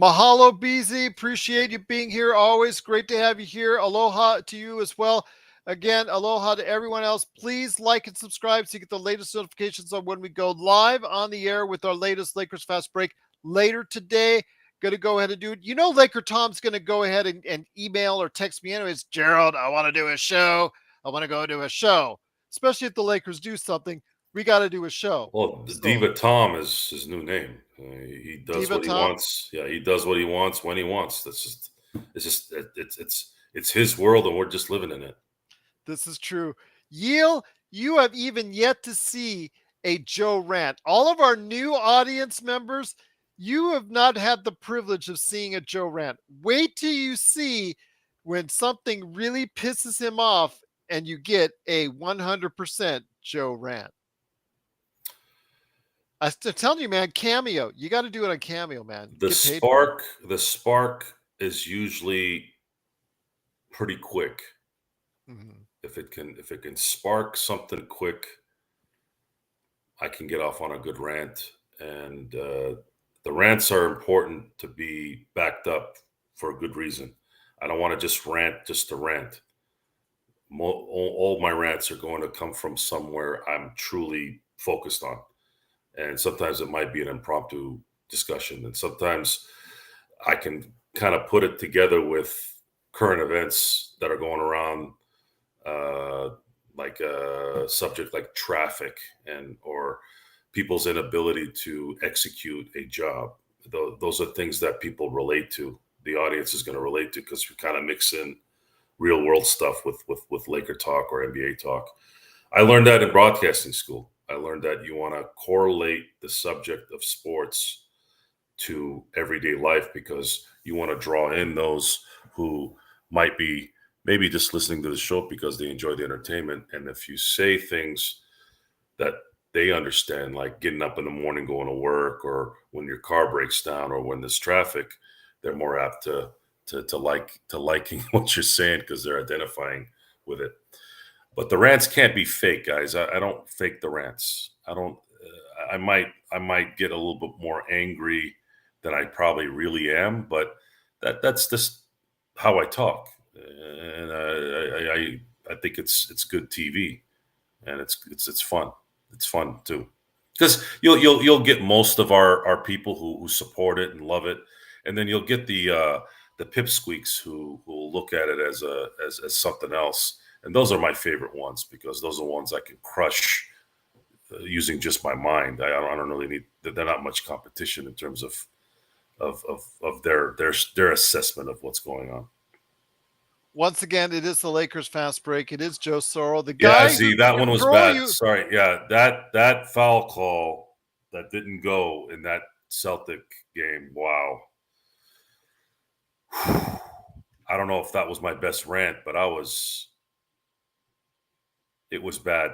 Mahalo, BZ. Appreciate you being here. Always great to have you here. Aloha to you as well. Again, aloha to everyone else. Please like and subscribe so you get the latest notifications on when we go live on the air with our latest Lakers Fast Break later today. Going to go ahead and do it. You know, Laker Tom's going to go ahead and email or text me anyways. Gerald, I want to do a show. I want to go do a show. Especially if the Lakers do something, we got to do a show. Well, the So, Diva Tom is his new name. He does Diva what he Tom. wants. Yeah, he does what he wants when he wants. It's his world, and we're just living in it. This is true. Yeel, you have even yet to see a Joe rant. All of our new audience members, you have not had the privilege of seeing a Joe rant. Wait till you see when something really pisses him off and you get a 100% Joe rant. I'm telling you, man, Cameo. You got to do it on Cameo, man. The Get paid for it. spark is usually pretty quick. Mhm. If it can spark something quick, I can get off on a good rant. And the rants are important to be backed up for a good reason. I don't want to just rant just to rant. All my rants are going to come from somewhere I'm truly focused on. And sometimes it might be an impromptu discussion. And sometimes I can kind of put it together with current events that are going around, like a subject like traffic or people's inability to execute a job. Those are things that people relate to. The audience is going to relate to because we kind of mix in real world stuff with Laker talk or NBA talk. I learned that in broadcasting school. I learned that you want to correlate the subject of sports to everyday life because you want to draw in those who might be maybe just listening to the show because they enjoy the entertainment. And if you say things that they understand, like getting up in the morning, going to work, or when your car breaks down, or when there's traffic, they're more apt to liking what you're saying because they're identifying with it. But the rants can't be fake, guys. I don't fake the rants. I don't. I might get a little bit more angry than I probably really am, but that's just how I talk, and I think it's good TV, and it's fun. It's fun too, because you'll get most of our people who support it and love it, and then you'll get the pipsqueaks who will look at it as something else. And those are my favorite ones because those are ones I can crush using just my mind. I don't really need. They're not much competition in terms of their assessment of what's going on. Once again, it is the Lakers Fast Break. It is Joe Soro, the Yeah, guy who Z, that can one was throw bad. you. Sorry, yeah, that foul call that didn't go in that Celtic game. Wow. I don't know if that was my best rant, but it was bad.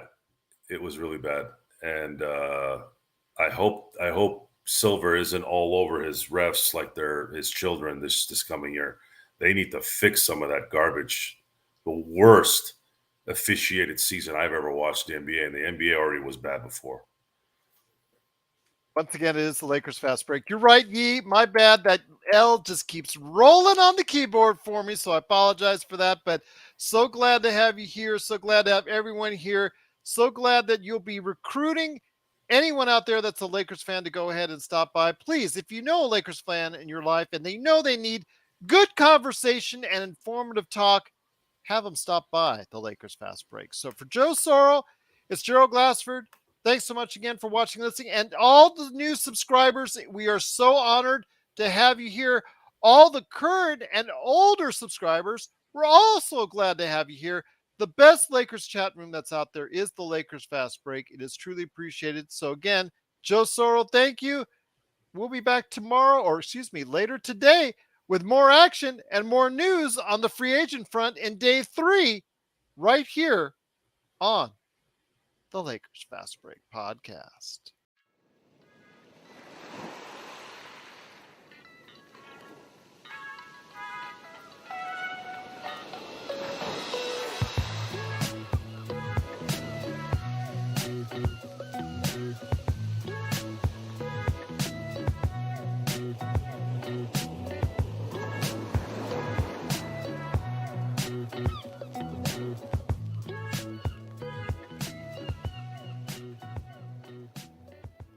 It was really bad. And I hope Silver isn't all over his refs like they're his children this coming year. They need to fix some of that garbage. The worst officiated season I've ever watched the NBA, and the NBA already was bad before. Once again, it is the Lakers Fast Break. You're right, Yee. My bad. That L just keeps rolling on the keyboard for me, so I apologize for that. But so glad to have you here. So glad to have everyone here. So glad that you'll be recruiting anyone out there that's a Lakers fan to go ahead and stop by. Please, if you know a Lakers fan in your life and they know they need good conversation and informative talk, have them stop by the Lakers Fast Break. So for Joe Soro, it's Gerald Glassford. Thanks so much again for watching, listening, and all the new subscribers. We are so honored to have you here. All the current and older subscribers, we're also glad to have you here. The best Lakers chat room that's out there is the Lakers Fast Break. It is truly appreciated. So again, Joe Soro, thank you. We'll be back tomorrow, or excuse me, later today with more action and more news on the free agent front in day 3 right here on the Lakers Fast Break podcast.